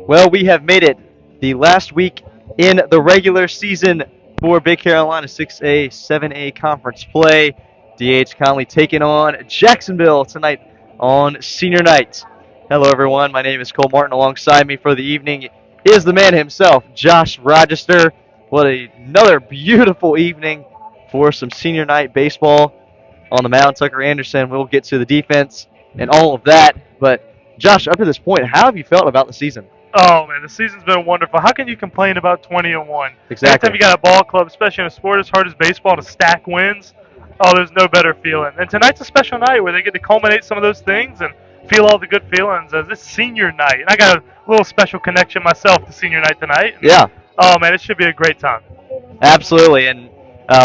Well, we have made it the last week in the regular season for Big Carolina 6A, 7A conference play. DH Conley taking on Jacksonville tonight on senior night. Hello, everyone. My name is Cole Martin. Alongside me for the evening is the man himself, Josh Rochester. What another beautiful evening for some senior night baseball on the mound. Tucker Anderson. We'll get to the defense and all of that. But, Josh, up to this point, how have you felt about the season? Oh man, the season's been wonderful. How can you complain about 20-1? Anytime Exactly. you got a ball club, especially in a sport as hard as baseball, to stack wins, oh, there's no better feeling. And tonight's a special night where they get to culminate some of those things and feel all the good feelings as this senior night. And I got a little special connection myself to senior night tonight. And Yeah, oh man, it should be a great time. absolutely. And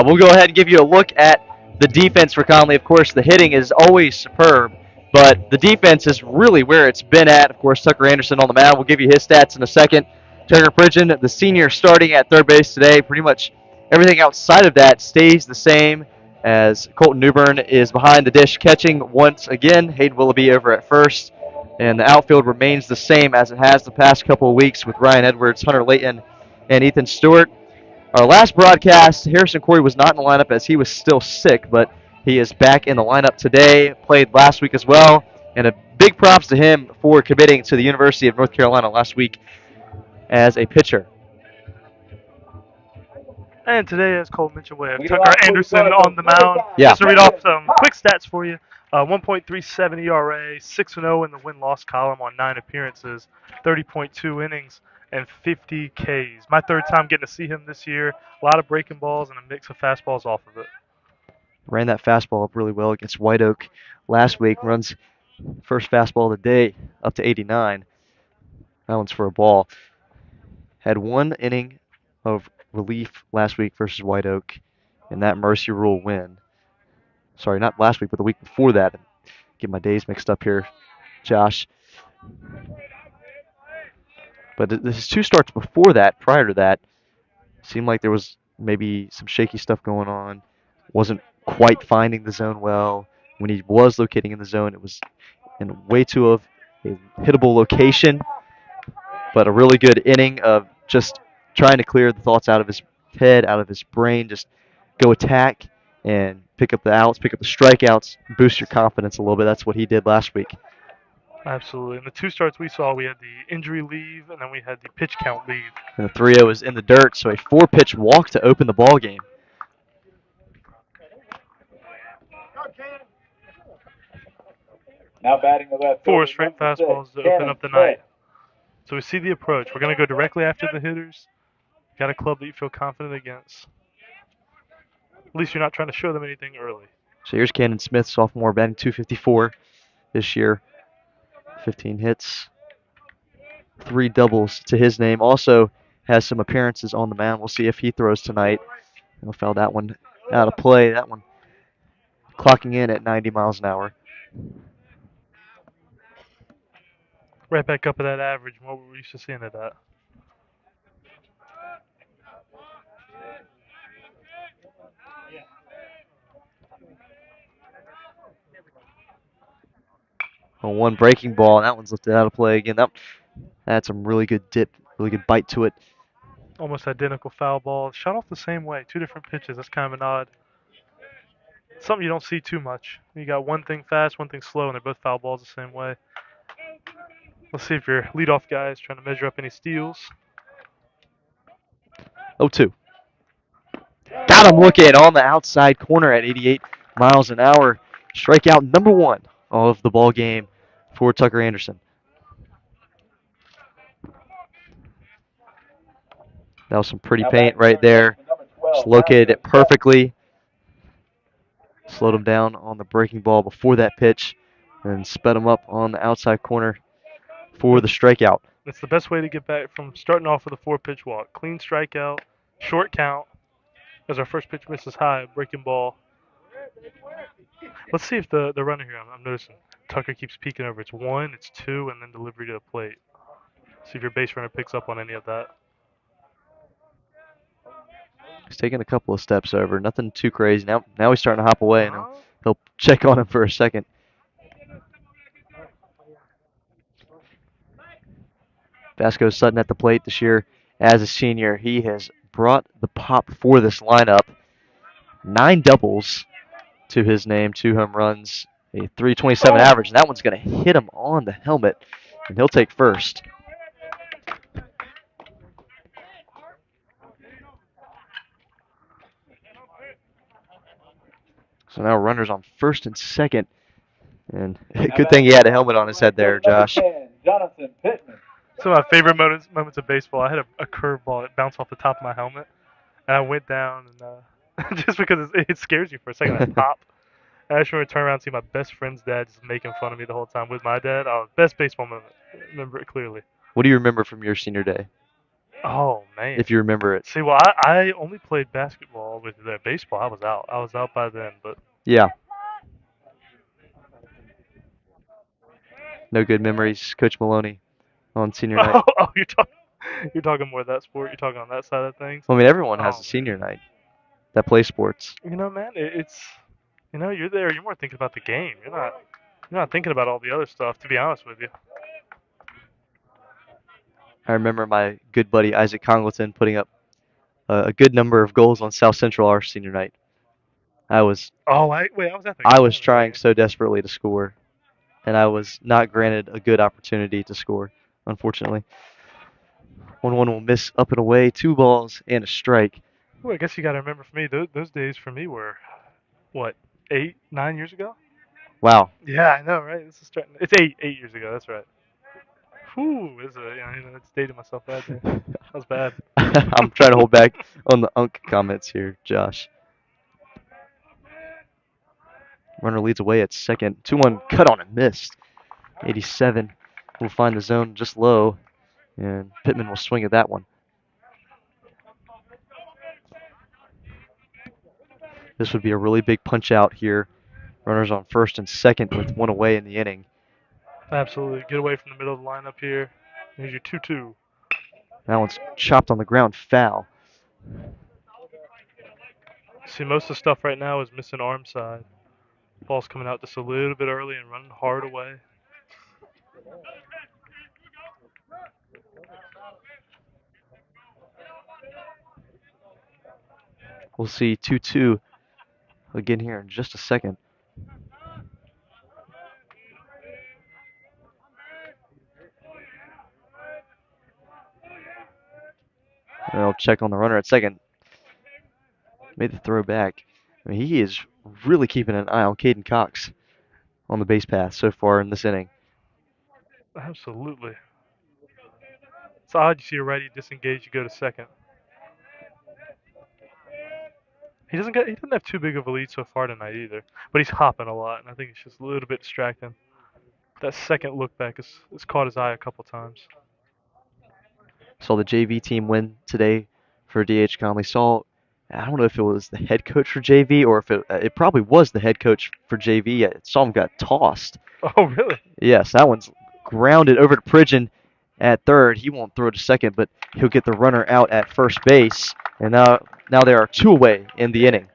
we'll go ahead and give you a look at the defense for Conley. Of course, the hitting is always superb, but the defense is really where it's been at. Of course, Tucker Anderson on the mound. We'll give you his stats in a second. Tucker Pridgeon, the senior, starting at third base today. Pretty much everything outside of that stays the same as Colton Newbern is behind the dish catching once again. Hayden Willoughby over at first. And the outfield remains the same as it has the past couple of weeks with Ryan Edwards, Hunter Layton, and Ethan Stewart. Our last broadcast, Harrison Corey was not in the lineup as he was still sick, but he is back in the lineup today. Played last week as well, and a big props to him for committing to the University of North Carolina last week as a pitcher. And today, as Cole mentioned, we have Tucker Anderson on the mound. Yeah. Just to read off some quick stats for you. 1.37 ERA, 6-0 in the win-loss column on 9 appearances, 30.2 innings, and 50 Ks. My third time getting to see him this year. A lot of breaking balls and a mix of fastballs off of it. Ran that fastball up really well against White Oak last week. Runs first fastball of the day up to 89. That one's for a ball. Had one inning of relief last week versus White Oak in that Mercy Rule win. Sorry, not last week, but the week before that. Get my days mixed up here, Josh. But his two starts before that, prior to that, seemed like there was maybe some shaky stuff going on. Wasn't quite finding the zone well. When he was locating in the zone, it was in way too of a hittable location. But a really good inning of just trying to clear the thoughts out of his head, out of his brain. Just go attack and pick up the outs, pick up the strikeouts, boost your confidence a little bit. That's what he did last week. Absolutely. In the two starts we saw, we had the injury leave, and then we had the pitch count leave. And the 3-0 is in the dirt, so a four-pitch walk to open the ball game. Now batting the left. Four straight fastballs to open up the night. So we see the approach. We're going to go directly after the hitters. Got a club that you feel confident against. At least you're not trying to show them anything early. So here's Cannon Smith, sophomore, batting .254 this year. 15 hits, 3 doubles to his name. Also has some appearances on the mound. We'll see if he throws tonight. He'll foul that one out of play. That one clocking in at 90 miles an hour. Right back up at that average, what we're used to seeing it at. On one breaking ball, and that one's lifted out of play again. That had some really good dip, really good bite to it. Almost identical foul ball. Shot off the same way. 2 different pitches. That's kind of an odd. Something you don't see too much. You got one thing fast, one thing slow, and they're both foul balls the same way. Let's see if your leadoff guy is trying to measure up any steals. 0-2. Got him looking on the outside corner at 88 miles an hour. Strikeout number 1 of the ball game for Tucker Anderson. That was some pretty paint right there. Just located it perfectly. Slowed him down on the breaking ball before that pitch and sped him up on the outside corner for the strikeout. That's the best way to get back from starting off with a 4-pitch walk. Clean strikeout, short count. As our first pitch misses high, breaking ball. Let's see if the runner here, I'm noticing Tucker keeps peeking over. It's 1, it's 2, and then delivery to the plate. See if your base runner picks up on any of that. He's taking a couple of steps over. Nothing too crazy. Now he's starting to hop away, and he'll check on him for a second. Vasco Sutton at the plate this year as a senior. He has brought the pop for this lineup. 9 doubles to his name, 2 home runs, a 327 average, and that one's going to hit him on the helmet, and he'll take first. So now runners on first and second, and good thing he had a helmet on his head there, Josh. Some of my favorite moments of baseball. I had a curveball that bounced off the top of my helmet, and I went down, and just because it scares you for a second, I pop. And I just remember turning around and see my best friend's dad just making fun of me the whole time with my dad. Oh, best baseball moment. I remember it clearly. What do you remember from your senior day, Oh man. if you remember it? See, well, I only played basketball with the baseball. I was out. I was out by then, but Yeah. No good memories, Coach Maloney, on senior night. you're talking more of that sport. You're talking on that side of things. Well, I mean, everyone has Oh a man. senior night that plays sports. Man, it's you're there. You're more thinking about the game. You're not thinking about all the other stuff. To be honest with you. I remember my good buddy Isaac Congleton putting up a good number of goals on South Central our senior night. I was Oh, wait. I was at that I game. I was didn't know that trying game. so desperately to score, and I was not granted a good opportunity to score, unfortunately. 1-1 will miss up and away, 2 balls and a strike. Well, I guess you got to remember for me, those days for me were what 8, 9 years ago. Wow. Yeah, I know, right? It's 8 years ago. That's right. Whew, it's dating myself bad there. That was bad. I'm trying to hold back on the unk comments here, Josh. Runner leads away at second. 2-1 cut on and missed. 87 will find the zone just low, and Pittman will swing at that one. This would be a really big punch out here. Runners on first and second with 1 away in the inning. Absolutely. Get away from the middle of the lineup here. Here's your 2-2. That one's chopped on the ground, foul. See, most of the stuff right now is missing arm side. Ball's coming out just a little bit early and running hard away. We'll see 2-2 again here in just a second. And I'll check on the runner at second. Made the throw back. I mean, he is really keeping an eye on Caden Cox on the base path so far in this inning. Absolutely. It's odd you see a righty disengage, you go to second. He doesn't have too big of a lead so far tonight either, but he's hopping a lot, and I think it's just a little bit distracting. That second look back has caught his eye a couple times. Saw the JV team win today for DH Conley. I don't know if it was the head coach for JV or if it probably was the head coach for JV. I saw him got tossed. Oh, really? Yes, that one's grounded over to Pridgeon at third. He won't throw to second, but he'll get the runner out at first base. And now there are 2 away in the inning.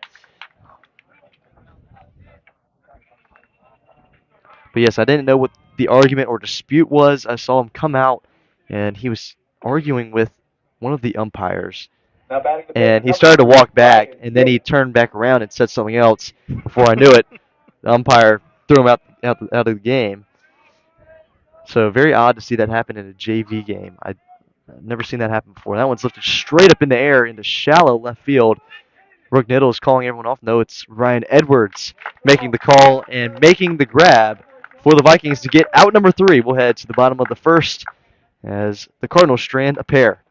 But yes, I didn't know what the argument or dispute was. I saw him come out, and he was arguing with one of the umpires. And he started to walk back, and then he turned back around and said something else. Before I knew it, the umpire threw him out of the game. So very odd to see that happen in a JV game. I've never seen that happen before. That one's lifted straight up in the air into shallow left field. Brooke Niddle is calling everyone off. No, it's Ryan Edwards making the call and making the grab for the Vikings to get out number 3. We'll head to the bottom of the first as the Cardinals strand a pair.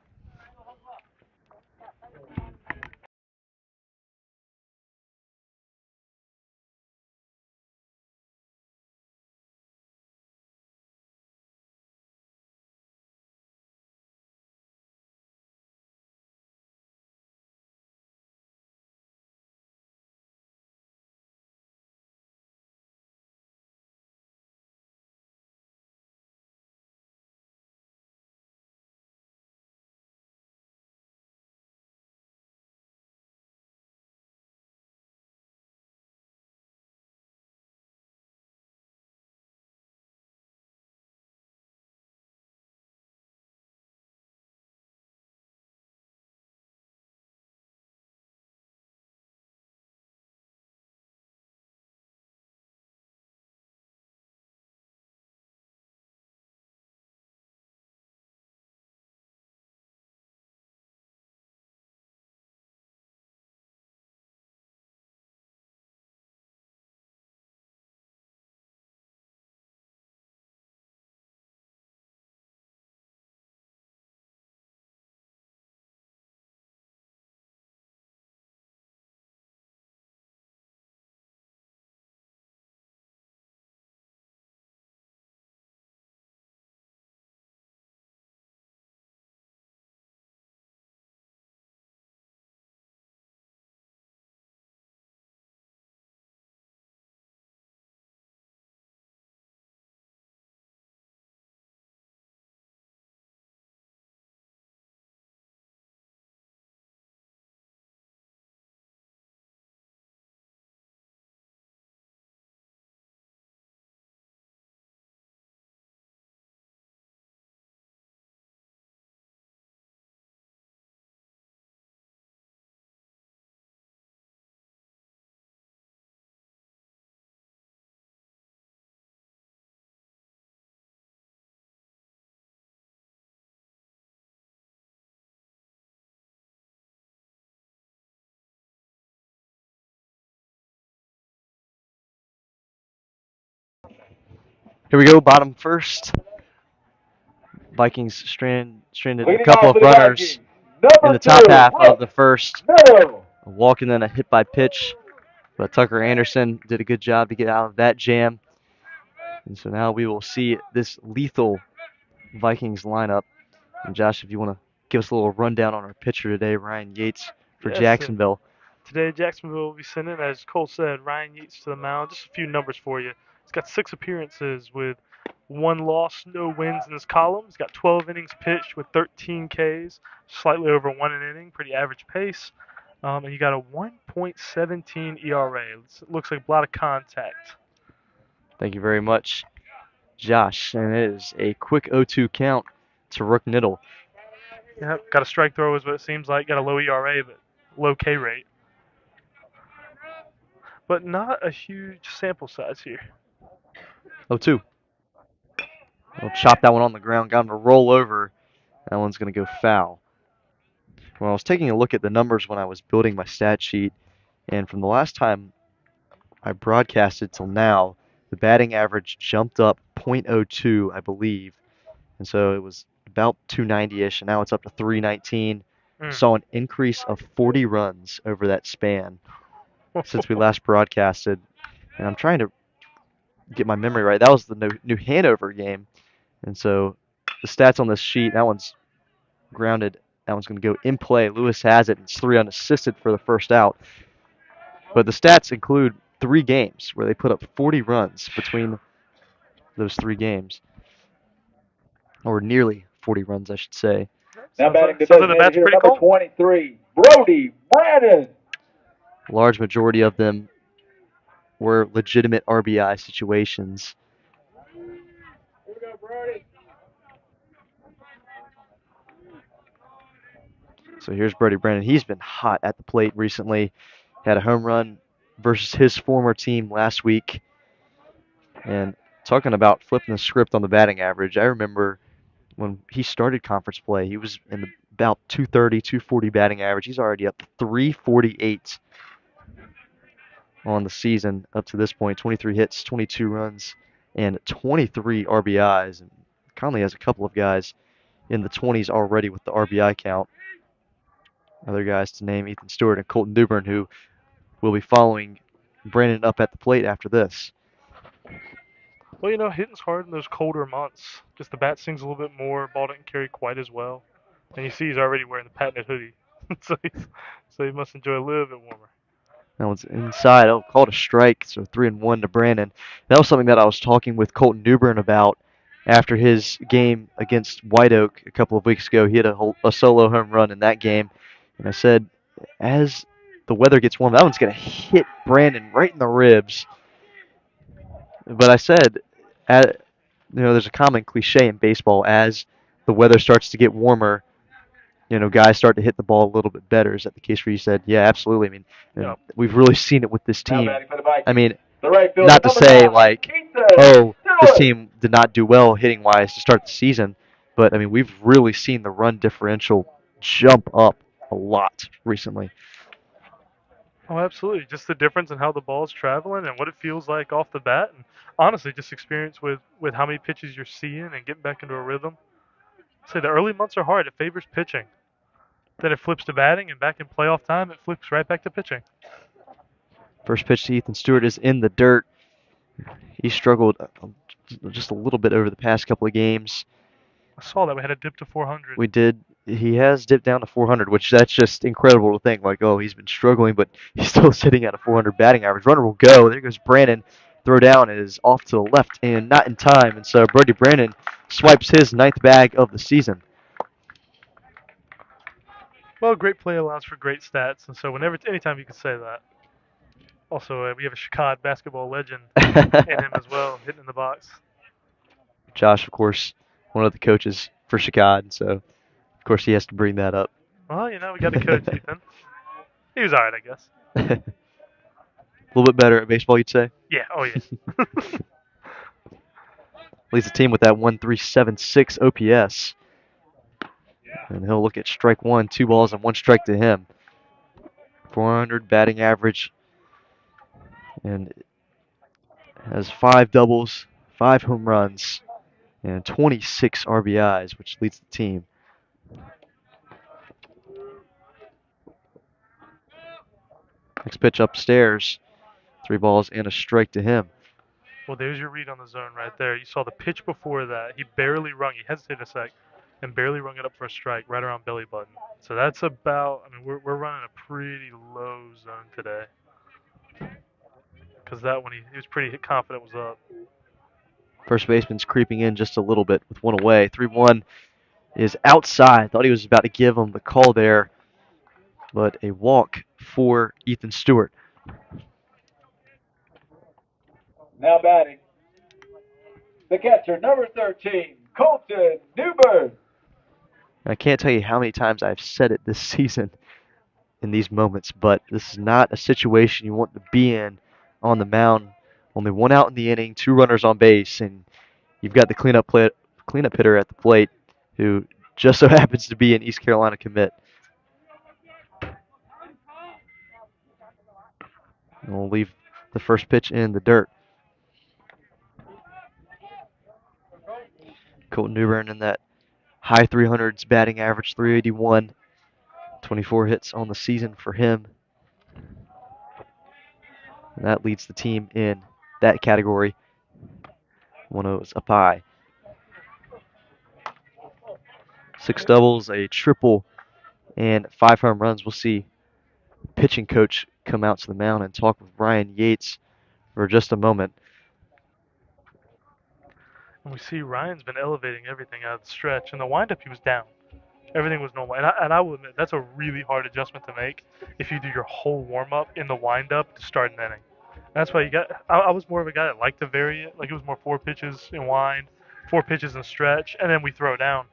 Here we go, bottom first. Vikings stranded a Leading couple off of for the runners Vikings, in number the top 2, half of the first. Miller. A walk and then a hit by pitch. But Tucker Anderson did a good job to get out of that jam. And so now we will see this lethal Vikings lineup. And Josh, if you want to give us a little rundown on our pitcher today, Ryan Yates for Yes, and Jacksonville. today Jacksonville will be sending, as Cole said, Ryan Yates to the mound. Just a few numbers for you. He's got 6 appearances with 1 loss, no wins in his column. He's got 12 innings pitched with 13 Ks, slightly over 1 an inning, pretty average pace. And you got a 1.17 ERA. It looks like a lot of contact. Thank you very much, Josh. And it is a quick 0-2 count to Rook Niddle. Yeah, got a strike throw is what it seems like. Got a low ERA, but low K rate. But not a huge sample size here. 0-2. We'll chop that one on the ground. Got him to roll over. That one's going to go foul. Well, I was taking a look at the numbers when I was building my stat sheet, and from the last time I broadcasted till now, the batting average jumped up .02, I believe, and so it was about 290-ish, and now it's up to 319. Saw an increase of 40 runs over that span since we last broadcasted, and I'm trying to get my memory right. That was the New Hanover game, and so the stats on this sheet, that one's grounded. That one's going to go in play. Lewis has it. It's 3 unassisted for the first out. But the stats include 3 games where they put up 40 runs between those 3 games. Or nearly 40 runs, I should say. Now batting the Sounds like the bat's designated hitter, pretty number cool. 23, Brody Brandon. Large majority of them were legitimate RBI situations. So here's Brody Brandon. He's been hot at the plate recently. Had a home run versus his former team last week. And talking about flipping the script on the batting average, I remember when he started conference play, he was in about 230, 240 batting average. He's already up to 348 on the season up to this point. 23 hits, 22 runs, and 23 RBIs. And Conley has a couple of guys in the 20s already with the RBI count. Other guys to name, Ethan Stewart and Colton Dubern, who will be following Brandon up at the plate after this. Well, hitting's hard in those colder months. Just the bat stings a little bit more. Ball didn't carry quite as well. And you see he's already wearing the patented hoodie. so he must enjoy a little bit warmer. That one's inside. Oh, called a strike, so 3-1 to Brandon. That was something that I was talking with Colton Dubern about after his game against White Oak a couple of weeks ago. He had a solo home run in that game. And I said, as the weather gets warm, that one's going to hit Brandon right in the ribs. But I said, there's a common cliche in baseball, as the weather starts to get warmer, guys start to hit the ball a little bit better. Is that the case for you? Said, yeah, absolutely. I mean, Yeah. we've really seen it with this Now team. batting for the Vikings, I mean, the right fielder, not to number say 9, like, Ethan oh, this Stewart. team did not do well hitting wise to start the season, but I mean, we've really seen the run differential jump up a lot recently. Oh, absolutely. Just the difference in how the ball's traveling and what it feels like off the bat. And honestly, just experience with how many pitches you're seeing and getting back into a rhythm. Say the early months are hard. It favors pitching. Then it flips to batting, and back in playoff time, it flips right back to pitching. First pitch to Ethan Stewart is in the dirt. He struggled just a little bit over the past couple of games. I saw that we had a dip to 400. We did. He has dipped down to 400, which that's just incredible to think. Like, oh, he's been struggling, but he's still sitting at a 400 batting average. Runner will go. There goes Brandon. Throw down is off to the left and not in time. And so Brody Brandon swipes his 9th bag of the season. Well, great play allows for great stats, and so anytime you can say that. Also, we have a Chicago basketball legend in him as well, hitting in the box. Josh, of course, one of the coaches for Chicago, so of course he has to bring that up. Well, we got to coach Ethan. He was all right, I guess. A little bit better at baseball, you'd say? Yeah, oh yeah. Leads the team with that 1.376 OPS. And he'll look at strike 1, 2 balls and 1 strike to him. 400 batting average. And has 5 doubles, 5 home runs and 26 RBIs, which leads the team. Next pitch upstairs. 3 balls and a strike to him. Well, there's your read on the zone right there. You saw the pitch before that. He barely rung. He hesitated a sec and barely rung it up for a strike right around belly button. So that's about, I mean, we're running a pretty low zone today. Because that one, he was pretty confident was up. First baseman's creeping in just a little bit with 1 away. 3-1 is outside. Thought he was about to give him the call there, but a walk for Ethan Stewart. Now batting, the catcher, number 13, Colton Newberg. I can't tell you how many times I've said it this season in these moments, but this is not a situation you want to be in on the mound. Only 1 out in the inning, 2 runners on base, and you've got the cleanup hitter at the plate who just so happens to be an East Carolina commit. And we'll leave the first pitch in the dirt. Colton Newbern in that high 300s batting average, 381. 24 hits on the season for him. And that leads the team in that category. 1-0 is up high. 6 doubles, a triple, and 5 home runs. We'll see pitching coach come out to the mound and talk with Ryan Yates for just a moment. And we see Ryan's been elevating everything out of the stretch. In the windup, he was down. Everything was normal. And I will admit, that's a really hard adjustment to make if you do your whole warm up in the windup to start an inning. That's why I was more of a guy that liked to vary it. Like it was more 4 pitches in wind, 4 pitches in stretch, and then we throw down.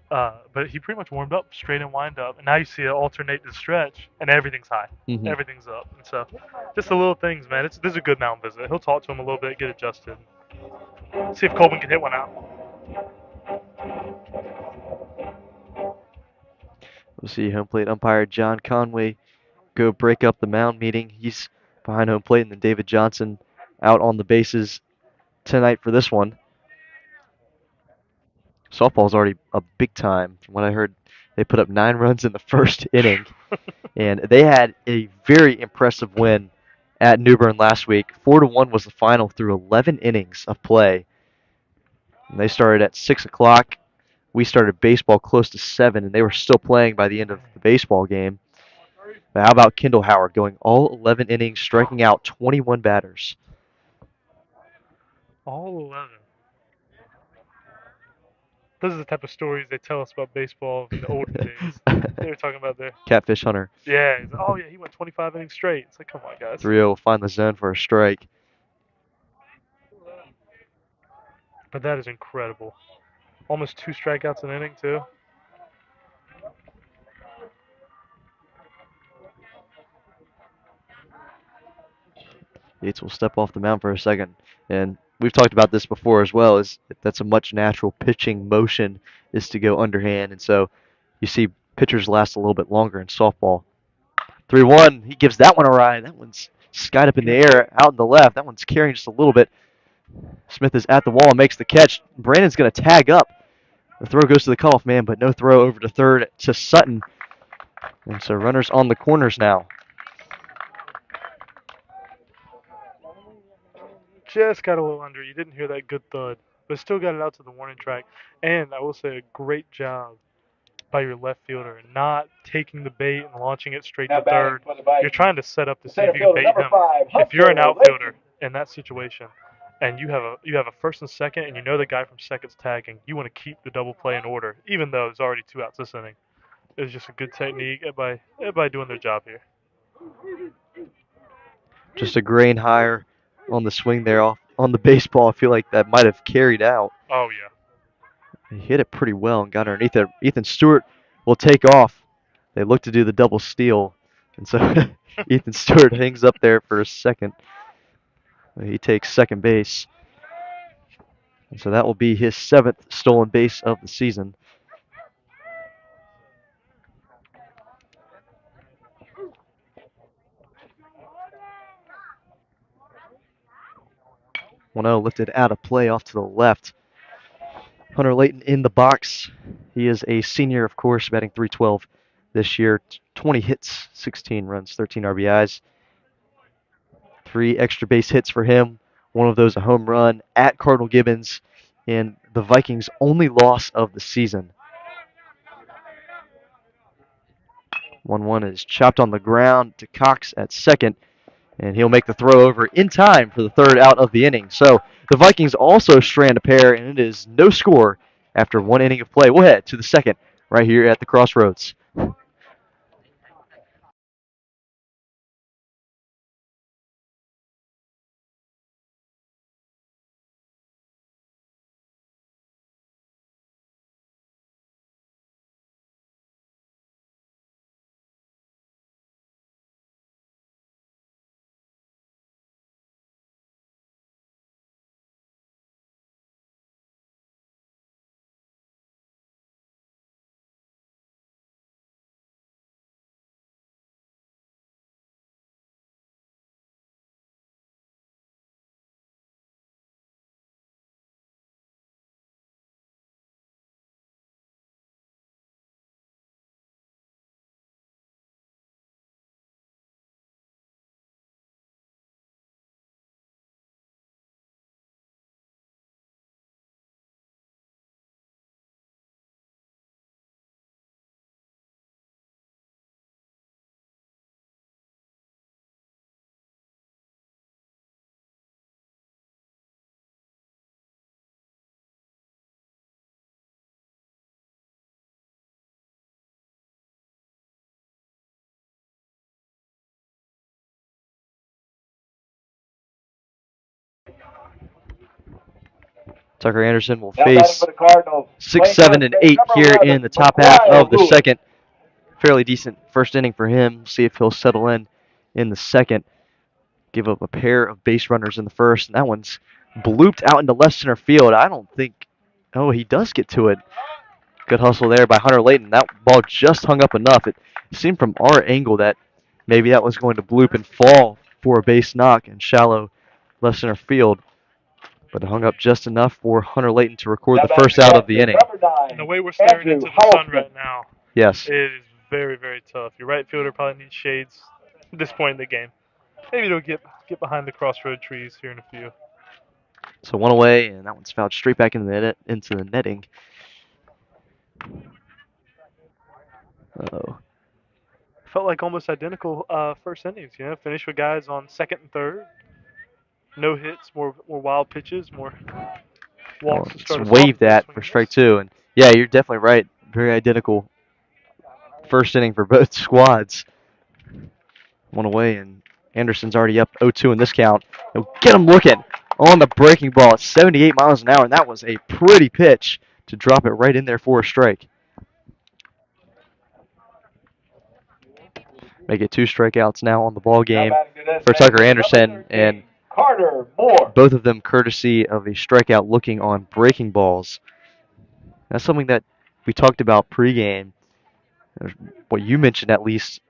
But he pretty much warmed up straight in wind up, and now you see it alternate to stretch, and everything's high, everything's up, and so just the little things, man. This is a good mound visit. He'll talk to him a little bit, get adjusted, see if Colvin can hit one out. We'll see home plate umpire John Conway go break up the mound meeting. He's behind home plate, and then David Johnson out on the bases tonight for this one. Softball's already a big time. From what I heard, they put up 9 runs in the first inning, and they had a very impressive win at New Bern last week. 4-1 was the final through 11 innings of play. And they started at 6 o'clock. We started baseball close to 7, and they were still playing by the end of the baseball game. But how about Kendall Howard going all 11 innings, striking out 21 batters? All 11. Those are the type of stories they tell us about baseball in the olden days. They were talking about there. Catfish Hunter. Yeah. Oh, yeah, he went 25 innings straight. It's like, come on, guys. 3-0 find the zone for a strike. But that is incredible. Almost 2 strikeouts an inning, too. Yates will step off the mound for a second. And we've talked about this before as well, is that's a much natural pitching motion is to go underhand. And so you see pitchers last a little bit longer in softball. 3-1, he gives that one a ride. That one's skied up in the air out in the left. That one's carrying just a little bit. Smith is at the wall and makes the catch. Brandon's going to tag up. The throw goes to the cutoff man, but no throw over to third to Sutton. And so runners on the corners now. Just got a little under. You didn't hear that good thud, but still got it out to the warning track. And I will say a great job by your left fielder, not taking the bait and launching it straight to third. You're trying to set up to see if you can bait him. If you're an outfielder in that situation, and you have a first and second, and you know the guy from second's tagging, you want to keep the double play in order, even though there's already 2 outs this inning. It was just a good technique. Everybody doing their job here. Just a grain higher on the swing there off on the baseball. I feel like that might have carried out. Oh yeah. He hit it pretty well and got underneath it. Ethan Stewart will take off. They look to do the double steal, and so Ethan Stewart hangs up there for a second. He takes second base. And so that will be his 7th stolen base of the season. 1-0 lifted out of play off to the left. Hunter Layton in the box. He is a senior, of course, batting .312 this year. 20 hits, 16 runs, 13 RBIs. 3 extra base hits for him. One of those a home run at Cardinal Gibbons, and the Vikings' only loss of the season. 1-1 is chopped on the ground to Cox at second, and he'll make the throw over in time for the third out of the inning. So the Vikings also strand a pair, and it is no score after 1 inning of play. We'll head to the second right here at the Crossroads. Tucker Anderson will Now batting face for the Cardinals. 6, 7, and 8 Number here 11, in the top half McGuire of the Lewis. second. Fairly decent first inning for him. See if he'll settle in the second. Give up a pair of base runners in the first, and that one's blooped out into left center field. I don't think. Oh, he does get to it. Good hustle there by Hunter Layton. That ball just hung up enough. It seemed from our angle that maybe that was going to bloop and fall for a base knock in shallow left center field. But it hung up just enough for Hunter Layton to record Now the batting first out of for the the inning. number 9, And the way we're staring Andrew into the sun Hausman. right now, Yes. it is very, very tough. Your right fielder probably needs shades at this point in the game. Maybe they'll get behind the crossroad trees here in a few. So 1 away, and that one's fouled straight back into the netting. Uh-oh. Felt like almost identical first innings. You know, finished with guys on second and third. No hits, more wild pitches, more walks to Let's start us off. wave Big that swing for and strike miss. 2. And yeah, you're definitely right. Very identical first inning for both squads. 1 away, and Anderson's already up 0-2 in this count. He'll get him looking on the breaking ball at 78 miles an hour, and that was a pretty pitch to drop it right in there for a strike. Make it 2 strikeouts now on the ball game for Tucker Anderson, and Carter Moore. both of them courtesy of a strikeout looking on breaking balls. That's something that we talked about pregame. What you mentioned, at least,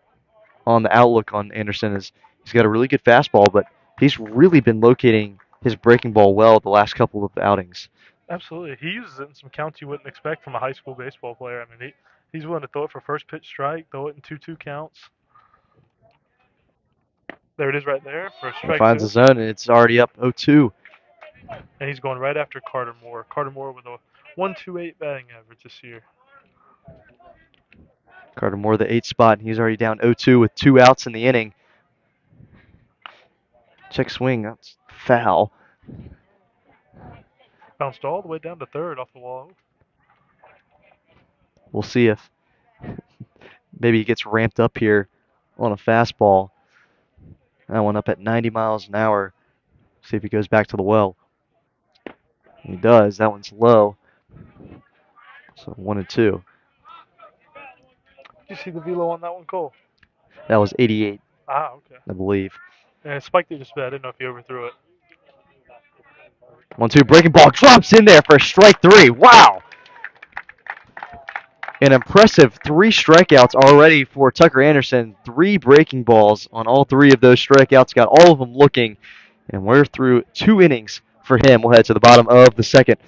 on the outlook on Anderson is he's got a really good fastball, but he's really been locating his breaking ball well the last couple of outings. Absolutely. He uses it in some counts you wouldn't expect from a high school baseball player. I mean, he's willing to throw it for first pitch strike, throw it in 2-2 counts. There it is right there for a He strike finds 2. the zone, and it's already up 0-2. And he's going right after Carter Moore. Carter Moore with a 1.28 batting average this year. Carter Moore the 8th spot, and he's already down 0-2 with 2 outs in the inning. Check swing, that's foul. Bounced all the way down to third off the wall. We'll see if maybe he gets ramped up here on a fastball. That one up at 90 miles an hour. See if he goes back to the well. He does. That one's low. So 1-2. Did you see the velo on that one, Cole? That was 88, Ah, okay. I believe. And it spiked it just a bit. I didn't know if he overthrew it. 1-2, breaking ball drops in there for strike 3. Wow! An impressive 3 strikeouts already for Tucker Anderson. 3 breaking balls on all 3 of those strikeouts. Got all of them looking. And we're through 2 innings for him. We'll head to the bottom of the second.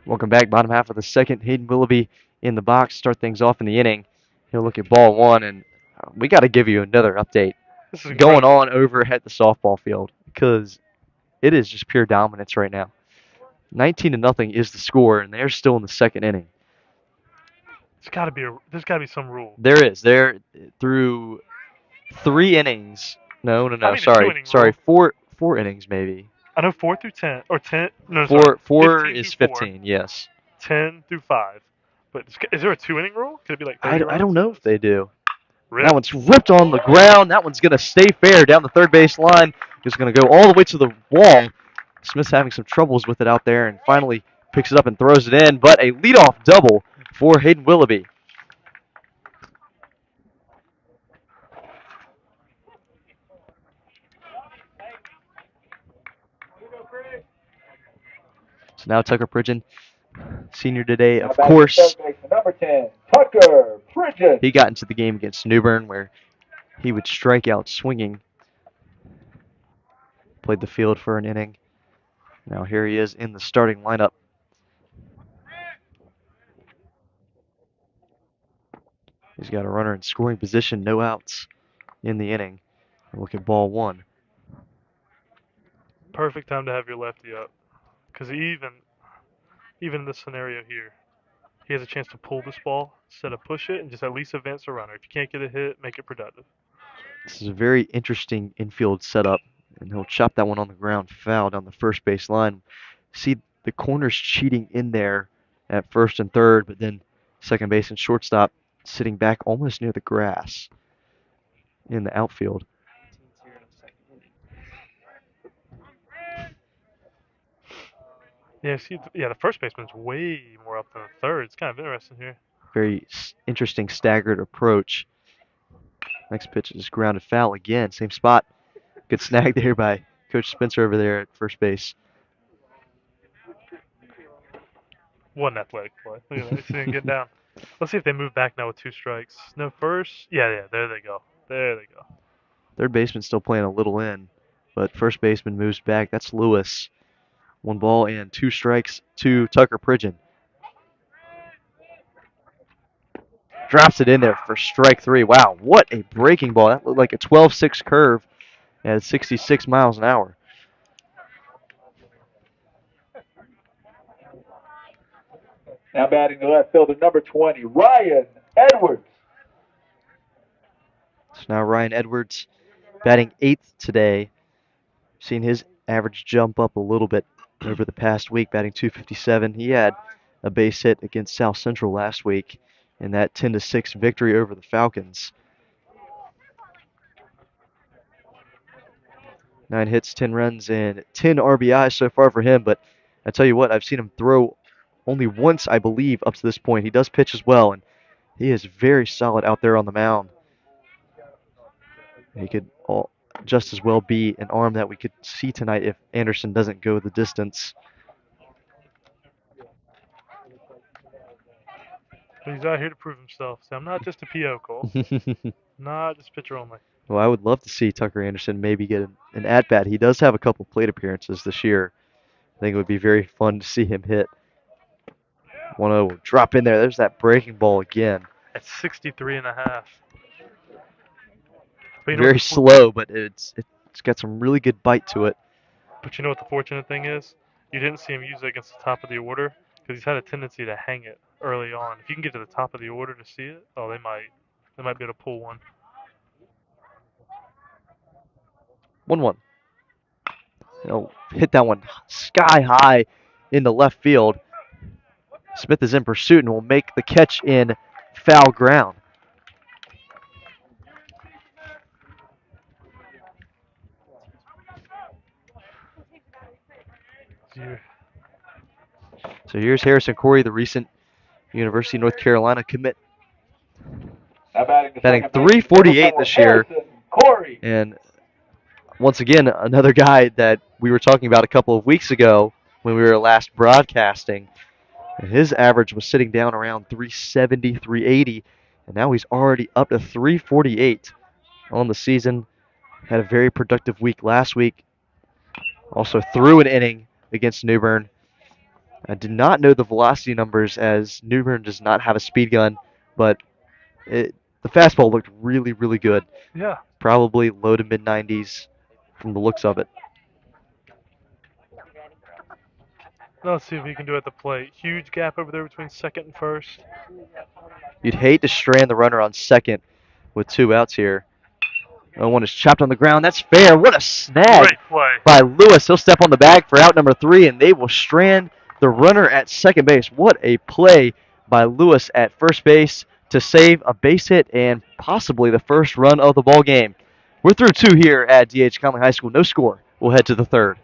Welcome back. Bottom half of the second. Hayden Willoughby in the box. Start things off in the inning. He'll look at ball one, and we got to give you another update This is going incredible. on over at the softball field because it is just pure dominance right now. 19-0 is the score, and they're still in the second inning. There's got to be some rule. There is. They're through 3 innings. I No. mean, a Sorry. two-inning Sorry. rule. Four innings maybe. I know 4 through 10, or 10. No, sorry, Four 15 is through 4, 15. Yes. 10 through 5. But is there a two-inning rule? Could it be like I 30 don't, I runs? don't know if they do. Rip. That one's ripped on the ground. That one's going to stay fair down the third base line. It's going to go all the way to the wall. Smith's having some troubles with it out there and finally picks it up and throws it in. But a leadoff double for Hayden Willoughby. So now Tucker Pridgeon, senior today, Now of batting at third course. baseman, number 10, Tucker Pridgeon. He got into the game against New Bern where he would strike out swinging. Played the field for an inning. Now here he is in the starting lineup. He's got a runner in scoring position, no outs in the inning. Look at ball one. Perfect time to have your lefty up. Because even in this scenario here, he has a chance to pull this ball instead of push it and just at least advance the runner. If you can't get a hit, make it productive. This is a very interesting infield setup, and he'll chop that one on the ground foul down the first base line. See the corners cheating in there at first and third, but then second base and shortstop sitting back almost near the grass in the outfield. Yeah, the first baseman's way more up than the third. It's kind of interesting here. Very interesting staggered approach. Next pitch is grounded foul again, same spot. Good snag there by Coach Spencer over there at first base. What an athletic play. Look at that. He's seeing get down. Let's see if they move back now with 2 strikes. No first. Yeah, there they go. There they go. Third baseman still playing a little in, but first baseman moves back. That's Lewis. 1 ball and 2 strikes to Tucker Pridgeon. Drops it in there for strike 3. Wow, what a breaking ball. That looked like a 12-6 curve at 66 miles an hour. Now batting the left fielder, number 20, Ryan Edwards. So now Ryan Edwards batting 8th today. Seen his average jump up a little bit over the past week, batting .257. He had a base hit against South Central last week in that 10-6 victory over the Falcons. 9 hits, 10 runs, and 10 RBIs so far for him, but I tell you what, I've seen him throw only once, I believe, up to this point. He does pitch as well, and he is very solid out there on the mound. He could just as well be an arm that we could see tonight if Anderson doesn't go the distance. But he's out here to prove himself. So I'm not just a PO, Cole. Not just pitcher only. Well, I would love to see Tucker Anderson maybe get an at-bat. He does have a couple plate appearances this year. I think it would be very fun to see him hit. 1-0 drop in there. There's that breaking ball again. At 63.5. But Very slow, but it's got some really good bite to it. But you know what the fortunate thing is? You didn't see him use it against the top of the order because he's had a tendency to hang it early on. If you can get to the top of the order to see it, they might be able to pull one. 1-1. He'll hit that one sky high into left field. Smith is in pursuit and will make the catch in foul ground. So here's Harrison Corey, the recent University of North Carolina commit. Batting 348 this year. And once again, another guy that we were talking about a couple of weeks ago when we were last broadcasting. And his average was sitting down around 370, 380, and now he's already up to 348 on the season. Had a very productive week last week. Also threw an inning against New Bern. I did not know the velocity numbers as New Bern does not have a speed gun, but the fastball looked really, really good. Yeah. Probably low to mid 90s from the looks of it. Let's see if he can do it at the plate. Huge gap over there between second and first. You'd hate to strand the runner on second with 2 outs here. One is chopped on the ground. That's fair. What a snag by Lewis. He'll step on the bag for out number 3, and they will strand the runner at second base. What a play by Lewis at first base to save a base hit and possibly the first run of the ball game. We're through 2 here at D.H. Conley High School. No score. We'll head to the third.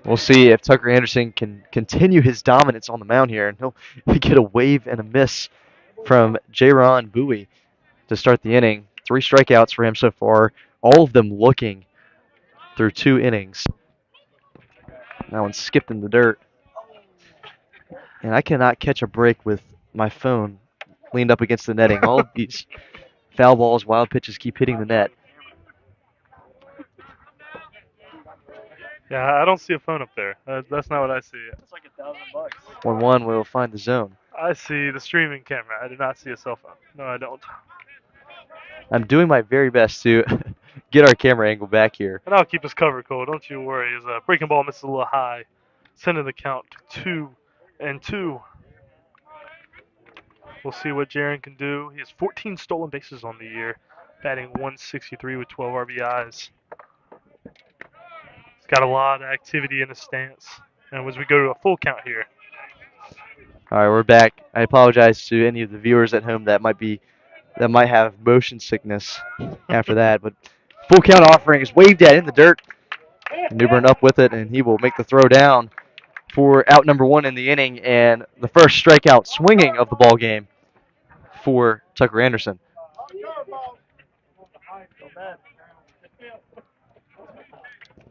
We'll see if Tucker Anderson can continue his dominance on the mound here, and he'll get a wave and a miss from Jaron Bowie to start the inning. 3 strikeouts for him so far, all of them looking through 2 innings. That one skipped in the dirt. And I cannot catch a break with my phone leaned up against the netting. All of these foul balls, wild pitches keep hitting the net. Yeah, I don't see a phone up there. That's not what I see. It's like $1,000. 1-1, we'll find the zone. I see the streaming camera. I do not see a cell phone. No, I don't. I'm doing my very best to get our camera angle back here. And I'll keep us covered, Cole. Don't you worry. His breaking ball misses a little high, sending the count to 2-2. We'll see what Jaron can do. He has 14 stolen bases on the year, batting 163 with 12 RBIs. He's got a lot of activity in his stance, And as we go to a full count here. All right, we're back. I apologize to any of the viewers at home that might have motion sickness after that, but full count offering is waved at in the dirt. Newbern up with it, and he will make the throw down for out number 1 in the inning, and the first strikeout swinging of the ball game for Tucker Anderson.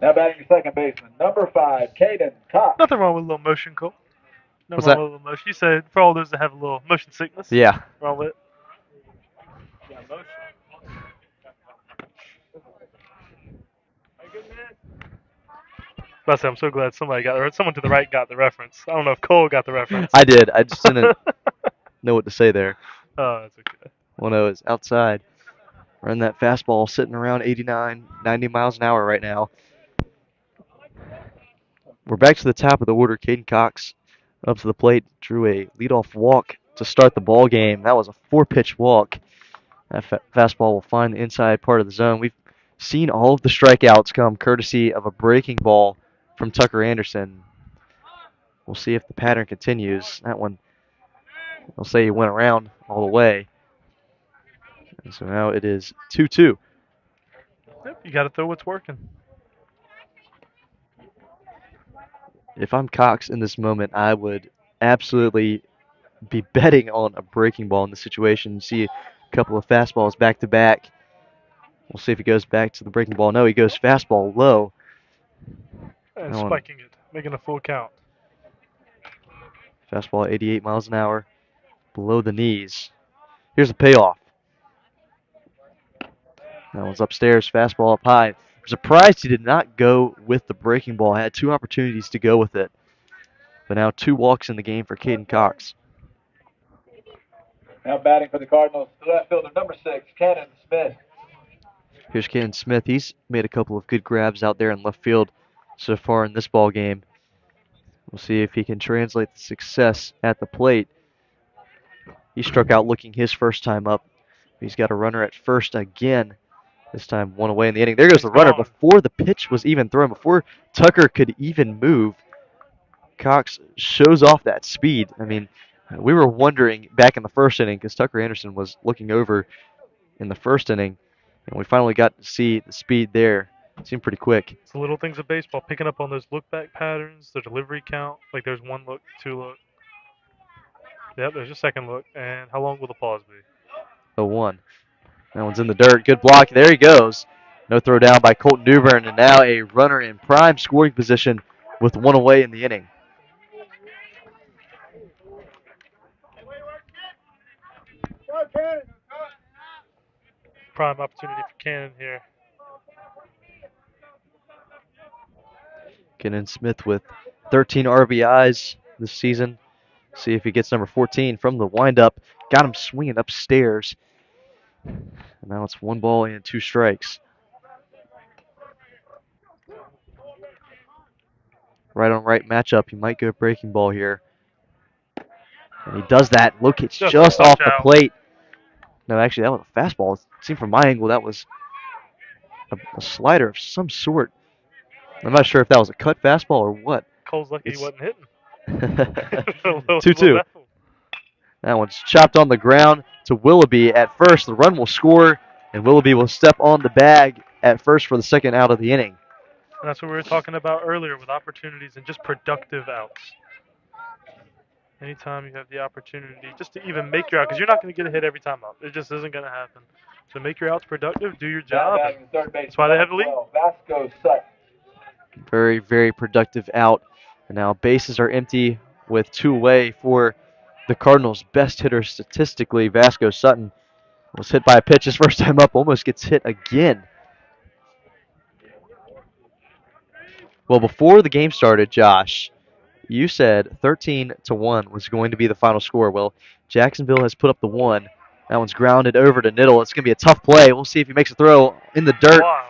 Now batting your second baseman, number 5, Caden Cox. Nothing wrong with a little motion, Cole. What's Nothing wrong that? with a little motion. You said for all those that have a little motion sickness. Yeah. Wrong with it. I'm so glad somebody got, or someone to the right got the reference. I don't know if Cole got the reference. I did. I just didn't know what to say there. Oh, that's okay. 1-0 is outside. Run that fastball sitting around 89, 90 miles an hour right now. We're back to the top of the order. Caden Cox up to the plate, drew a leadoff walk to start the ball game. That was a 4-pitch walk. That fastball will find the inside part of the zone. We've seen all of the strikeouts come courtesy of a breaking ball from Tucker Anderson. We'll see if the pattern continues. That one, they'll say he went around all the way. And so now it is 2-2. Yep, you got to throw what's working. If I'm Cox in this moment, I would absolutely be betting on a breaking ball in this situation. You see a couple of fastballs back to back. We'll see if he goes back to the breaking ball. No, he goes fastball low. And spiking it, making a full count. Fastball at 88 miles an hour, below the knees. Here's the payoff. That one's upstairs, fastball up high. I'm surprised he did not go with the breaking ball. Had 2 opportunities to go with it. But now 2 walks in the game for Caden Cox. Now batting for the Cardinals, the left fielder, number 6, Cannon Smith. Here's Cannon Smith. He's made a couple of good grabs out there in left field so far in this ball game. We'll see if he can translate the success at the plate. He struck out looking his first time up. He's got a runner at first again. This time 1 away in the inning. There goes the runner before the pitch was even thrown, before Tucker could even move. Cox shows off that speed. I mean, we were wondering back in the first inning because Tucker Anderson was looking over in the first inning, and we finally got to see the speed there. It seemed pretty quick. It's the little things of baseball, picking up on those look-back patterns, the delivery count. Like there's 1 look, 2 look. Yep, there's a second look. And how long will the pause be? 0-1. That one's in the dirt. Good block. There he goes. No throw down by Colton Newbern, and now a runner in prime scoring position with 1 away in the inning. Prime opportunity for Cannon here. Cannon Smith with 13 RBIs this season. See if he gets number 14 from the windup. Got him swinging upstairs. And now it's 1 ball and 2 strikes. Right on right matchup. He might go breaking ball here. And he does that. Locates just off the plate. No, actually, that was a fastball. It seemed from my angle that was a slider of some sort. I'm not sure if that was a cut fastball or what. Cole's lucky he wasn't hitting. 2-2. That one's chopped on the ground to Willoughby at first. The run will score, and Willoughby will step on the bag at first for the second out of the inning. And that's what we were talking about earlier with opportunities and just productive outs. Anytime you have the opportunity just to even make your out, because you're not going to get a hit every time up. It just isn't going to happen. So make your outs productive, do your job. That's why they have the lead. Vasco Sutton. Very, very productive out. And now bases are empty with 2 away for the Cardinals' best hitter statistically. Vasco Sutton was hit by a pitch his first time up, almost gets hit again. Well, before the game started, Josh, you said 13-1 was going to be the final score. Well, Jacksonville has put up the 1. That one's grounded over to Niddle. It's going to be a tough play. We'll see if he makes a throw in the dirt. Wow.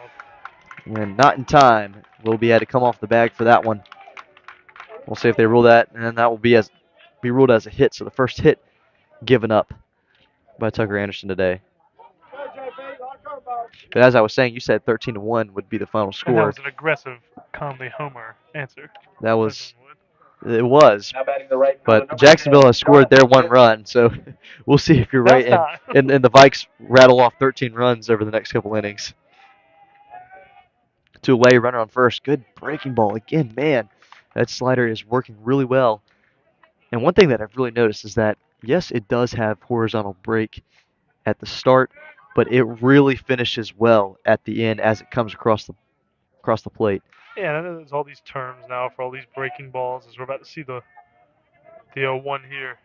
And not in time. Willoughby had to come off the bag for that one. We'll see if they rule that, and that will be ruled as a hit. So the first hit given up by Tucker Anderson today. But as I was saying, you said 13-1 would be the final And that score. was an aggressive Conley Homer answer. That was It was, Now batting the right fielder, but number Jacksonville 10, has scored their one Jonathan. run, so we'll see if you're Now right. it's time. And the Vikes rattle off 13 runs over the next couple innings. 2 away, runner on first. Good breaking ball again, man. That slider is working really well. And one thing that I've really noticed is that yes, it does have horizontal break at the start, but it really finishes well at the end as it comes across the plate. Yeah, I know there's all these terms now for all these breaking balls as we're about to see the 0-1 here.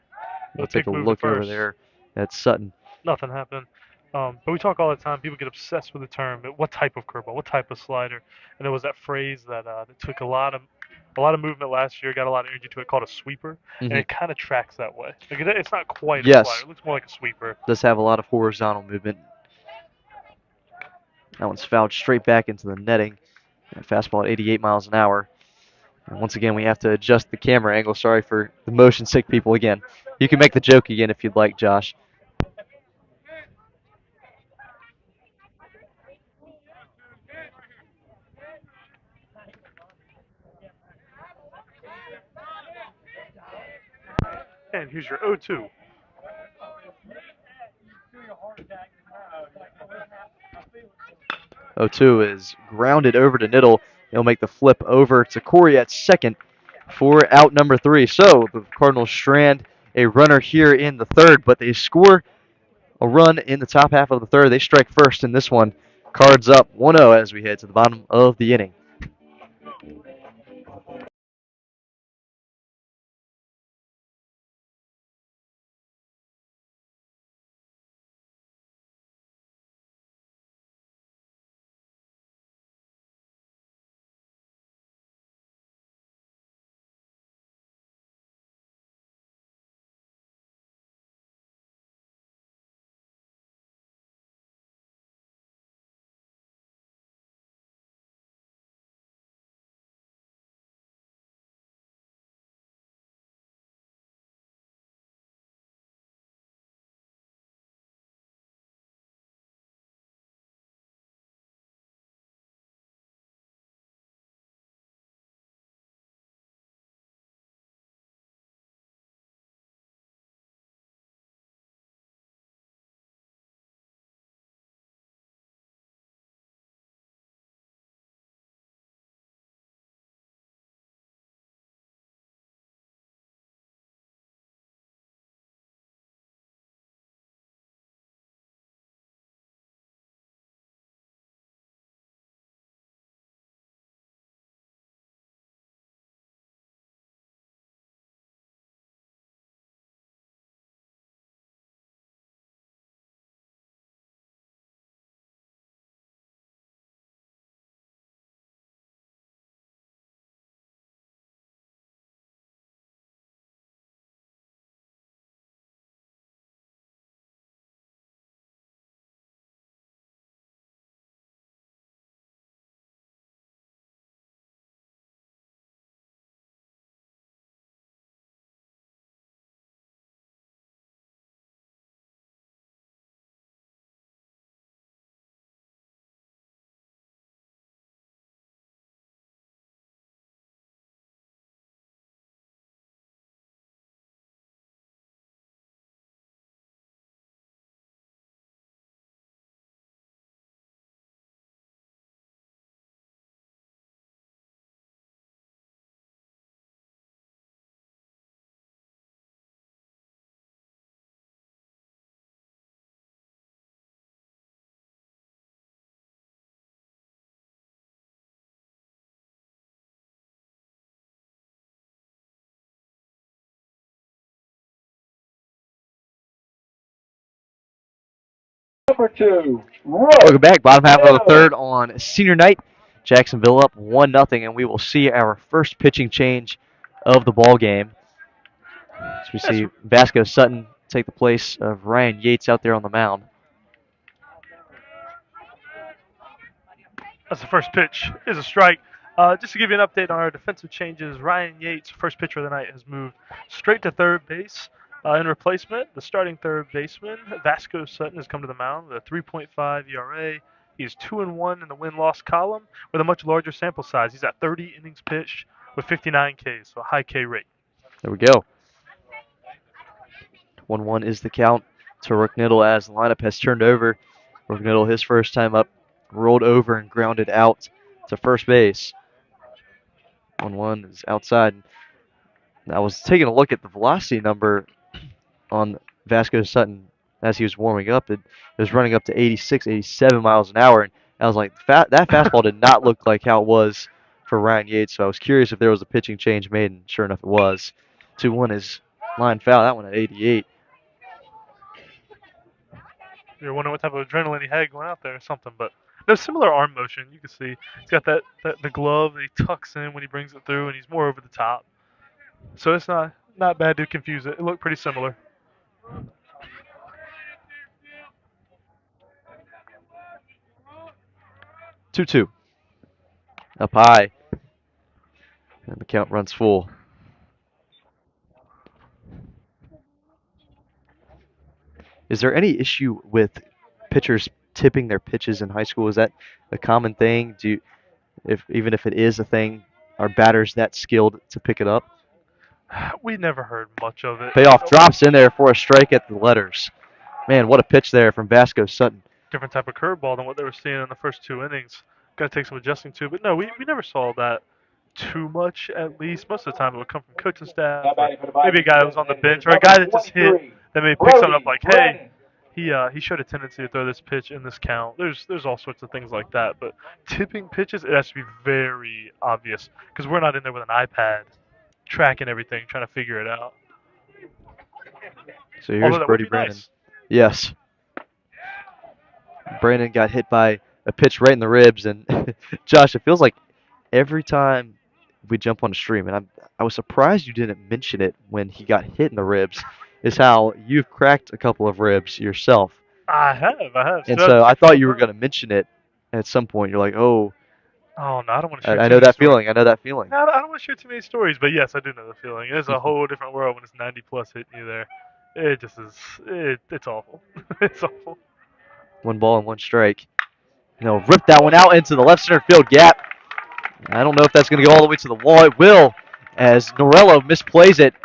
We'll The take pick a move to look over first. there at Sutton. Nothing happened. But we talk all the time. People get obsessed with the term. What type of curveball? What type of slider? And there was that phrase that took a lot of movement last year, got a lot of energy to it, called a sweeper, and Hmm. it kind of tracks that way. Like it's not quite a slider. Yes, It looks more like a sweeper. does have a lot of horizontal movement. That one's fouled straight back into the netting. That fastball at 88 miles an hour. And once again, we have to adjust the camera angle. Sorry for the motion sick people again. You can make the joke again if you'd like, Josh. And here's your 0-2. 0-2 is grounded over to Niddle. He'll make the flip over to Corey at second for out number 3. So the Cardinals strand a runner here in the third, but they score a run in the top half of the third. They strike first in this one. Cards up 1-0 as we head to the bottom of the inning. Number 2, Welcome back. Bottom half of the Ryan. third on senior night. Jacksonville up 1-0, and we will see our first pitching change of the ball game. As we see Vasco Sutton take the place of Ryan Yates out there on the mound. That's the first pitch. Is a strike. Just to give you an update on our defensive changes, Ryan Yates, first pitcher of the night, has moved straight to third base. In replacement, the starting third baseman, Vasco Sutton, has come to the mound with a 3.5 ERA. He's 2-1 in the win-loss column with a much larger sample size. He's at 30 innings pitched, with 59 Ks, so a high K rate. There we go. 1-1 is the count to Rookniddle as the lineup has turned over. Rookniddle, his first time up, rolled over and grounded out to first base. 1-1 is outside. I was taking a look at the velocity number on Vasco Sutton as he was warming up. It was running up to 86, 87 miles an hour, and I was like, that fastball did not look like how it was for Ryan Yates, so I was curious if there was a pitching change made, and sure enough it was. 2-1 is line foul, that one at 88. You're wondering what type of adrenaline he had going out there or something, but no, similar arm motion. You can see he's got that the glove that he tucks in when he brings it through, and he's more over the top. So it's not bad to confuse it. It looked pretty similar. Two up high, and the count runs full. Is there any issue with pitchers tipping their pitches in high school? Is that a common thing? Even if it is a thing, are batters that skilled to pick it up? We never heard much of it. Payoff drops in there for a strike at the letters. Man, what a pitch there from Vasco Sutton. Different type of curveball than what they were seeing in the first 2 innings. Got to take some adjusting to, but no, we never saw that too much. At least most of the time it would come from coaching staff, or maybe a guy that was on the bench, or a guy that just hit that maybe pick something up like, hey, he showed a tendency to throw this pitch in this count. There's all sorts of things like that, but tipping pitches, it has to be very obvious because we're not in there with an iPad tracking everything, trying to figure it out. So here's Brody Brandon. Nice. Yes. Brandon got hit by a pitch right in the ribs, and Josh, it feels like every time we jump on a stream, and I was surprised you didn't mention it when he got hit in the ribs, is how you've cracked a couple of ribs yourself. I have. And so I thought you were going to mention it at some point. You're like, oh. Oh, no, I don't want to share I know that feeling. I know that feeling. No, I don't want to share too many stories, but yes, I do know the feeling. It's a whole different world when it's 90 plus hitting you there. It just is. It's awful. It's awful. 1 ball and 1 strike. Rip that one out into the left center field gap. I don't know if that's going to go all the way to the wall. It will, as Norello misplays it.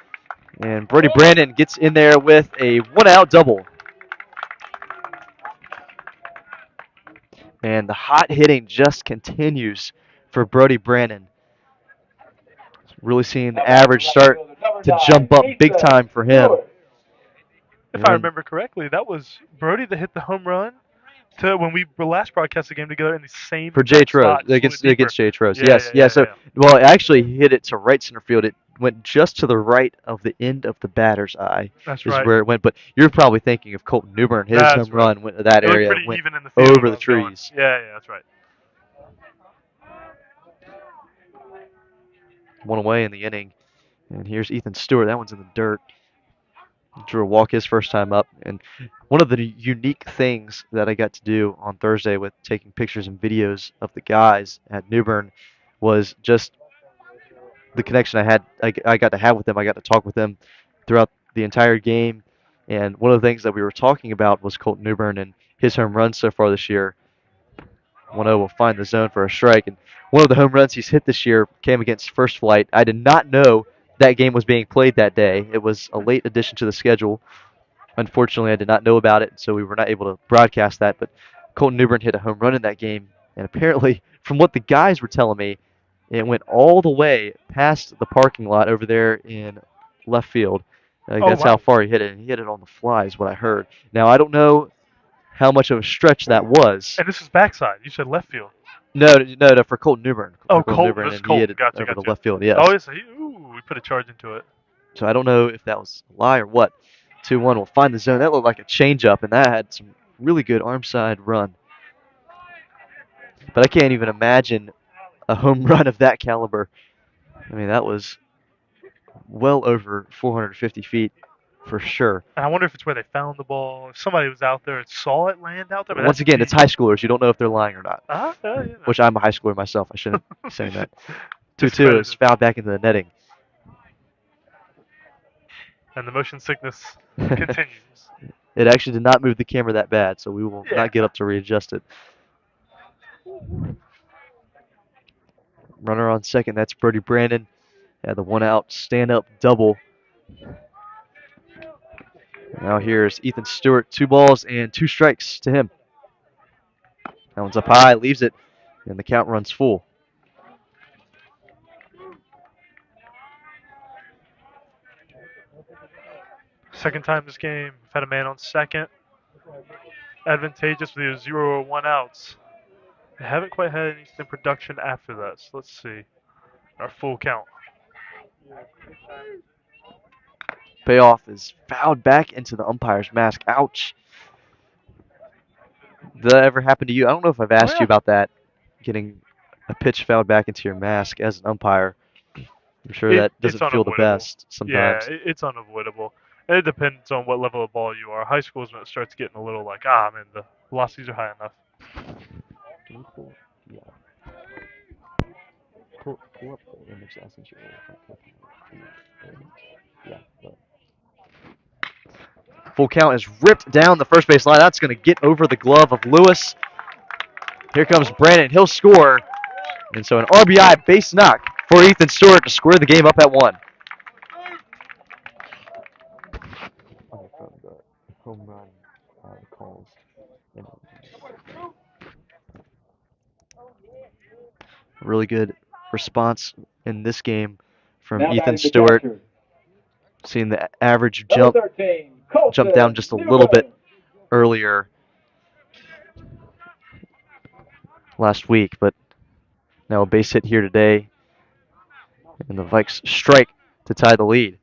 And Brody Brandon gets in there with a 1-out double. And the hot hitting just continues for Brody Brandon. Really seeing the average start to jump up big time for him. If I remember correctly, that was Brody that hit the home run to when we were last broadcast the game together in the same for Jay Trose against Jay Trose. Well, actually he hit it to right center field. It went just to the right of the end of the batter's eye. That's is right. where it went. But you're probably thinking of Colton Newbern. His home run went to that area, pretty went even in the field over the trees. Yeah, that's right. 1 away in the inning, and here's Ethan Stewart. That one's in the dirt. Drew a walk his first time up, and one of the unique things that I got to do on Thursday with taking pictures and videos of the guys at Newbern was just the connection I got to have with them. I got to talk with them throughout the entire game, and one of the things that we were talking about was Colton Newbern and his home runs so far this year. 1-0 will find the zone for a strike, and one of the home runs he's hit this year came against First Flight. I did not know that game was being played that day. It was a late addition to the schedule. Unfortunately, I did not know about it, so we were not able to broadcast that. But Colton Newbern hit a home run in that game, and apparently, from what the guys were telling me, it went all the way past the parking lot over there in left field. That's how far he hit it, and he hit it on the fly is what I heard. Now, I don't know how much of a stretch that was. And this is backside. You said left field. No, for Colton Newbern. Colton Newbern, and he hit it over the left field, yes. Oh, yes. We put a charge into it. So I don't know if that was a lie or what. 2-1 will find the zone. That looked like a changeup, and that had some really good arm side run. But I can't even imagine a home run of that caliber. I mean, that was well over 450 feet for sure. And I wonder if it's where they found the ball. If somebody was out there and saw it land out there. Once again, it's high schoolers. You don't know if they're lying or not. Yeah. Which I'm a high schooler myself. I shouldn't be saying that. 2-2 is fouled back into the netting. And the motion sickness continues. It actually did not move the camera that bad, so we will not get up to readjust it. Runner on second, that's Brody Brandon. Had the 1-out stand-up double. Now here's Ethan Stewart, 2 balls and 2 strikes to him. That one's up high, leaves it, and the count runs full. Second time this game, we've had a man on second. Advantageous with 0 or 1 outs. We haven't quite had anything production after that, so let's see. Our full count. Payoff is fouled back into the umpire's mask. Ouch. Did that ever happen to you? I don't know if I've asked you about that, getting a pitch fouled back into your mask as an umpire. I'm sure that It's doesn't feel the unavoidable. best sometimes. Yeah, it's unavoidable. And it depends on what level of ball you are. High school is when it starts getting a little like, man, the velocities are high enough. Full count is ripped down the first base line. That's going to get over the glove of Lewis. Here comes Brandon. He'll score. And so an RBI base knock for Ethan Stewart to square the game up at 1. Really good response in this game from Now Ethan batting the Stewart. catcher. Seeing the average Number jump 13, down just a little bit earlier last week, but now a base hit here today, and the Vikes strike to tie the lead.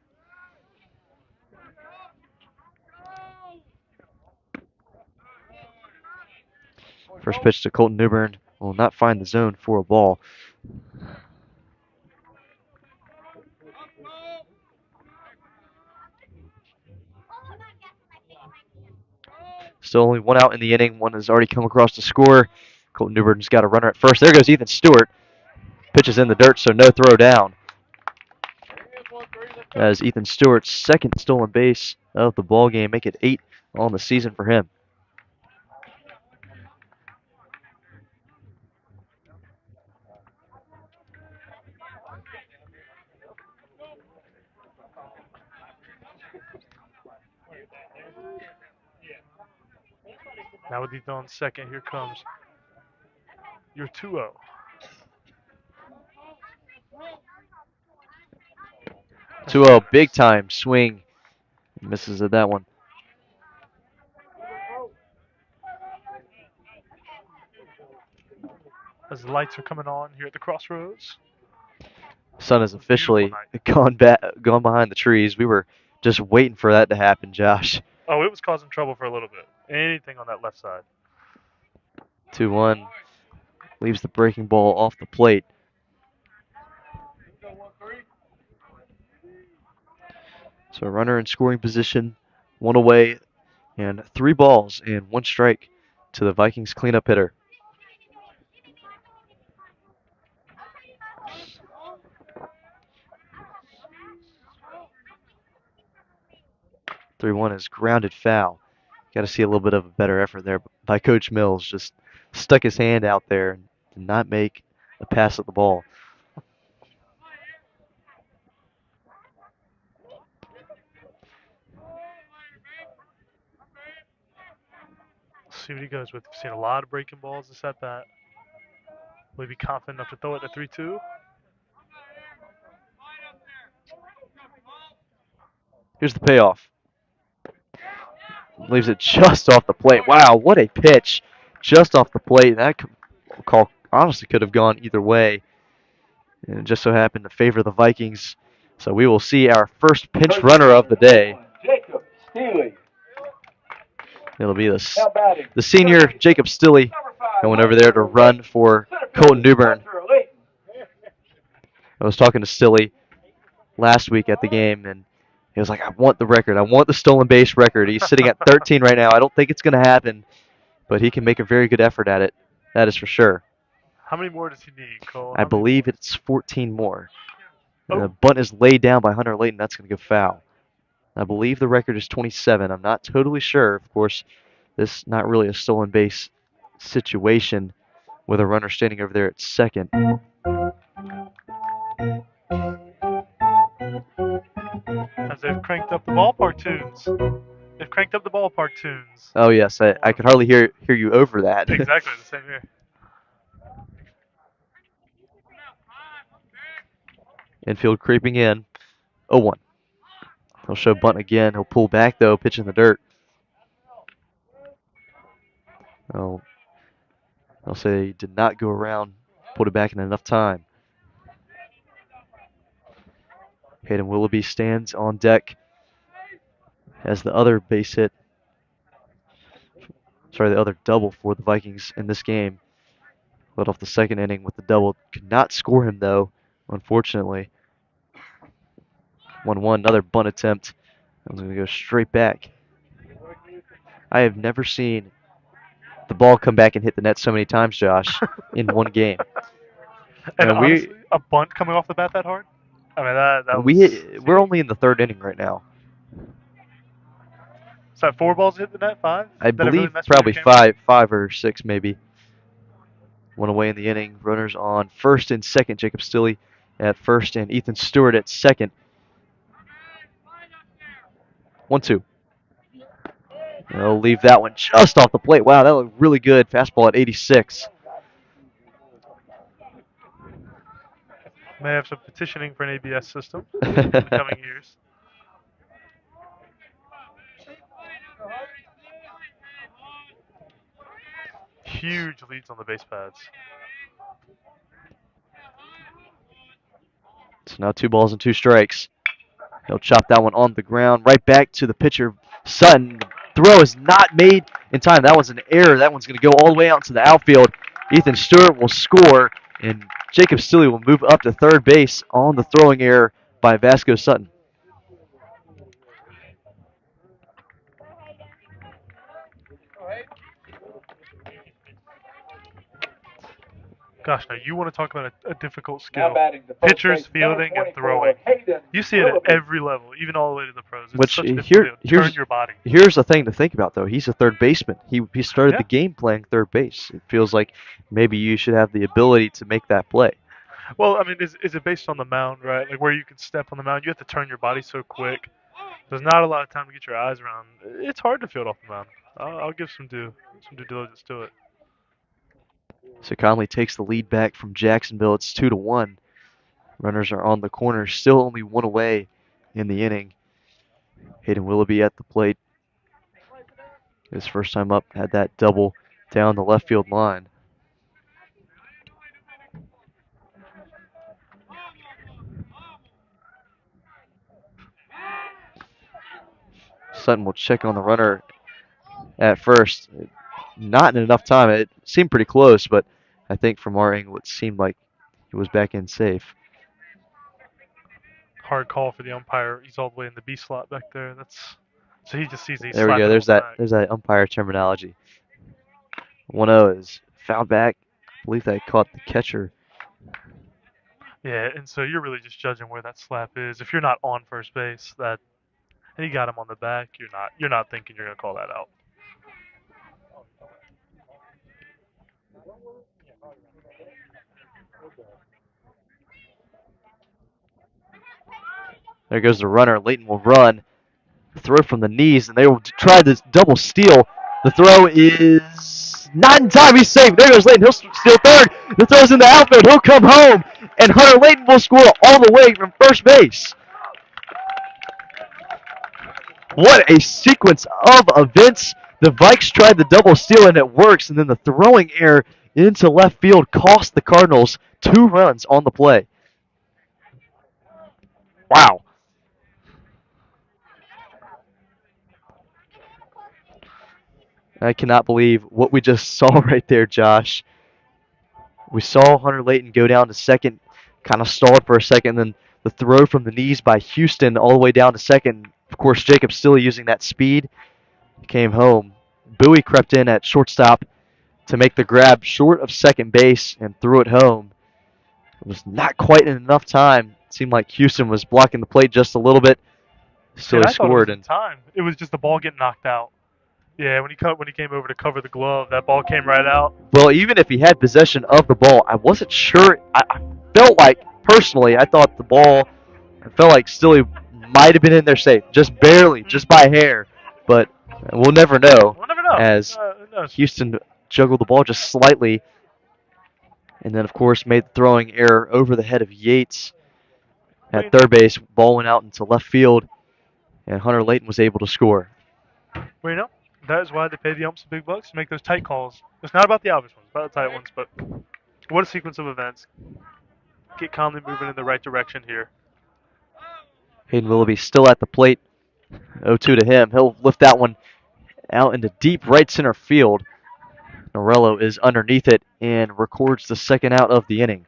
First pitch to Colton Newbern will not find the zone for a ball. Still only 1 out in the inning. One has already come across to score. Colton Newbern's got a runner at first. There goes Ethan Stewart. Pitch is in the dirt, so no throw down. As Ethan Stewart's second stolen base of the ball game, make it 8 on the season for him. Now with Ethan on second, here comes your 2-0. Big time swing. Misses at that one. As the lights are coming on here at the crossroads. Sun has officially gone behind the trees. We were just waiting for that to happen, Josh. Oh, it was causing trouble for a little bit. Anything on that left side. 2-1. Leaves the breaking ball off the plate. So a runner in scoring position, 1 away, and 3 balls and 1 strike to the Vikings cleanup hitter. Three-one is grounded foul. Got to see a little bit of a better effort there by Coach Mills. Just stuck his hand out there and did not make a pass at the ball. Let's see what he goes with. We've seen a lot of breaking balls this at bat. Will he be confident enough to throw it at 3-2? Here's the payoff. Leaves it just off the plate. Wow, what a pitch. Just off the plate. That call honestly could have gone either way. And it just so happened to favor the Vikings. So we will see our first pinch runner of the day. Jacob Steely. It'll be Now batting. the senior Jacob Stilley going over there to run for Colton Newbern. I was talking to Stilley last week at the game, and he was like, I want the record. I want the stolen base record. He's sitting at 13 right now. I don't think it's going to happen, but he can make a very good effort at it. That is for sure. How many more does he need, Cole? I believe it's 14 more. Oh. The bunt is laid down by Hunter Layton. That's going to go foul. I believe the record is 27. I'm not totally sure. Of course, this is not really a stolen base situation with a runner standing over there at second. guys. They've cranked up the ballpark tunes. They've cranked up the ballpark tunes. Oh yes, I could hardly hear you over that. Exactly the same here. Infield creeping in. 0-1. He'll show bunt again. He'll pull back though, pitch in the dirt. Oh, they'll say he did not go around, put it back in enough time. Hayden Willoughby stands on deck as the other base hit. Sorry, the other double for the Vikings in this game. Led off the second inning with the double. Could not score him though, unfortunately. 1-1, another bunt attempt. That was going to go straight back. I have never seen the ball come back and hit the net so many times, Josh, in one game. And And honestly, a bunt coming off the bat that hard? I mean, that was... we're only in the third inning right now. Is that 4 balls hit the net? 5? I Did it really believe mess with probably your game? five or six maybe. One away in the inning. Runners on first and second. Jacob Stilley at first and Ethan Stewart at second. 1-2. They'll leave that one just off the plate. Wow, that looked really good. Fastball at 86. May have some petitioning for an ABS system in the coming years. Huge leads on the base pads. So now 2 balls and 2 strikes. He'll chop that one on the ground. Right back to the pitcher, Sutton. Throw is not made in time. That was an error. That one's going to go all the way out to the outfield. Ethan Stewart will score, and Jacob Stilley will move up to third base on the throwing error by Vasco Sutton. Gosh, now you want to talk about a difficult Now skill. batting the first Pitchers, base, number fielding, and 24, throwing. Hayden You see it at Willoughby. every level, even all the way to the pros. It's Which such a difficult deal. Turn your body. Here's the thing to think about, though. He's a third baseman. He started Yeah. the game playing third base. It feels like maybe you should have the ability to make that play. Well, I mean, is it based on the mound, right? Like where you can step on the mound, you have to turn your body so quick. There's not a lot of time to get your eyes around. It's hard to field off the mound. I'll give some due diligence to it. So Conley takes the lead back from Jacksonville. It's 2-1. Runners are on the corner, still only 1 away in the inning. Hayden Willoughby at the plate. His first time up, had that double down the left field line. Sutton will check on the runner at first. Not in enough time. It seemed pretty close, but I think from our angle it seemed like he was back in safe. Hard call for the umpire. He's all the way in the B slot back there. So he just sees these. There we go. There's that umpire terminology. 1-0 is fouled back. I believe that caught the catcher. Yeah, and so you're really just judging where that slap is. If you're not on first base, and you got him on the back, you're not thinking you're gonna call that out. There goes the runner. Leighton will run. Throw from the knees, and they will try this double steal. The throw is not in time. He's safe. There goes Leighton. He'll steal third. The throw's in the outfield. He'll come home, and Hunter Leighton will score all the way from first base. What a sequence of events. The Vikes tried the double steal, and it works, and then the throwing error into left field cost the Cardinals 2 runs on the play. Wow. I cannot believe what we just saw right there, Josh. We saw Hunter Leighton go down to second, kind of stalled for a second, then the throw from the knees by Houston all the way down to second. Of course, Jacob still using that speed. Came home. Bowie crept in at shortstop to make the grab short of second base and threw it home. It was not quite in enough time. It seemed like Houston was blocking the plate just a little bit. Still he scored. It was in time. It was just the ball getting knocked out. Yeah, when he came over to cover the glove, that ball came right out. Well, even if he had possession of the ball, I wasn't sure. I felt like, personally, I thought the ball, I felt like Stilley might have been in there safe, just barely, just by hair, but we'll never know We'll never know. as Who knows? Houston juggled the ball just slightly, and then, of course, made the throwing error over the head of Yates at third base. Ball went out into left field, and Hunter Layton was able to score. Well, that is why they pay the umps the big bucks to make those tight calls. It's not about the obvious ones, it's about the tight ones, but what a sequence of events. Get Conley moving in the right direction here. Hayden Willoughby still at the plate. 0-2 to him. He'll lift that one out into deep right center field. Norello is underneath it and records the second out of the inning.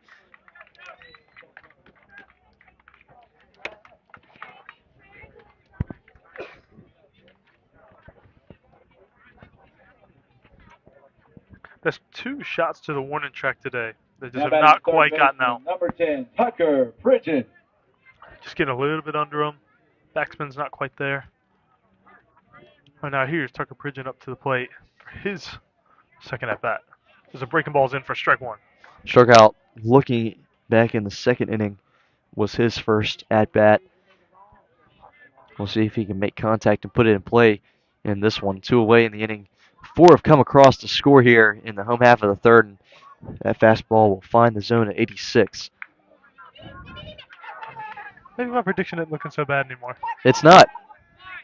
That's 2 shots to the warning track today. They just Now have batting not third quite gotten baseman, out. Number 10, Tucker Pridgeon. Just getting a little bit under him. Backspin's not quite there. Oh, now here's Tucker Pridgeon up to the plate for his second at bat. There's a breaking ball's in for strike 1. Struck out looking back in the second inning was his first at bat. We'll see if he can make contact and put it in play in this one. 2 away in the inning. 4 have come across to score here in the home half of the third, and that fastball will find the zone at 86. Maybe my prediction isn't looking so bad anymore. It's not.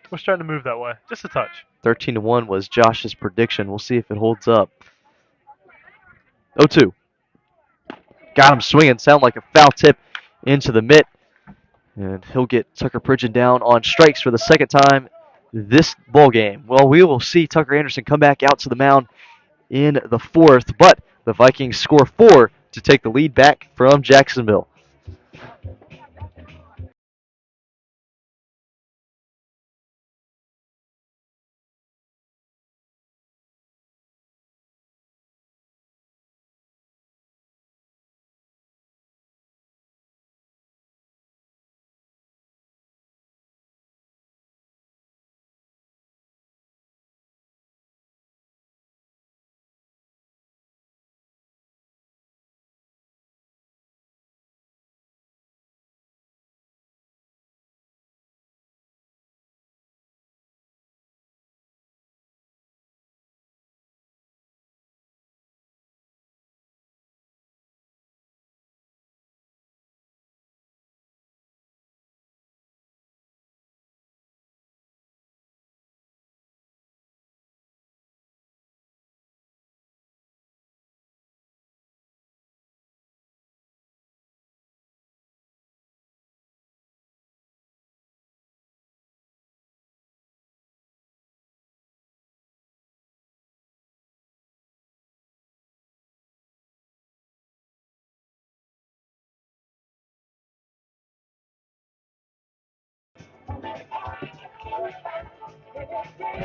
We're starting to move that way, just a touch. 13-1 was Josh's prediction. We'll see if it holds up. 0-2. Got him swinging. Sound like a foul tip into the mitt. And he'll get Tucker Pridgeon down on strikes for the second time this ball game. Well, we will see Tucker Anderson come back out to the mound in the fourth, but the Vikings score 4 to take the lead back from Jacksonville.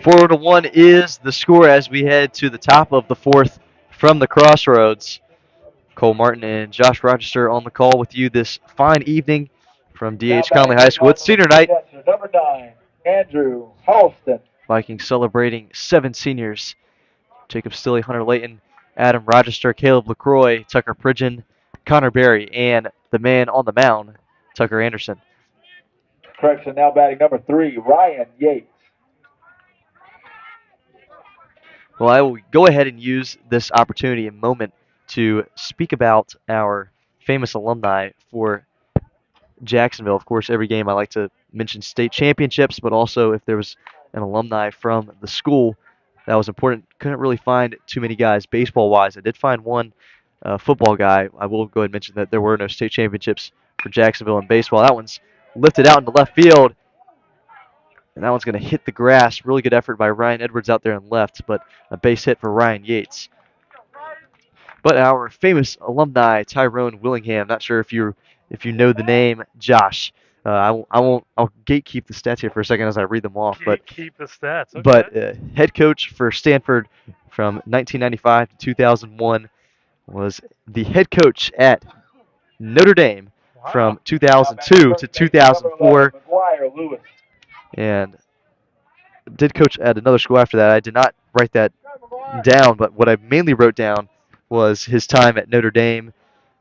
Four to one is the score as we head to the top of the fourth from the crossroads. Cole Martin and Josh Rochester on the call with you this fine evening from Now DH Conley batting High School. It's senior night. catcher, number 9, Andrew Halston. Vikings celebrating 7 seniors. Jacob Stilley, Hunter Layton, Adam Rochester, Caleb LaCroix, Tucker Pridgeon, Connor Berry, and the man on the mound, Tucker Anderson. Correction, now batting number 3, Ryan Yates. Well, I will go ahead and use this opportunity in a moment to speak about our famous alumni for Jacksonville. Of course, every game I like to mention state championships, but also if there was an alumni from the school that was important. Couldn't really find too many guys baseball-wise. I did find one football guy. I will go ahead and mention that there were no state championships for Jacksonville in baseball. That one's lifted out into left field, and that one's going to hit the grass. Really good effort by Ryan Edwards out there in left, but a base hit for Ryan Yates. But our famous alumni, Tyrone Willingham, not sure if you know the name, Josh. I'll gatekeep the stats here for a second as I read them off. Keep the stats. Okay. But head coach for Stanford from 1995 to 2001, was the head coach at Notre Dame from 2002 to 2004, and did coach at another school after that. I did not write that down, but what I mainly wrote down was his time at Notre Dame,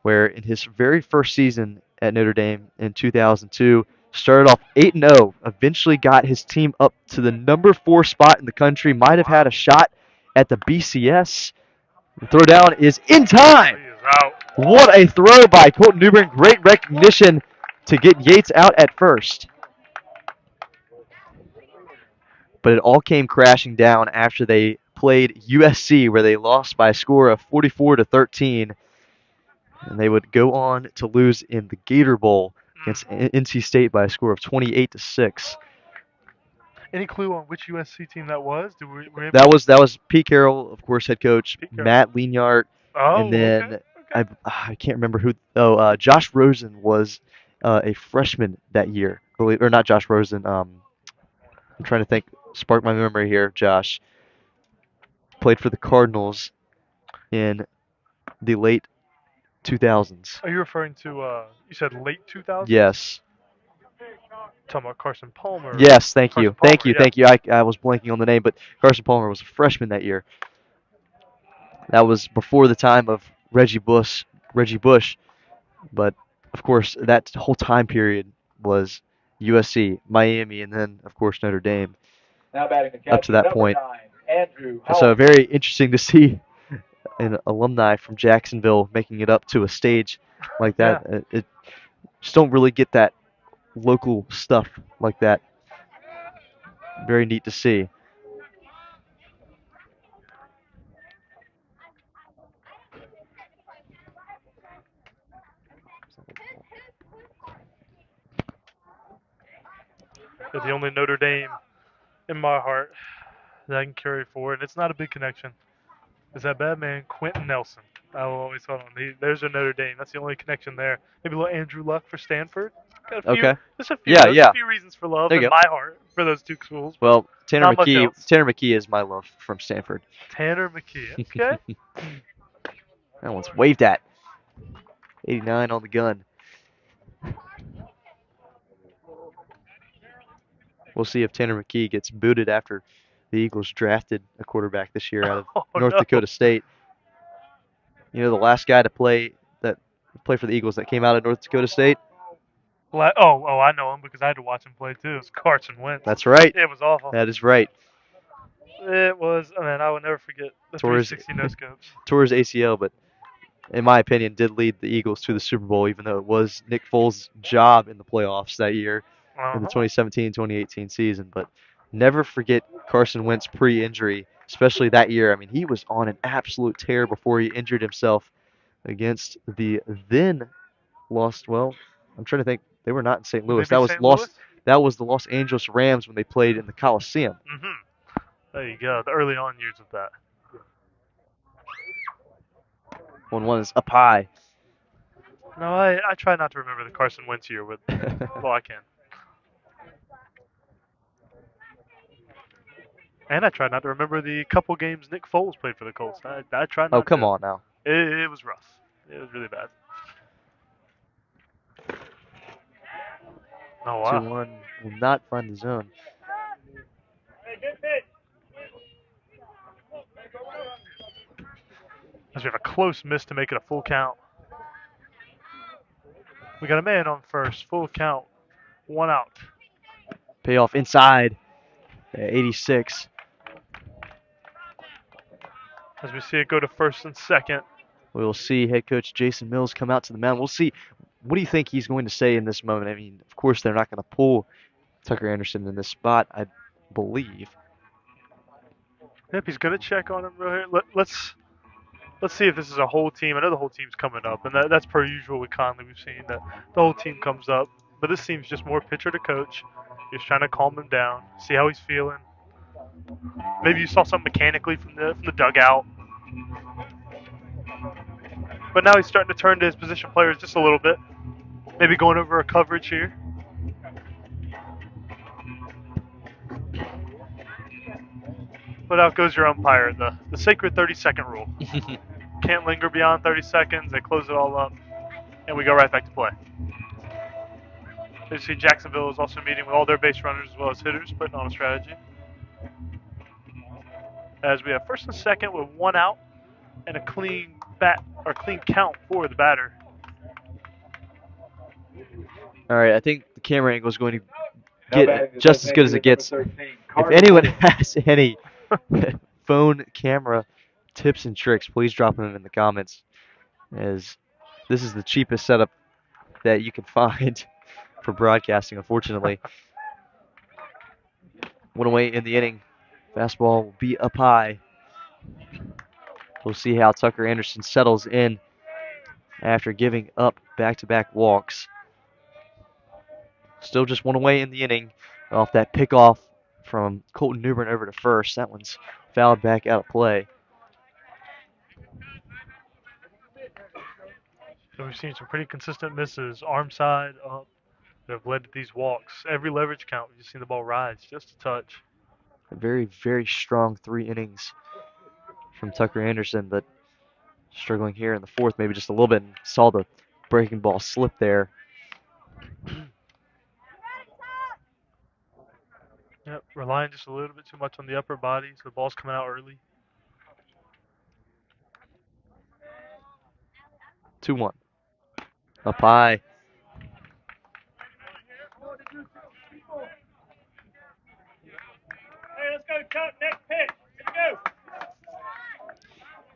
where in his very first season at Notre Dame in 2002, Started off 8-0, eventually got his team up to the number 4 spot in the country, might have had a shot at the BCS. The throw down is in time. He is out. What a throw by Colton Newbern. Great recognition to get Yates out at first. But it all came crashing down after they played USC, where they lost by a score of 44-13. And they would go on to lose in the Gator Bowl against NC State by a score of 28-6. Any clue on which USC team that was? That was Pete Carroll, of course, head coach, Pete Carroll. Matt Leniart, Oh, and then okay. I can't remember who. Oh, Josh Rosen was a freshman that year, or not Josh Rosen. I'm trying to think. Spark my memory here. Josh played for the Cardinals in the late 2000s. Are you referring to, you said late 2000s? Yes. Talking about Carson Palmer. Yes, thank you. Carson Palmer, Thank you. yeah. Thank you. I was blanking on the name, but Carson Palmer was a freshman that year. That was before the time of Reggie Bush, but of course that whole time period was USC, Miami, and then of course Notre Dame Now batting the catcher, up to that number point. 9, Andrew So Howard. very interesting to see an alumni from Jacksonville making it up to a stage like that. Yeah. It just don't really get that local stuff like that. Very neat to see. They're the only Notre Dame in my heart that I can carry forward, and it's not a big connection. Is that bad man Quentin Nelson? I will always hold on. There's a Notre Dame. That's the only connection there. Maybe a little Andrew Luck for Stanford. Got a few, Okay. just a few, Yeah, notes, yeah. a few reasons for love There you in go. my heart for those two schools. But Well, Tanner not much McKee. else. Tanner McKee is my love from Stanford. Tanner McKee. Okay. That one's waved at. 89 on the gun. We'll see if Tanner McKee gets booted after the Eagles drafted a quarterback this year out of Oh North no. Dakota State. You know, the last guy to play for the Eagles that came out of North Dakota State? I know him because I had to watch him play too. It's Carson Wentz. That's right. It was awful. That is right. It was. Man, I will never forget the Tore his 360 no scopes. tore his ACL, but in my opinion, did lead the Eagles to the Super Bowl, even though it was Nick Foles' job in the playoffs that year in the 2017-2018 season. But never forget Carson Wentz pre-injury, especially that year. I mean, he was on an absolute tear before he injured himself against the then lost. Well, I'm trying to think. They were not in St. Would Louis. they be St. Louis? That was the Los Angeles Rams when they played in the Coliseum. There you go. The early on years of that. 1-1 is up high. No, I try not to remember the Carson Wentz year with well I can. And I try not to remember the couple games Nick Foles played for the Colts. I try not Oh, come to. on now. It was rough. It was really bad. Oh, wow. 2-1 will not find the zone. As we have a close miss to make it a full count. We got a man on first. Full count. 1 out. Payoff inside. 86. As we see it go to first and second. We will see head coach Jason Mills come out to the mound. We'll see. What do you think he's going to say in this moment? I mean, of course, they're not going to pull Tucker Anderson in this spot, I believe. Yep, he's going to check on him real here. Let's see if this is a whole team. I know the whole team's coming up, and that's per usual with Conley. We've seen that the whole team comes up, but this seems just more pitcher to coach. He's trying to calm him down, see how he's feeling. Maybe you saw something mechanically from the dugout. But now he's starting to turn to his position players just a little bit. Maybe going over a coverage here. But out goes your umpire, the sacred 30-second rule. Can't linger beyond 30 seconds. They close it all up, and we go right back to play. You see Jacksonville is also meeting with all their base runners as well as hitters, putting on a strategy. As we have first and second with 1 out and a clean count for the batter. All right, I think the camera angle is going to Now get batting the just as good as it designated number gets. 13, If Carter anyone Bowie. has any phone camera tips and tricks, please drop them in the comments, as this is the cheapest setup that you can find for broadcasting, unfortunately. One away in the inning. Fastball will be up high. We'll see how Tucker Anderson settles in after giving up back-to-back walks. Still just one away in the inning off that pickoff from Colton Newbern over to first. That one's fouled back out of play. So we've seen some pretty consistent misses, arm side up, that have led to these walks. Every leverage count, we've just seen the ball rise just a touch. A very, very strong 3 innings from Tucker Anderson, but struggling here in the fourth, maybe just a little bit, and saw the breaking ball slip there. Yep, relying just a little bit too much on the upper body, so the ball's coming out early. 2-1. Up high.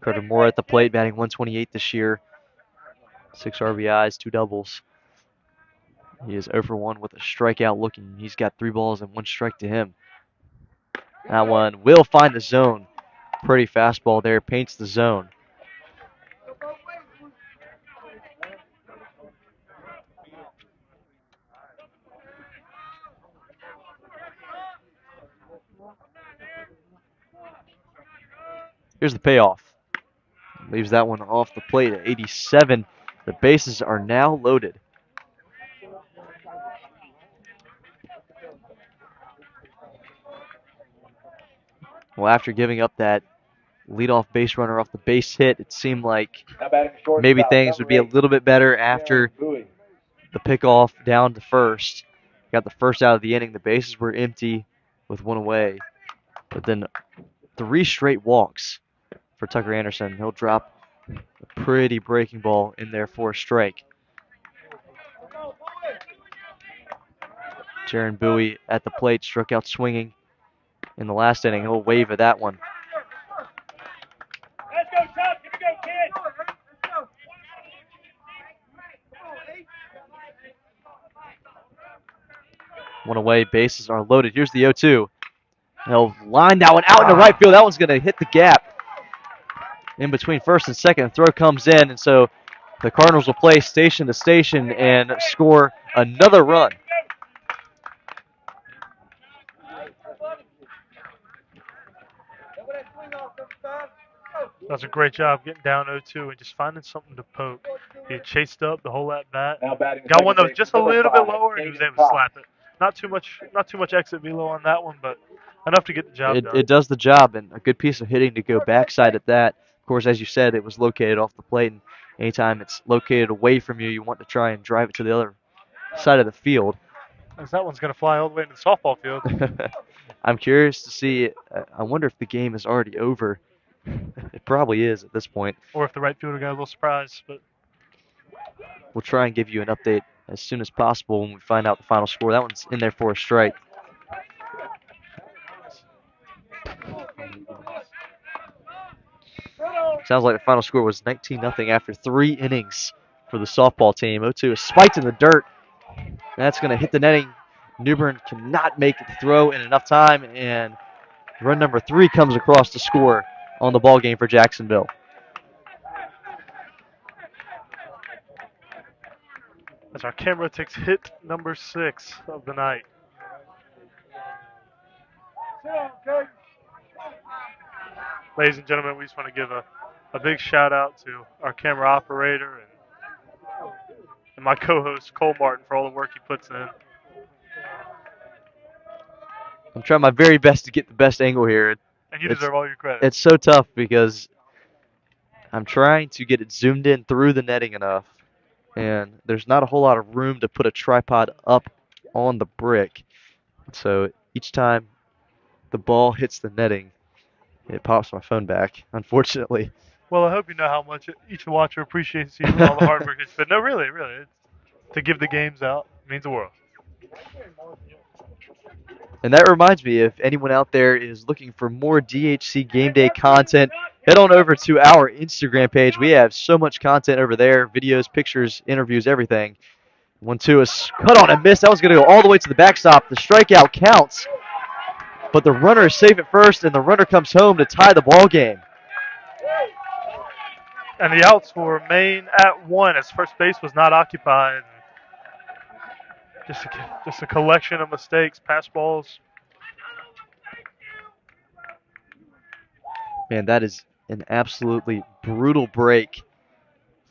Carter Moore at the plate, batting 128 this year. 6 RBIs, 2 doubles. He is 0 for 1 with a strikeout looking. He's got 3 balls and 1 strike to him. That one will find the zone. Pretty fastball there, paints the zone. Here's the payoff. Leaves that one off the plate at 87. The bases are now loaded. Well, after giving up that leadoff base runner off the base hit, it seemed like Now batting the maybe shortstop, things would number be a 8, little bit better Jared after Bowie. the pickoff down to first. Got the first out of the inning. The bases were empty with 1 away. But then 3 straight walks for Tucker Anderson. He'll drop a pretty breaking ball in there for a strike. Jaron Bowie at the plate, struck out swinging in the last inning. He'll wave at that one. Let's go, Chuck. Here we go, kid. One away, bases are loaded. Here's the 0-2. He'll line that one out into right field. That one's going to hit the gap in between first and second. The throw comes in, and so the Cardinals will play station to station and score another run. Does a great job getting down 0-2 and just finding something to poke. He chased up the whole at bat. Now batting the Got one that was second just a baseman, little number bit 5, lower, and he was Nathan able to Cox. slap it. Not too much exit velo on that one, but enough to get the job done. It does the job, and a good piece of hitting to go backside at that. Of course, as you said, it was located off the plate, and anytime it's located away from you, you want to try and drive it to the other side of the field. As that one's going to fly all the way into the softball field. I'm curious to see. I wonder if the game is already over. It probably is at this point. Or if the right fielder got a little surprise. But We'll try and give you an update as soon as possible when we find out the final score. That one's in there for a strike. Sounds like the final score was 19-0 after 3 innings for the softball team. 0-2 is spiked in the dirt. That's going to hit the netting. Newbern cannot make the throw in enough time, and run number 3 comes across to score on the ball game for Jacksonville. as our camera takes hit number 6 of the night. Ladies and gentlemen, we just want to give a big shout out to our camera operator and my co-host Cole Martin for all the work he puts in. I'm trying my very best to get the best angle here. And you deserve all your credit. It's so tough because I'm trying to get it zoomed in through the netting enough, and there's not a whole lot of room to put a tripod up on the brick. So each time the ball hits the netting, it pops my phone back, unfortunately. Well, I hope you know how much each watcher appreciates you for all the hard work. But no, really, to give the games out. It means the world. And that reminds me, if anyone out there is looking for more DHC Game Day content, head on over to our Instagram page. We have so much content over there, videos, pictures, interviews, everything. 1-2 is cut on and missed. That was going to go all the way to the backstop. The strikeout counts, but the runner is safe at first, and the runner comes home to tie the ball game. And the outs for Maine at 1 as first base was not occupied. Just a collection of mistakes, pass balls. Man, that is an absolutely brutal break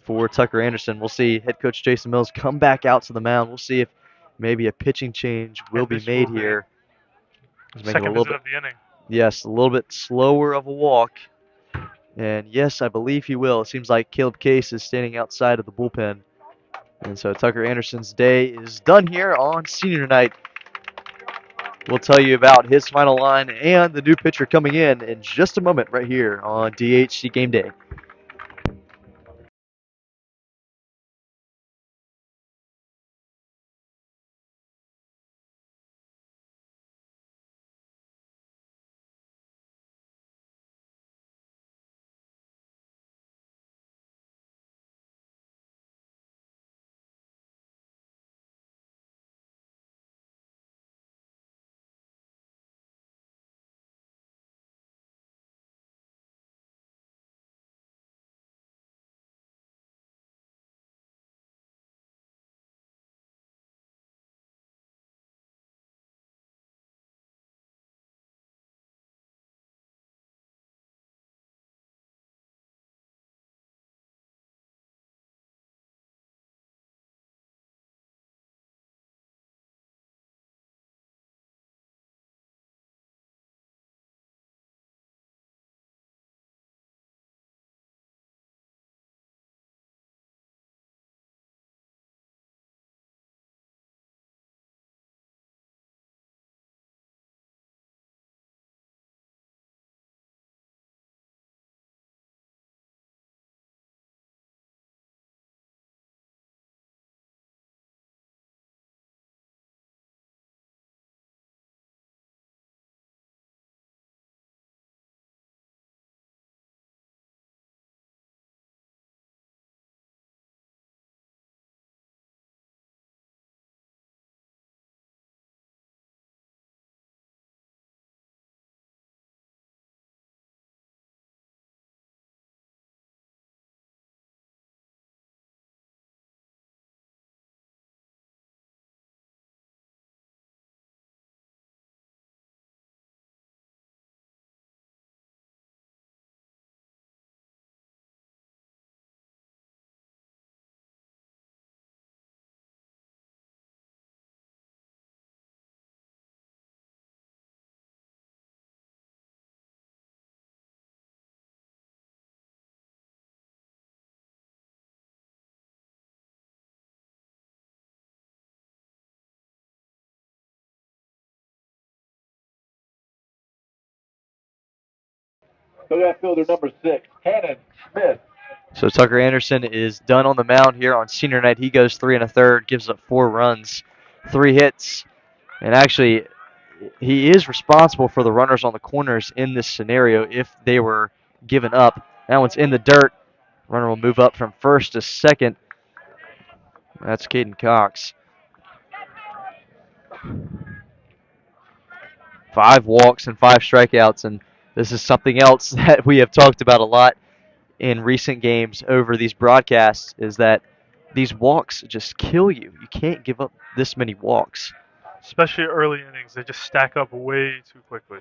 for Tucker Anderson. We'll see head coach Jason Mills come back out to the mound. We'll see if maybe a pitching change will be made here. He's making Second visit of the inning. Yes, a little bit slower of a walk. And yes, I believe he will. It seems like Caleb Case is standing outside of the bullpen. And so Tucker Anderson's day is done here on senior night. We'll tell you about his final line and the new pitcher coming in just a moment right here on DHC Game Day. Left fielder number 6, Cannon Smith. So Tucker Anderson is done on the mound here on senior night. He goes 3 1/3, gives up 4 runs, 3 hits, and actually he is responsible for the runners on the corners in this scenario if they were given up. That one's in the dirt. Runner will move up from first to second. That's Caden Cox. 5 walks and 5 strikeouts, and this is something else that we have talked about a lot in recent games over these broadcasts, is that these walks just kill you. You can't give up this many walks. Especially early innings, they just stack up way too quickly.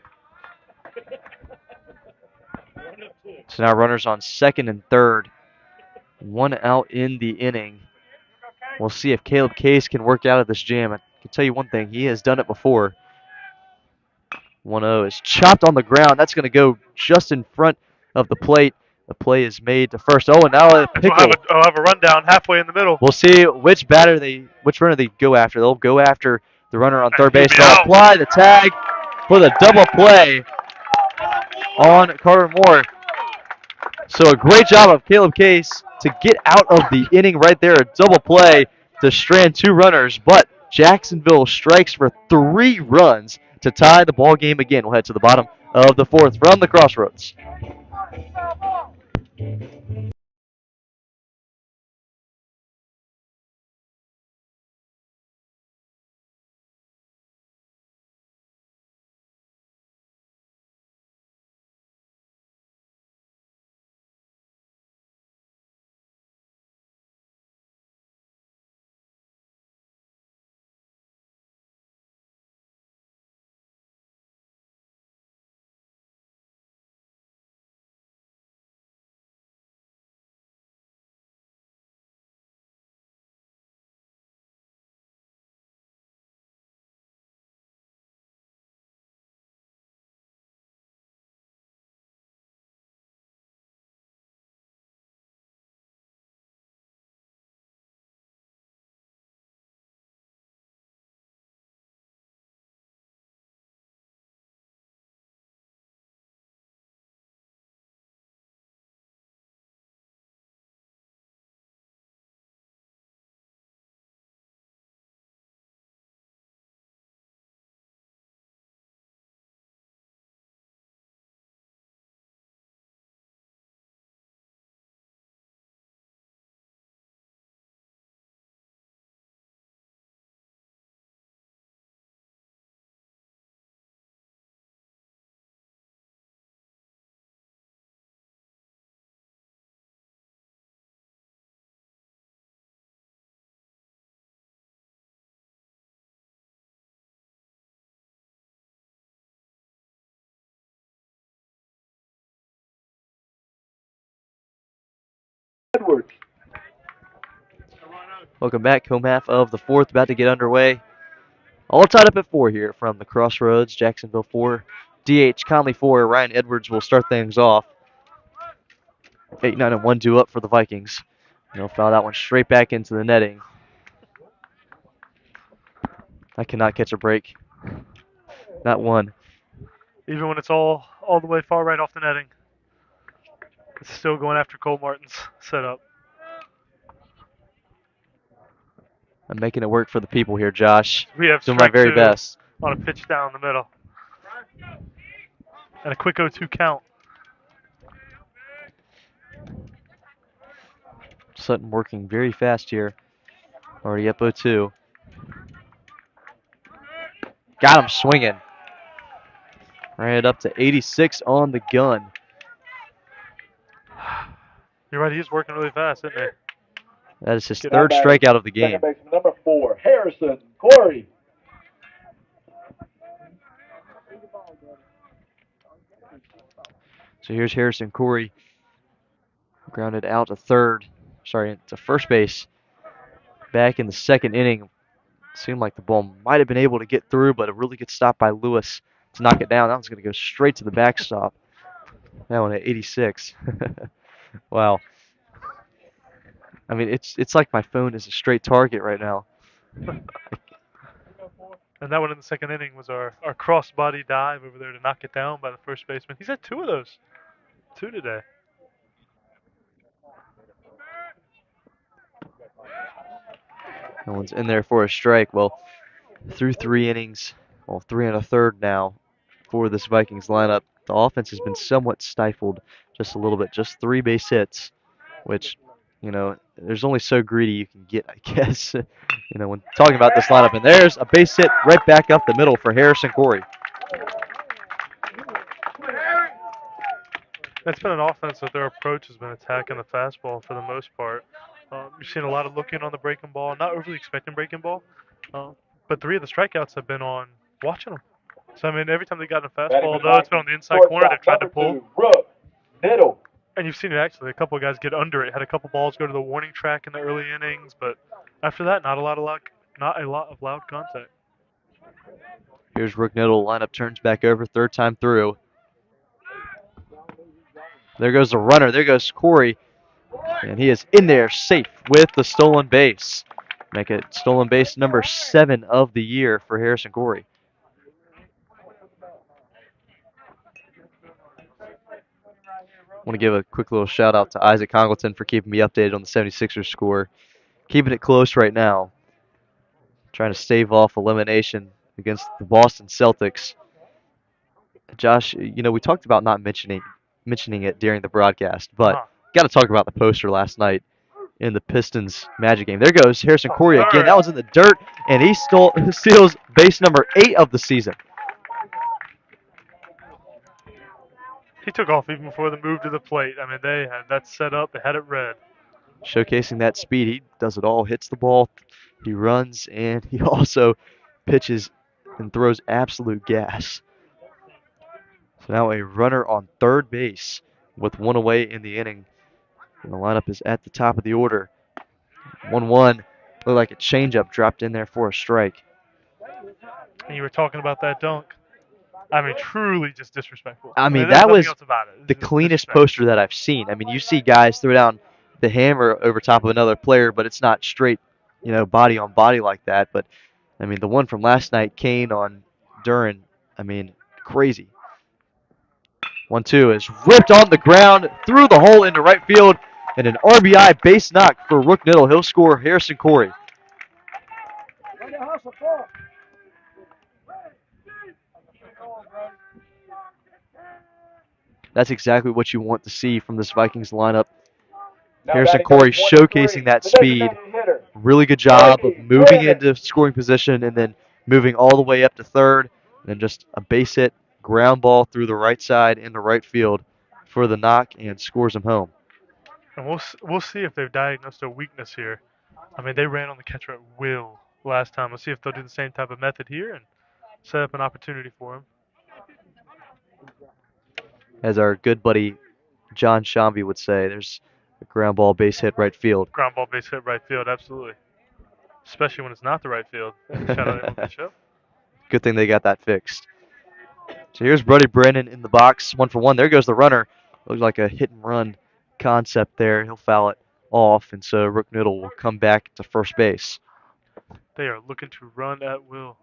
So now runners on second and third. 1 out in the inning. We'll see if Caleb Case can work out of this jam. I can tell you one thing, he has done it before. 1-0 is chopped on the ground. That's going to go just in front of the plate. The play is made to first. Oh, and now a pickle. I'll have a rundown halfway in the middle. We'll see which runner they go after. They'll go after the runner on third base. They'll out. apply the tag for the double play on Carter Moore. So a great job of Caleb Case to get out of the inning right there. A double play to strand 2 runners, but Jacksonville strikes for 3 runs to tie the ball game again. We'll head to the bottom of the 4th from the Crossroads. Edwards. Welcome back. Home half of the 4th about to get underway. All tied up at 4 here from the Crossroads. Jacksonville 4, DH Conley 4. Ryan Edwards will start things off. 8, 9, and 1 due up for the Vikings. They'll foul that one straight back into the netting. I cannot catch a break. Not one. Even when it's all the way far right off the netting, it's still going after Cole Martin's setup. I'm making it work for the people here, Josh. We have Doing my strike very 2 best. on a pitch down the middle. And a quick 0-2 count. Sutton working very fast here. Already up 0-2. Got him swinging. Ran it up to 86 on the gun. You're right, he's working really fast, isn't he? That is his Now 3rd batting, strikeout of the game. Second baseman number 4, Harrison Corey. So here's Harrison Corey. Grounded out to 3rd. Sorry, to first base. Back in the 2nd inning. Seemed like the ball might have been able to get through, but a really good stop by Lewis to knock it down. That one's going to go straight to the backstop. That one at 86. Wow. I mean, it's like my phone is a straight target right now. And that one in the 2nd inning was our cross-body dive over there to knock it down by the first baseman. He's had 2 of those. 2 today. No one's in there for a strike. Well, through 3 innings, well, 3 1/3 now for this Vikings lineup. The offense has been somewhat stifled just a little bit. Just 3 base hits, which, you know, there's only so greedy you can get, I guess, you know, when talking about this lineup. And there's a base hit right back up the middle for Harrison Corey. It's been an offense that their approach has been attacking the fastball for the most part. You've seen a lot of looking on the breaking ball, not overly expecting breaking ball, but 3 of the strikeouts have been on watching them. So, I mean, every time they got a fastball, although it's been on the inside corner, they've tried to pull. 2, Rook Niddle. And you've seen it actually. A couple of guys get under it. Had a couple balls go to the warning track in the early innings, but after that, not a lot of loud contact. Here's Rook Niddle. Lineup turns back over, 3rd time through. There goes the runner. There goes Corey. And he is in there safe with the stolen base. Make it stolen base number 7 of the year for Harrison Corey. I want to give a quick little shout out to Isaac Congleton for keeping me updated on the 76ers score. keeping it close right now. Trying to stave off elimination against the Boston Celtics. Josh, we talked about not mentioning it during the broadcast, but Uh-huh. got to talk about the poster last night in the Pistons Magic game. There goes Harrison Oh, Corey again. third. That was in the dirt, and he steals base number 8 of the season. He took off even before the move to the plate. I mean, they had that set up. They had it read. Showcasing that speed. He does it all. Hits the ball, he runs, and he also pitches and throws absolute gas. So now a runner on third base with one away in the inning. And the lineup is at the top of the order. 1-1. Looked like a changeup dropped in there for a strike. And you were talking about that dunk. I mean, truly just disrespectful. I mean, there's that nothing was else about it. It's the just cleanest disrespectful. poster that I've seen. I mean, you see guys throw down the hammer over top of another player, but it's not straight, body on body like that. But, I mean, the one from last night, Kane on Duran, I mean, crazy. 1-2 is ripped on the ground, through the hole into right field, and an RBI base knock for Rook Niddle. He'll score Harrison Corey. That's exactly what you want to see from this Vikings lineup. Now Harrison batting number Corey 23, showcasing that the speed. designated hitter. Really good job of Mikey moving Brennan. into scoring position and then moving all the way up to third. And then just a base hit, ground ball through the right side into right field for the knock and scores him home. And we'll see if they've diagnosed a weakness here. I mean, they ran on the catcher at will last time. We'll see if they'll do the same type of method here and set up an opportunity for him. As our good buddy John Shambi would say, there's a ground ball base hit right field. Ground ball base hit right field, absolutely. Especially when it's not the right field. Shout out to the show. Good thing they got that fixed. So here's Brody Brennan in the box, 1-for-1. There goes the runner. Looks like a hit and run concept there. He'll foul it off, and so Rook Niddle will come back to first base. They are looking to run at will.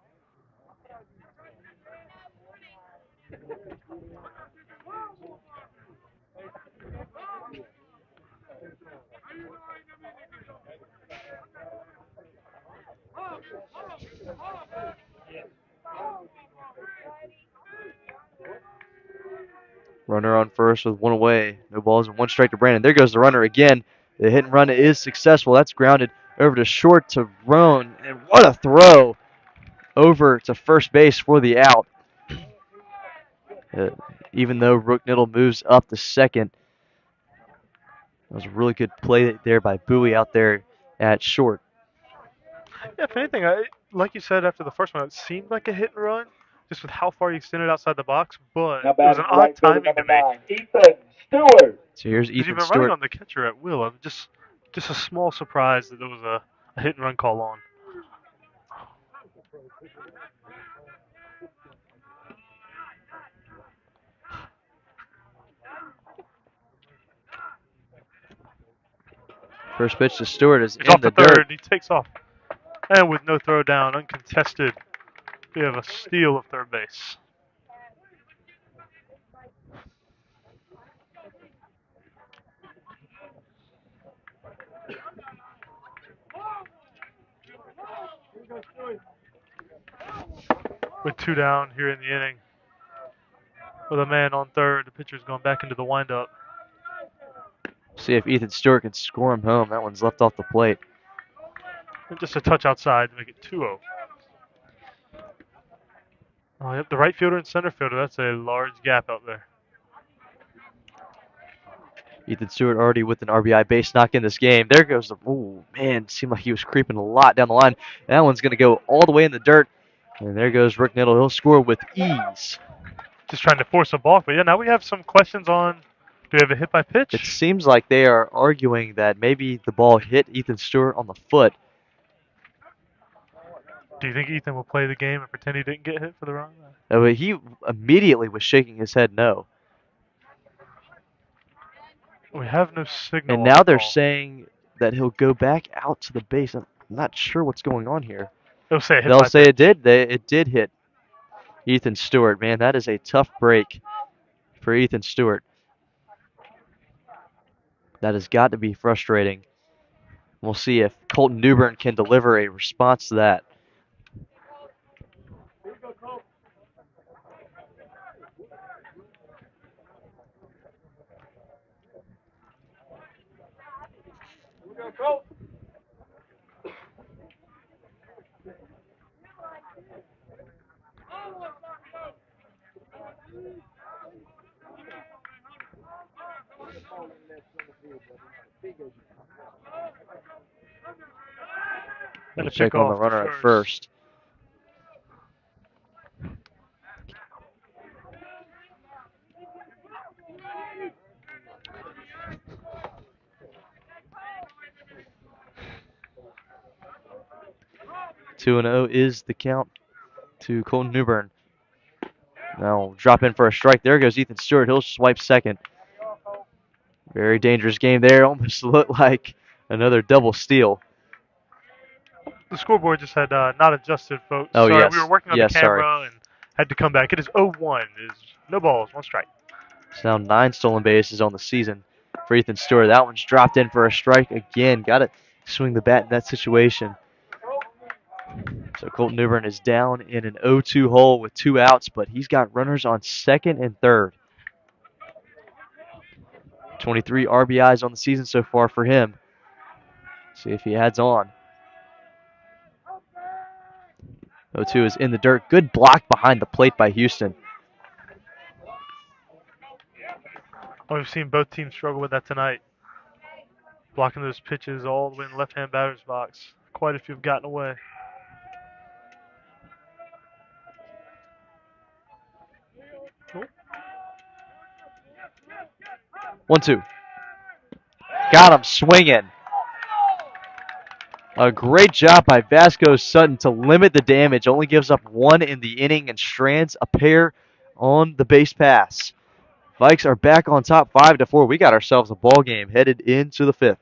Runner on first with one away. No balls and one strike to Brandon. There goes the runner again. The hit and run is successful. That's grounded over to short to Roan. And what a throw over to first base for the out. Even though Rook Niddle moves up to second. That was a really good play there by Bowie out there at short. Yeah, if anything, like you said after the first one, it seemed like a hit and run, just with how far you extended outside the box. But Now it was an batting odd right fielder timing to number me. 9, Ethan Stewart. So here's Because you've Ethan been Stewart. running on the catcher at will. I'm just a small surprise that there was a hit and run call on. First pitch to Stewart is He's in off the the third. dirt. He takes off. And with no throw down, uncontested, we have a steal of third base. With 2 down here in the inning. With a man on third, the pitcher's going back into the windup. See if Ethan Stewart can score him home. That one's left off the plate. And just a touch outside to make it 2-0. Oh, yep, the right fielder and center fielder. That's a large gap out there. Ethan Stewart already with an RBI base knock in this game. There goes the, ooh, man, seemed like he was creeping a lot down the line. That one's going to go all the way in the dirt. And there goes Rick Niddle. He'll score with ease. Just trying to force a ball. But yeah, now we have some questions on, do we have a hit by pitch? It seems like they are arguing that maybe the ball hit Ethan Stewart on the foot. Do you think Ethan will play the game and pretend he didn't get hit for the wrong? But he immediately was shaking his head no. We have no signal. And on now the they're ball. saying that he'll go back out to the base. I'm not sure what's going on here. They'll say a hit They'll by say pitch. it did. It did hit Ethan Stewart. Man, that is a tough break for Ethan Stewart. That has got to be frustrating. We'll see if Colton Newbern can deliver a response to that. And a Check on the pickoff to runner at first. Two and 0 is the count to Colton Newbern. Now drop in for a strike. There goes Ethan Stewart. He'll swipe second. Very dangerous game there. Almost looked like another double steal. The scoreboard just had not adjusted, folks. Oh, Sorry, yes. we were working on Yes, the sorry. camera and had to come back. It is 0-1. It is no balls, one strike. It's now 9 stolen bases on the season for Ethan Stewart. That one's dropped in for a strike again. Got to swing the bat in that situation. So Colton Newbern is down in an 0-2 hole with 2 outs, but he's got runners on second and third. 23 RBIs on the season so far for him. See if he adds on. 0-2 is in the dirt. Good block behind the plate by Houston. Well, we've seen both teams struggle with that tonight. Blocking those pitches all the way in the left-hand batter's box. Quite a few have gotten away. Oh. 1-2. Got him swinging. A great job by Vasco Sutton to limit the damage. Only gives up 1 in the inning and strands a pair on the base pass. Vikes are back on top 5-4. We got ourselves a ball game headed into the 5th.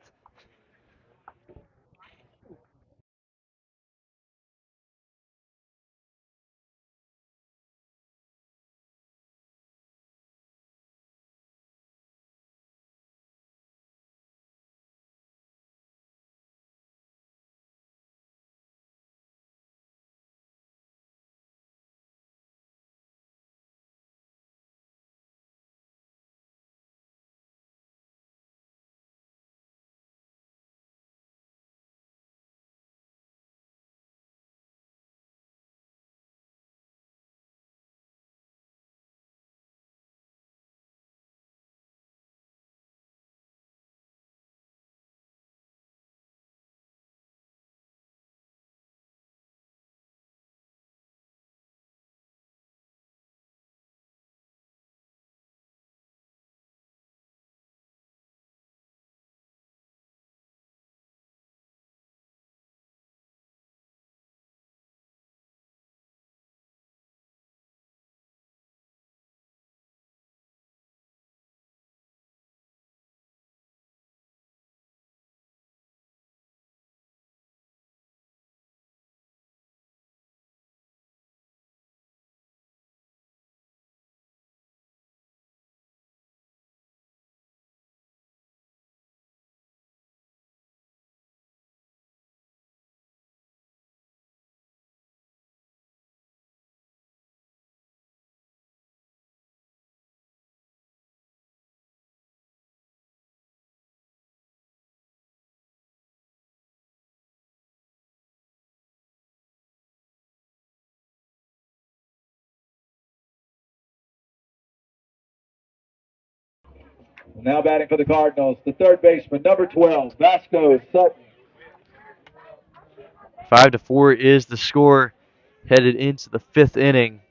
Now batting for the Cardinals, the third baseman, number 12, Vasco Sutton. 5-4 is the score headed into the 5th inning.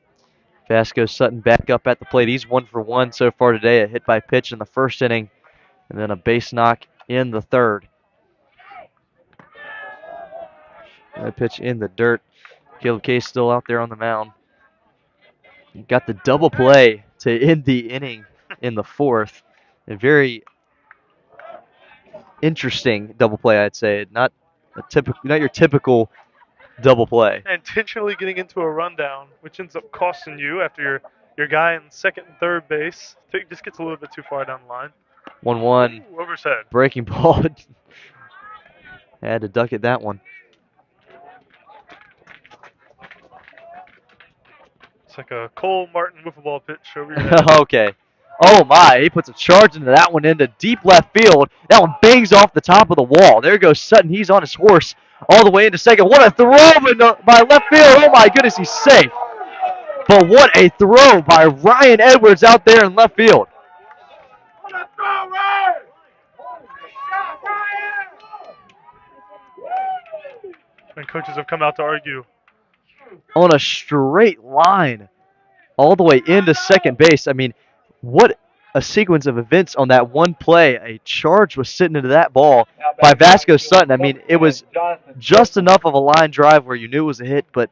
Vasco Sutton back up at the plate. He's 1 for 1 so far today. A hit by pitch in the 1st inning, and then a base knock in the 3rd. That pitch in the dirt. Caleb Case still out there on the mound. Got the double play to end the inning in the 4th. A very interesting double play, I'd say. Not your typical double play. Intentionally getting into a rundown, which ends up costing you after your guy in second and third base just gets a little bit too far down the line. 1-1. Ooh, over his head. Breaking ball. Had to duck it that one. It's like a Cole Martin wiffle ball pitch over your head. Okay. Oh my, he puts a charge into that one into deep left field. That one bangs off the top of the wall. There goes Sutton. He's on his horse all the way into second. What a throw by left field. Oh my goodness, he's safe. But what a throw by Ryan Edwards out there in left field. And coaches have come out to argue. On a straight line all the way into second base. I mean, what a sequence of events on that one play. A charge was sitting into that ball by Vasco Sutton. I mean, it was just enough of a line drive where you knew it was a hit, but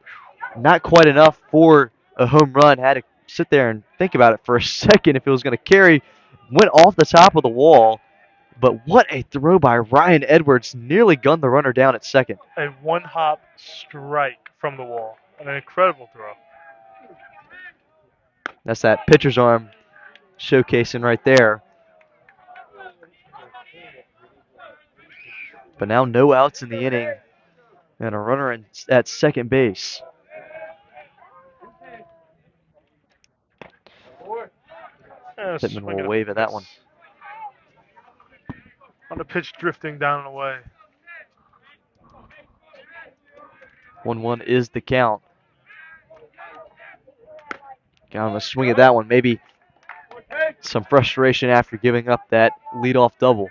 not quite enough for a home run. Had to sit there and think about it for a second if it was going to carry. Went off the top of the wall, but what a throw by Ryan Edwards. Nearly gunned the runner down at second. A one-hop strike from the wall. An incredible throw. That's that pitcher's arm showcasing right there. But now no outs in the inning and a runner at second base. Pittman will wave at that one. On the pitch drifting down and away. 1-1 is the count. Got him a swing at that one. Maybe some frustration after giving up that leadoff double.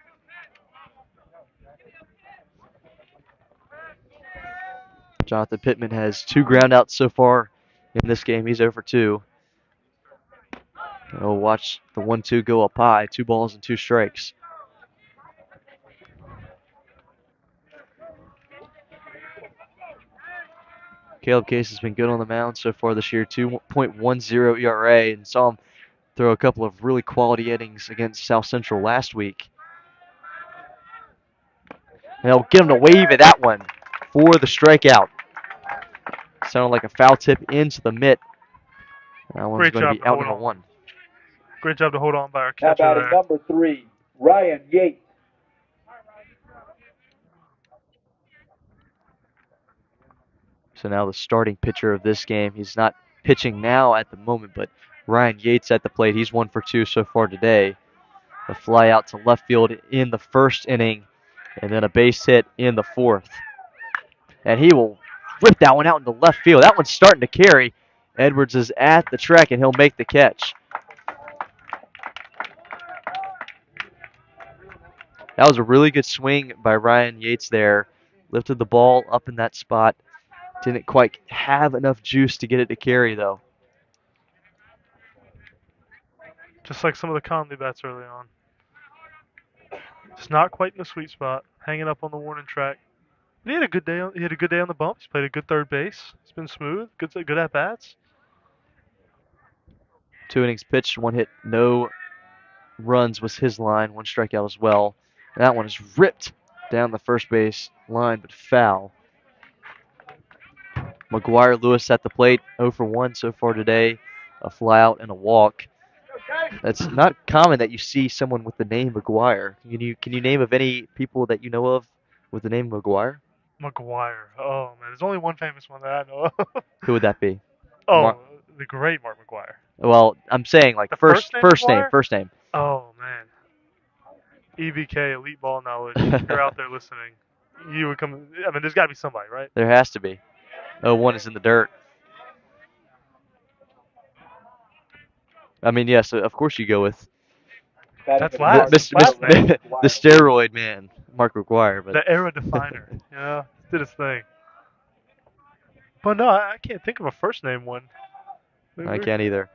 Jonathan Pittman has 2 groundouts so far in this game. He's 0 for 2. We'll watch the 1-2 go up high. 2 balls and 2 strikes. Caleb Case has been good on the mound so far this year. 2.10 ERA, and saw him throw a couple of really quality innings against South Central last week. And they'll get him to wave at that one for the strikeout. Sounded like a foul tip into the mitt. That one's going to be out number 1. Great job to hold on by our catcher Now there. batting number 3, Ryan Yates. So now the starting pitcher of this game. He's not pitching now at the moment, but Ryan Yates at the plate. He's 1 for 2 so far today. A fly out to left field in the first inning, and then a base hit in the 4th. And he will rip that one out into left field. That one's starting to carry. Edwards is at the track, and he'll make the catch. That was a really good swing by Ryan Yates there. Lifted the ball up in that spot. Didn't quite have enough juice to get it to carry, though. Just like some of the Conley bats early on. Just not quite in the sweet spot. Hanging up on the warning track. But he had a good day. He had a good day on the bump. He's played a good third base. It's been smooth. Good at bats. 2 innings pitched, 1 hit, no runs was his line. 1 strikeout as well. And that one is ripped down the first base line, but foul. McGuire Lewis at the plate, 0 for 1 so far today. A fly out and a walk. That's not common that you see someone with the name McGuire. Can you name of any people that you know of with the name McGuire? McGuire. Oh man, there's only one famous one that I know of. Who would that be? Oh, the great Mark McGuire. Well, I'm saying like The first McGuire? name. Oh man. EBK, Elite Ball Knowledge. If you're out there listening, you would come. I mean, there's got to be somebody, right? There has to be. 0-1 is in the dirt. I mean, yes, of course you go with That's last. the steroid man, Mark McGuire. But the era definer. Yeah, did his thing. But no, I can't think of a first name one. I can't either.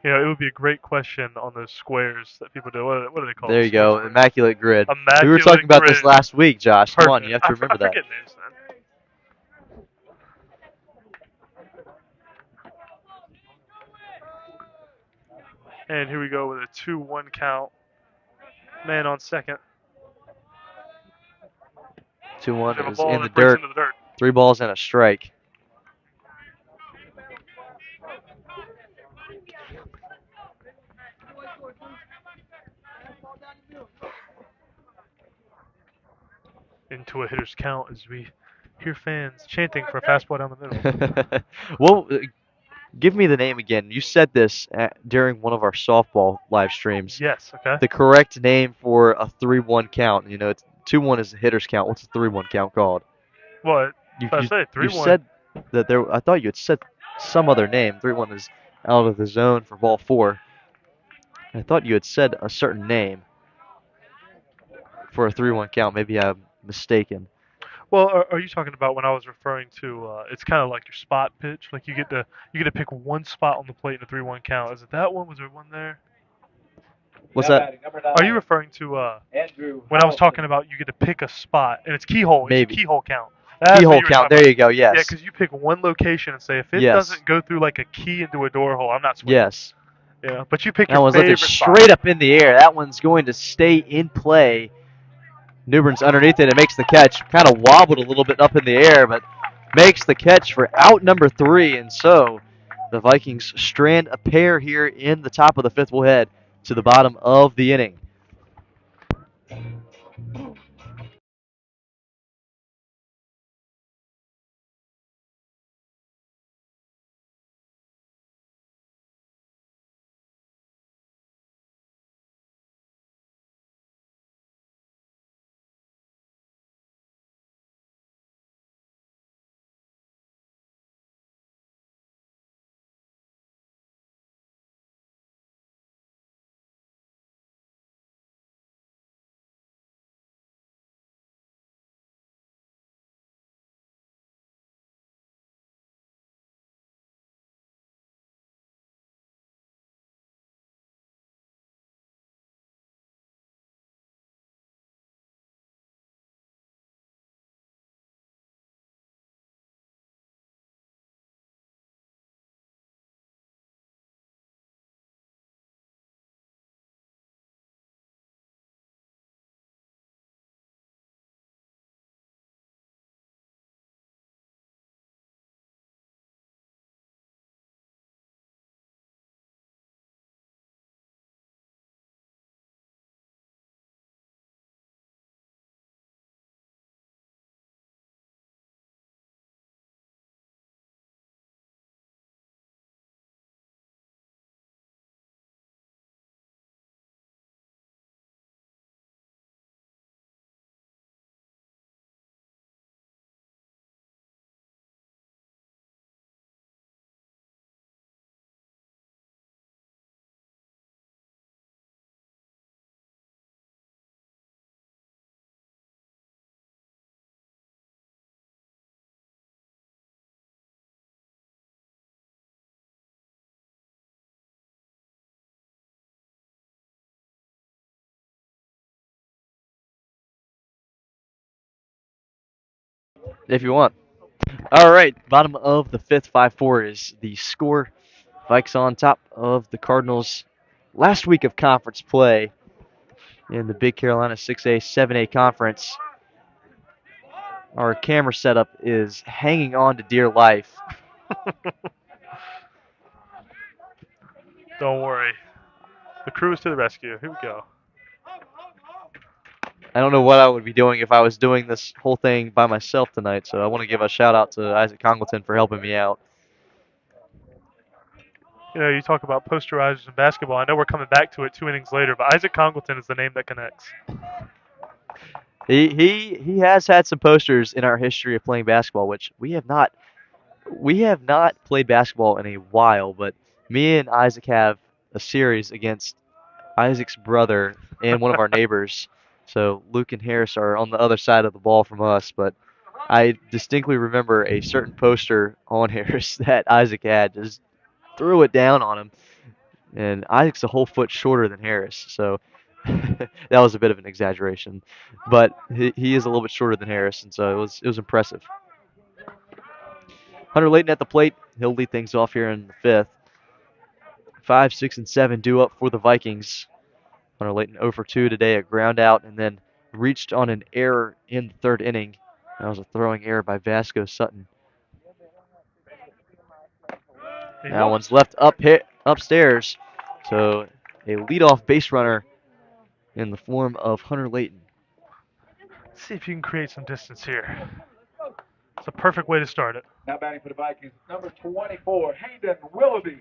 You know, it would be a great question on those squares that people do. What do they call There you go, squares? Immaculate Grid. Immaculate We were talking about Grid. this last week, Josh. Perfect. Come on, you have to remember that. I forget names, man. And here we go with a 2-1 count. Man on second. 2-1 is in into the dirt. 3 balls and a strike. into a hitter's count as we hear fans chanting for a fastball down the middle. Well, give me the name again. You said this during one of our softball live streams. Yes, okay. The correct name for a 3-1 count. You know, it's 2-1 is the hitter's count. What's a 3-1 count called? Well, You I you, say you 3-1. said that there. I thought you had said some other name. 3-1 is out of the zone for ball 4. I thought you had said a certain name for a 3-1 count. Maybe I'm mistaken. Well, are you talking about when I was referring to? It's kind of like your spot pitch. Like you get to pick one spot on the plate in a 3-1 count. Is it that one? Was there one there? What's Now that? batting number Are you 9, referring to Andrew when I was Hamilton. talking about you get to pick a spot and it's keyhole? It's a Maybe. keyhole count. That's what Keyhole you were count. talking There about. you go. Yeah, Yes. because you pick one location and say if it Yes. doesn't go through like a key into a door hole, I'm not swinging. Yes. Yeah, but you pick That your one's favorite lifted spot. straight up in the air. That one's going to stay in play. Newbern's underneath it and makes the catch. Kind of wobbled a little bit up in the air, but makes the catch for out number 3. And so the Vikings strand a pair here in the top of the 5th. We'll head to the bottom of the inning. If you want. All right, bottom of the 5th, 5-4 is the score. Vikes on top of the Cardinals. Last week of conference play in the Big Carolina 6A, 7A conference. Our camera setup is hanging on to dear life. Don't worry. The crew is to the rescue. Here we go. I don't know what I would be doing if I was doing this whole thing by myself tonight, so I want to give a shout out to Isaac Congleton for helping me out. You know, you talk about posterizers in basketball. I know we're coming back to it 2 innings later, but Isaac Congleton is the name that connects. He has had some posters in our history of playing basketball, which we have not played basketball in a while, but me and Isaac have a series against Isaac's brother and one of our neighbors. So Luke and Harris are on the other side of the ball from us, but I distinctly remember a certain poster on Harris that Isaac had. Just threw it down on him, and Isaac's a whole foot shorter than Harris, so that was a bit of an exaggeration. But he is a little bit shorter than Harris, and so it was impressive. Hunter Layton at the plate. He'll lead things off here in the 5th. 5, 6, and 7 due up for the Vikings. Hunter Layton 0 for 2 today, a ground out, and then reached on an error in the 3rd inning. That was a throwing error by Vasco Sutton. That one's left upstairs. So a leadoff base runner in the form of Hunter Layton. See if you can create some distance here. It's a perfect way to start it. Now batting for the Vikings, number 24, Hayden Willoughby.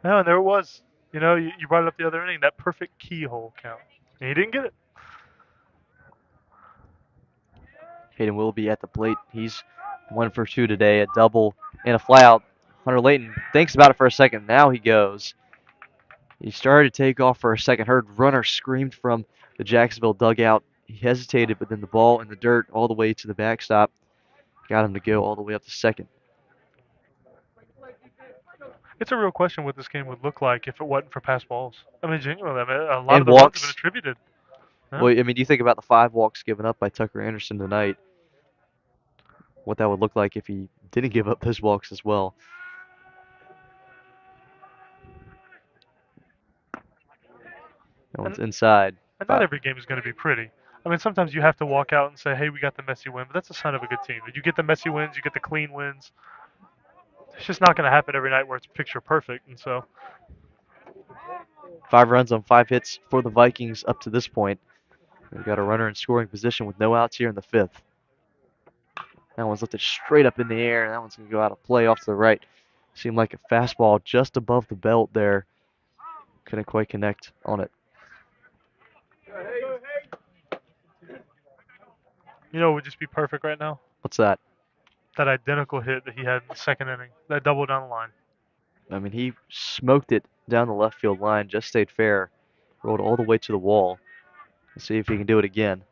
No, and there it was. You know, you brought it up the other inning, that perfect keyhole count. And he didn't get it. Hayden Willoughby at the plate. He's 1 for 2 today, a double and a flyout. Hunter Layton thinks about it for a second. Now he goes. He started to take off for a second. Heard runner screamed from the Jacksonville dugout. He hesitated, but then the ball in the dirt all the way to the backstop got him to go all the way up to second. It's a real question what this game would look like if it wasn't for pass balls. I mean, genuinely, I mean, a lot And of the runs have been walks. attributed. Yeah. Well, I mean, you think about the 5 walks given up by Tucker Anderson tonight, what that would look like if he didn't give up those walks as well. That one's inside. And not every game is going to be pretty. I mean, sometimes you have to walk out and say, hey, we got the messy win, but that's a sign of a good team. You get the messy wins, you get the clean wins. It's just not going to happen every night where it's picture perfect. And so 5 runs on 5 hits for the Vikings up to this point. They've got a runner in scoring position with no outs here in the 5th. That one's lifted straight up in the air, and that one's going to go out of play off to the right. Seemed like a fastball just above the belt there. Couldn't quite connect on it. you know, it would just be perfect right now. What's that? That identical hit that he had in the second inning, that double down the line. I mean, he smoked it down the left field line, just stayed fair, rolled all the way to the wall. Let's see if he can do it again.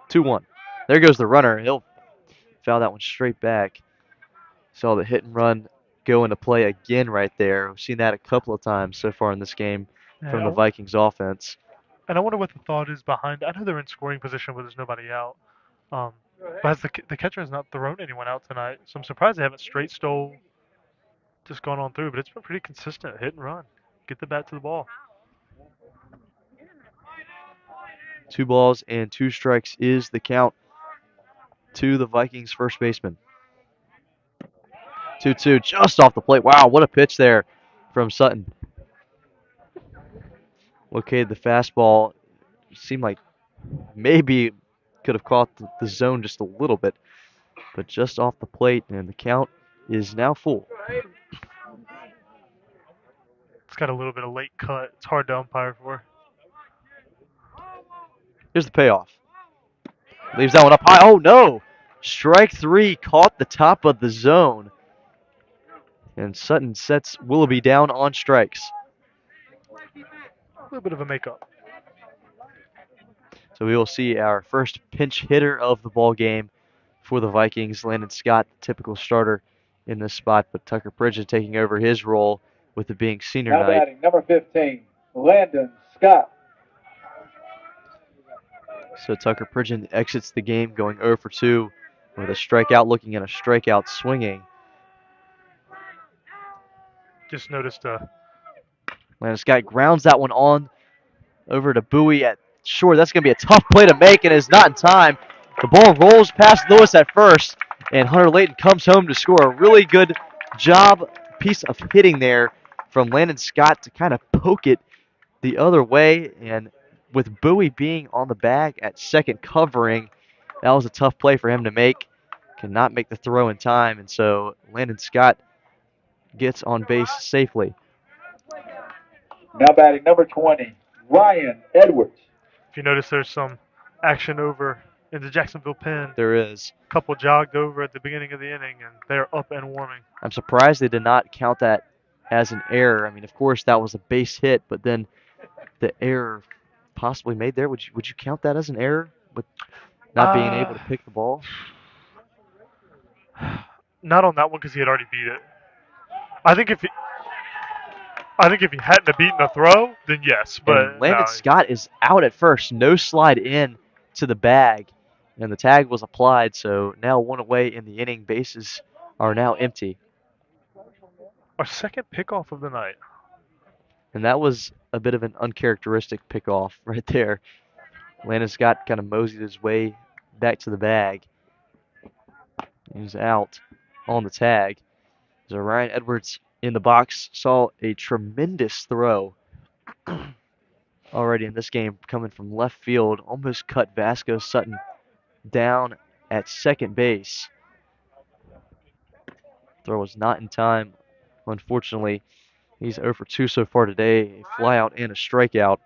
2-1. There goes the runner. He'll foul that one straight back. Saw the hit and run go into play again right there. We've seen that a couple of times so far in this game from the Vikings offense. And I wonder what the thought is behind. I know they're in scoring position, but there's nobody out. But the catcher has not thrown anyone out tonight, so I'm surprised they haven't straight stole, just gone on through. But it's been pretty consistent, hit and run, get the bat to the ball. 2 balls and 2 strikes is the count to the Vikings first baseman. 2-2 just off the plate. Wow, what a pitch there from Sutton. Located the fastball. Seemed like maybe could have caught the zone just a little bit, but just off the plate, and the count is now full. It's got a little bit of late cut. It's hard to umpire for. Here's the payoff. Leaves that one up high. Oh, no. Strike 3 caught the top of the zone. And Sutton sets Willoughby down on strikes. A little bit of a makeup. So we will see our first pinch hitter of the ball game for the Vikings. Landon Scott, the typical starter in this spot, but Tucker Pridgeon taking over his role with it being senior Now night. batting, number 15, Landon Scott. So Tucker Pridgeon exits the game going 0 for 2 with a strikeout looking and a strikeout swinging. Just noticed Landon Scott grounds that one on over to Bowie at short. That's going to be a tough play to make, and is not in time. The ball rolls past Lewis at first, and Hunter Layton comes home to score. A really good job, piece of hitting there from Landon Scott to kind of poke it the other way. And with Bowie being on the bag at second covering, that was a tough play for him to make. Cannot make the throw in time, and so Landon Scott gets on base safely. Now batting, number 20, Ryan Edwards. if you notice, there's some action over in the Jacksonville pen. There is. A couple jogged over at the beginning of the inning, and they're up and warming. I'm surprised they did not count that as an error. I mean, of course, that was a base hit, but then the error possibly made there. Would you count that as an error with not being able to pick the ball? Not on that one because he had already beat it. I think if he hadn't have beaten the throw, then yes. But And Landon no. Scott is out at first. No slide in to the bag, and the tag was applied. So now 1 away in the inning. Bases are now empty. Our second pickoff of the night. And that was a bit of an uncharacteristic pickoff right there. Landon Scott kind of moseyed his way back to the bag. He was out on the tag. So Ryan Edwards in the box saw a tremendous throw. already in this game coming from left field. Almost cut Vasco Sutton down at second base. Throw was not in time. Unfortunately, he's 0 for 2 so far today. A flyout and a strikeout.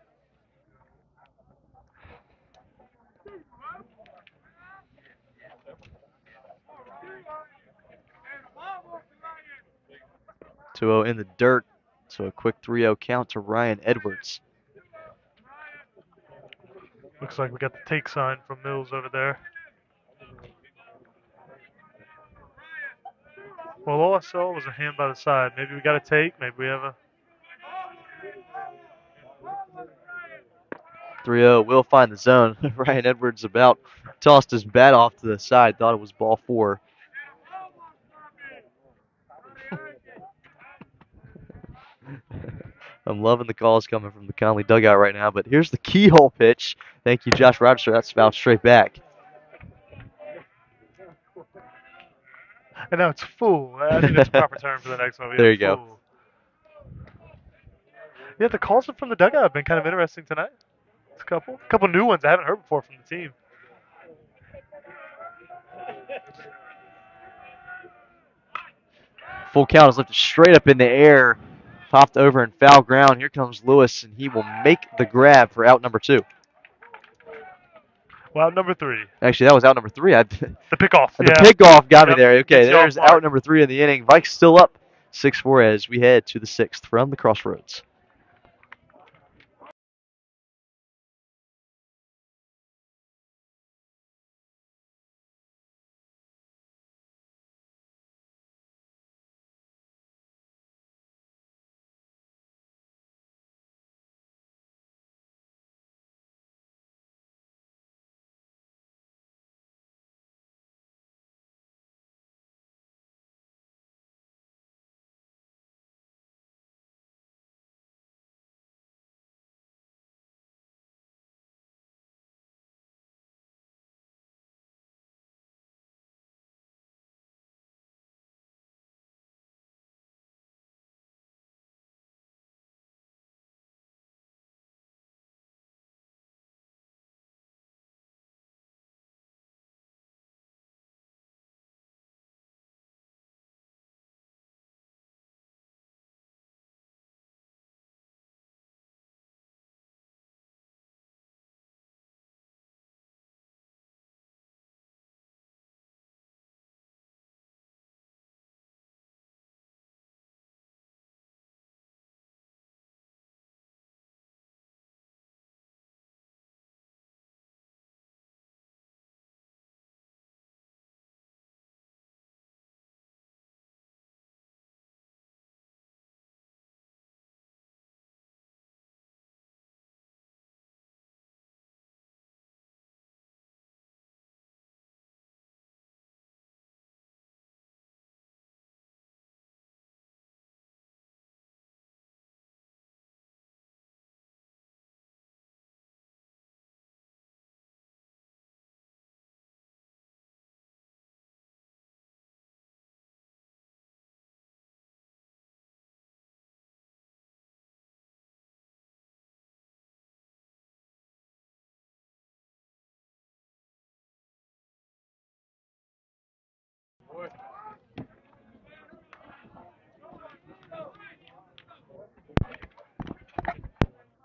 Two-0 in the dirt. So a quick 3-0 count to Ryan Edwards. Looks like we got the take sign from Mills over there. Well, all I saw was a hand by the side. Maybe we got a take. Maybe we have a. 3-0 will find the zone. Ryan Edwards about tossed his bat off to the side. Thought it was ball 4. I'm loving the calls coming from the Conley dugout right now, but here's the keyhole pitch. Thank you, Josh Rochester. That's fouled straight back. And now it's full. I think that's the proper term for the next one. There you go. Full. Yeah, the calls from the dugout have been kind of interesting tonight. It's a couple new ones I haven't heard before from the team. Full count is lifted straight up in the air. Popped over in foul ground. Here comes Lewis, and he will make the grab for out number 2. Well, out number 3. Actually, that was out number 3. The pickoff. The Yeah. pickoff got me Yep, there. Okay, gets you off there's mark. out number 3 in the inning. Vikes still up 6-4 as we head to the 6th from the Crossroads.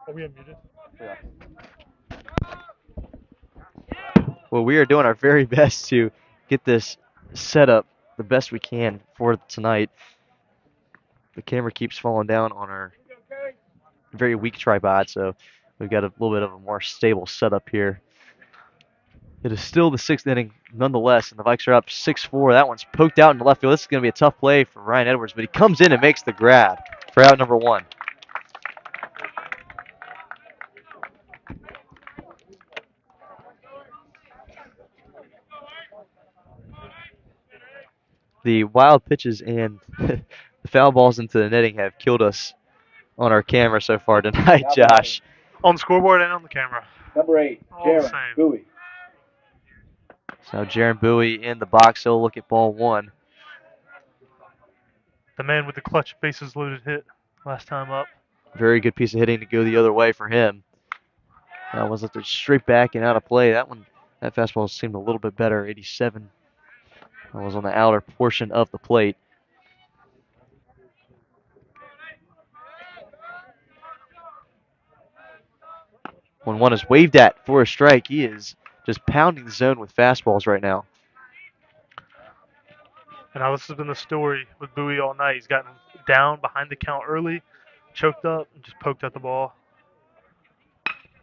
Are we unmuted? Well, we are doing our very best to get this set up the best we can for tonight. The camera keeps falling down on our very weak tripod, so we've got a little bit of a more stable setup here. It is still the 6th inning nonetheless, and the Vikes are up 6-4. That one's poked out in the left field. This is going to be a tough play for Ryan Edwards, but he comes in and makes the grab for out number 1. The wild pitches and the foul balls into the netting have killed us on our camera so far tonight, Josh. On the scoreboard and on the camera. Number 8, All the Jaron same. Bowie. So Jaron Bowie in the box. He'll look at ball 1. The man with the clutch bases loaded hit last time up. Very good piece of hitting to go the other way for him. That was straight back and out of play. That fastball seemed a little bit better. 87. That was on the outer portion of the plate. When one is waved at for a strike, he is just pounding the zone with fastballs right now. And now this has been the story with Bowie all night. He's gotten down behind the count early, choked up, and just poked at the ball.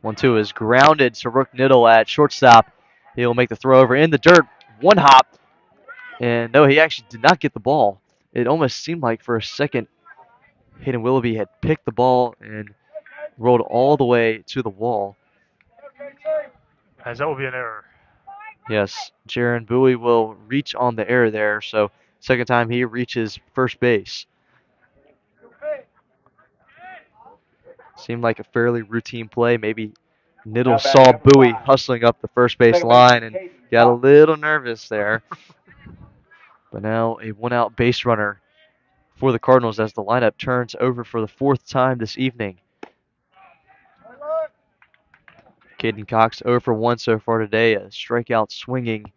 1-2 is grounded to Rook Niddle at shortstop. He'll make the throw over in the dirt. One hop. And no, he actually did not get the ball. It almost seemed like for a second Hayden Willoughby had picked the ball and rolled all the way to the wall. As that will be an error. Yes, Jaron Bowie will reach on the error there. So second time he reaches first base. Seemed like a fairly routine play. Maybe Niddle saw Bowie hustling up the first base line and got a little nervous there. But now a one-out base runner for the Cardinals as the lineup turns over for the fourth time this evening. Caden Cox 0 for 1 so far today, a strikeout swinging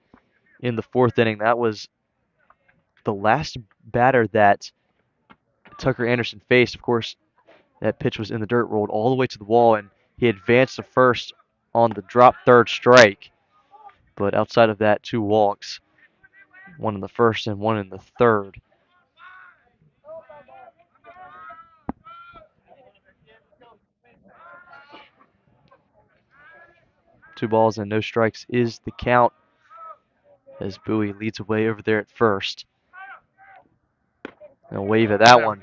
in the fourth inning. That was the last batter that Tucker Anderson faced. Of course, that pitch was in the dirt, rolled all the way to the wall, and he advanced to first on the drop third strike. But outside of that, 2 walks, 1 in the first and 1 in the third. Two balls and no strikes is the count as Bowie leads away over there at first. And a wave at that one.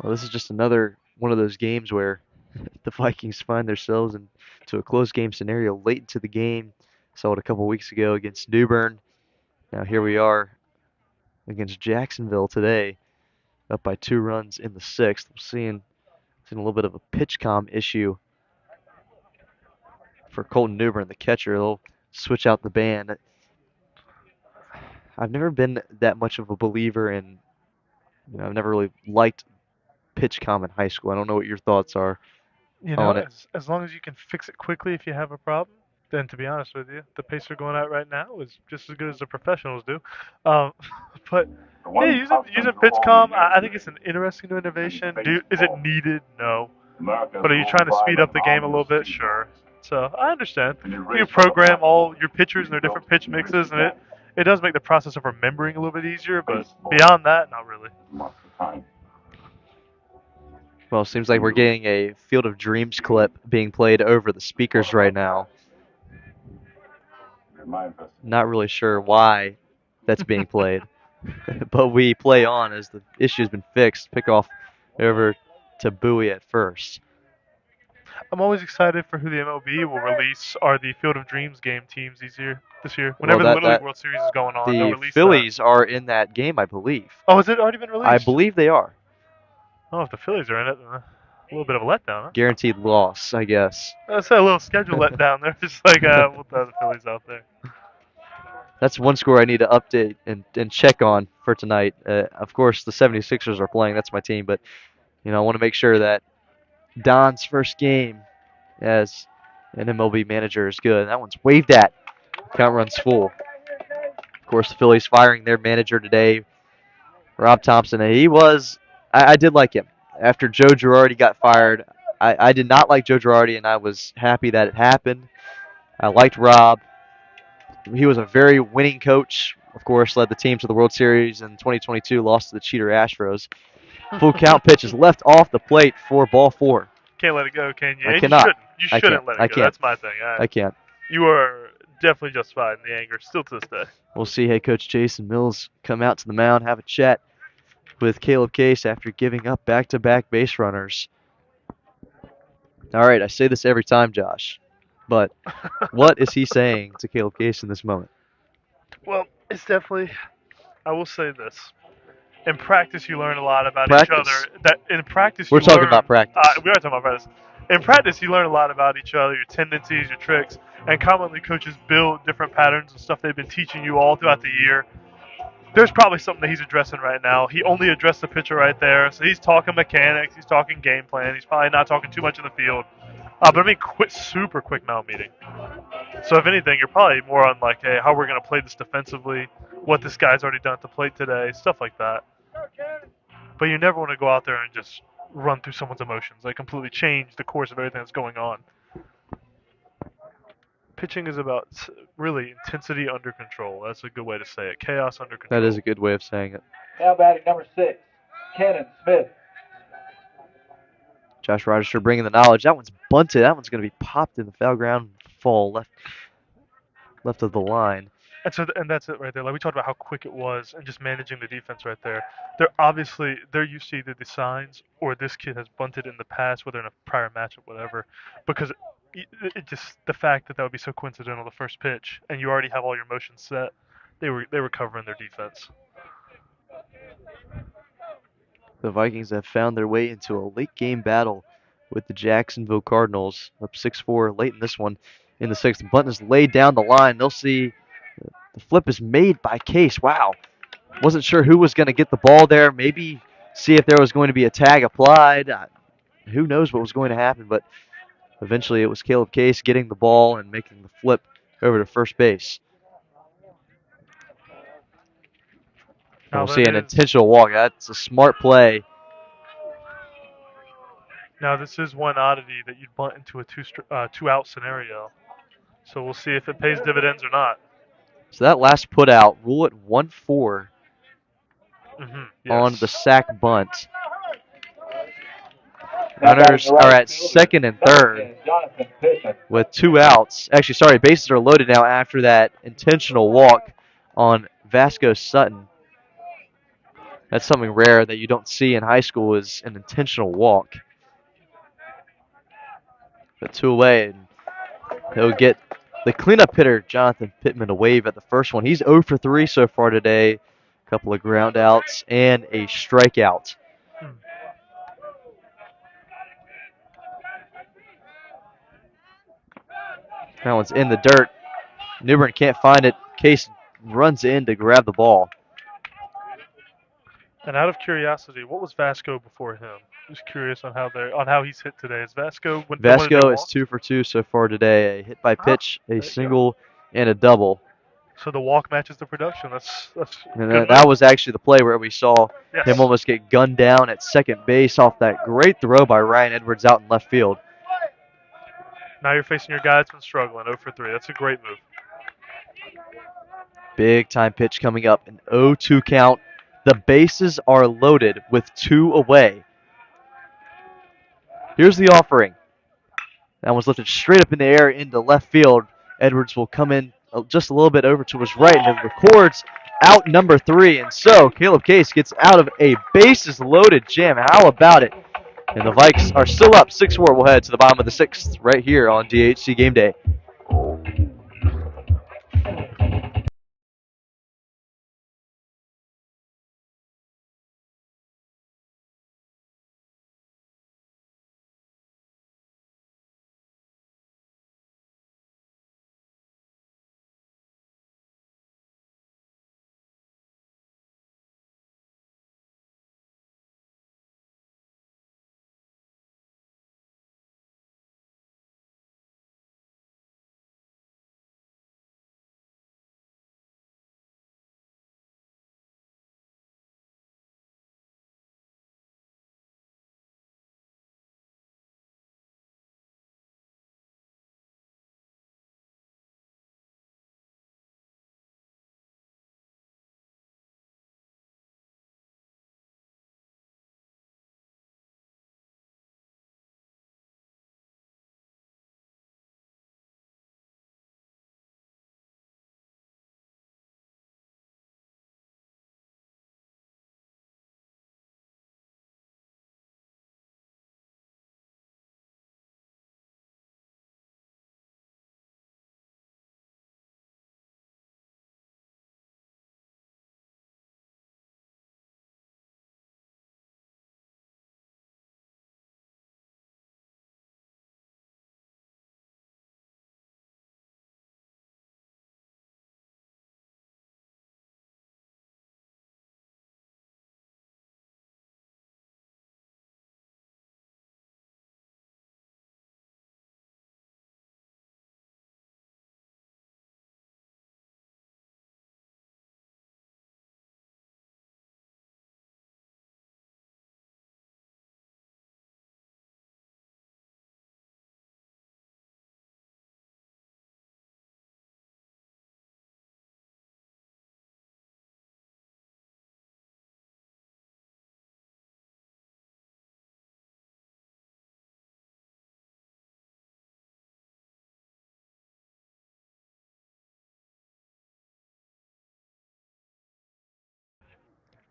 Well, this is just another one of those games where the Vikings find themselves into a close game scenario late into the game. Saw it a couple weeks ago against New Bern. Now here we are against Jacksonville today, up by 2 runs in the 6th. We're seeing a little bit of a pitch comm issue for Colton New Bern, the catcher. They'll switch out the band. I've never been that much of a believer in, I've never really liked pitch comm in high school. I don't know what your thoughts are on it. As long as you can fix it quickly if you have a problem, then to be honest with you, the pace they're going at right now is just as good as the professionals do. But yeah, using pitch comm, I think it's an interesting new innovation. Is it needed? No. But are you trying to speed up the game a little bit? Sure. So I understand. You program all your pitchers and their different pitch mixes, and it does make the process of remembering a little bit easier. But beyond that, not really. Well, it seems like we're getting a Field of Dreams clip being played over the speakers right now. Not really sure why that's being played, but we play on as the issue has been fixed. Pick off over to Bowie at first. I'm always excited for who the MLB will release are the Field of Dreams game teams this year. Whenever the Little League World Series is going on, they'll the release Phillies are in that game, I believe. Oh, has it already been released? I believe they are. Oh, if the Phillies are in it, then a little bit of a letdown, huh? Guaranteed loss, I guess. That's a little schedule letdown there. Just like, we'll throw the Phillies out there. That's one score I need to update and check on for tonight. Of course, the 76ers are playing. That's my team. But, I want to make sure that Don's first game as an MLB manager is good. That one's waved at. Count runs full. Of course, the Phillies firing their manager today, Rob Thompson. I did like him. After Joe Girardi got fired, I did not like Joe Girardi, and I was happy that it happened. I liked Rob. He was a very winning coach. Of course, led the team to the World Series in 2022, lost to the cheater Astros. Full count pitch is left off the plate for ball 4. Can't let it go, can you? I cannot. You shouldn't let it go. That's my thing. I can't. You are definitely justified in the anger, still to this day. We'll see head coach Jason Mills come out to the mound, have a chat with Caleb Case after giving up back-to-back base runners. All right, I say this every time, Josh, but what is he saying to Caleb Case in this moment? Well, it's definitely, I will say this. In practice, you learn a lot about each other. In practice, we're talking about practice. We are talking about practice. In practice, you learn a lot about each other, your tendencies, your tricks, and commonly coaches build different patterns and stuff they've been teaching you all throughout the year. There's probably something that he's addressing right now. He only addressed the pitcher right there, so he's talking mechanics, he's talking game plan. He's probably not talking too much in the field. But I mean, super quick mound meeting. So if anything, you're probably more on like, hey, how we're going to play this defensively, what this guy's already done at the plate today, stuff like that. But you never want to go out there and just run through someone's emotions, like completely change the course of everything that's going on. Pitching is about really intensity under control. That's a good way to say it. Chaos under control. That is a good way of saying it. Now batting number 6, Cannon Smith. Josh Rochester bringing the knowledge. That one's bunted. That one's going to be popped in the foul ground, fall left of the line. And that's it right there. Like we talked about how quick it was and just managing the defense right there. They're used to either the signs or this kid has bunted in the past, whether in a prior matchup, whatever, because it just the fact that would be so coincidental the first pitch and you already have all your motions set. They were covering their defense. The Vikings have found their way into a late game battle with the Jacksonville Cardinals, up 6-4 late in this one. In the sixth, Bunton is laid down the line. They'll see the flip is made by Case. Wow. Wasn't sure who was going to get the ball there. Maybe see if there was going to be a tag applied. Who knows what was going to happen, but eventually it was Caleb Case getting the ball and making the flip over to first base. And we'll see an intentional walk. That's a smart play. Now this is one oddity that you'd bunt into a two-out scenario. So we'll see if it pays dividends or not. So that last put out, rule it 1-4 yes. on the sack bunt. Runners are at second and third with 2 outs. Actually, sorry, bases are loaded now after that intentional walk on Vasco Sutton. That's something rare that you don't see in high school is an intentional walk. But 2 away, and he'll get the cleanup hitter, Jonathan Pittman, a wave at the first one. He's 0 for 3 so far today. A couple of ground outs and a strikeout. That one's in the dirt. Newbern can't find it. Case runs in to grab the ball. And out of curiosity, what was Vasco before him? Just curious on how he's hit today. Is Vasco is 2 for 2 so far today. A hit by pitch, a single, and a double. So the walk matches the production. That's and that was actually the play where we saw him almost get gunned down at second base off that great throw by Ryan Edwards out in left field. Now you're facing your guy that's been struggling, 0 for 3. That's a great move. Big time pitch coming up, an 0-2 count. The bases are loaded with 2 away. Here's the offering. That one's lifted straight up in the air into left field. Edwards will come in just a little bit over to his right and records out number 3. And so Caleb Case gets out of a bases loaded jam. How about it? And the Vikes are still up 6-4. We'll head to the bottom of the 6th right here on DHC Game Day.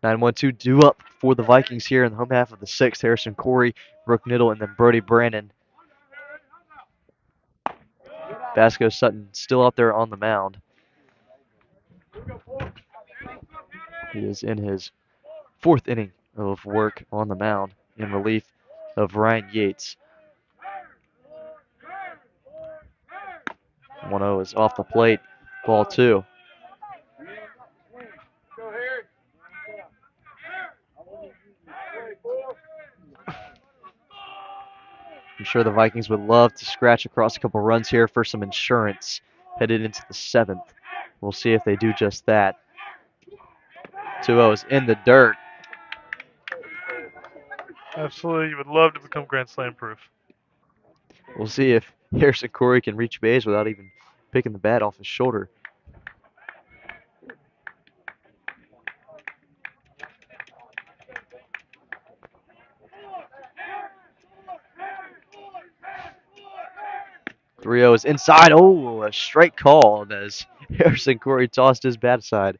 9-1-2 due up for the Vikings here in the home half of the sixth. Harrison Corey, Brooke Niddle, and then Brody Brandon. Vasco Sutton still out there on the mound. He is in his fourth inning of work on the mound in relief of Ryan Yates. 1-0 is off the plate. Ball 2. I'm sure the Vikings would love to scratch across a couple runs here for some insurance headed into the seventh. We'll see if they do just that. 2-0 is in the dirt. Absolutely, you would love to become Grand Slam proof. We'll see if Harrison Corey can reach base without even picking the bat off his shoulder. Three-0 is inside. Oh, a strike called as Harrison Corey tossed his bat aside.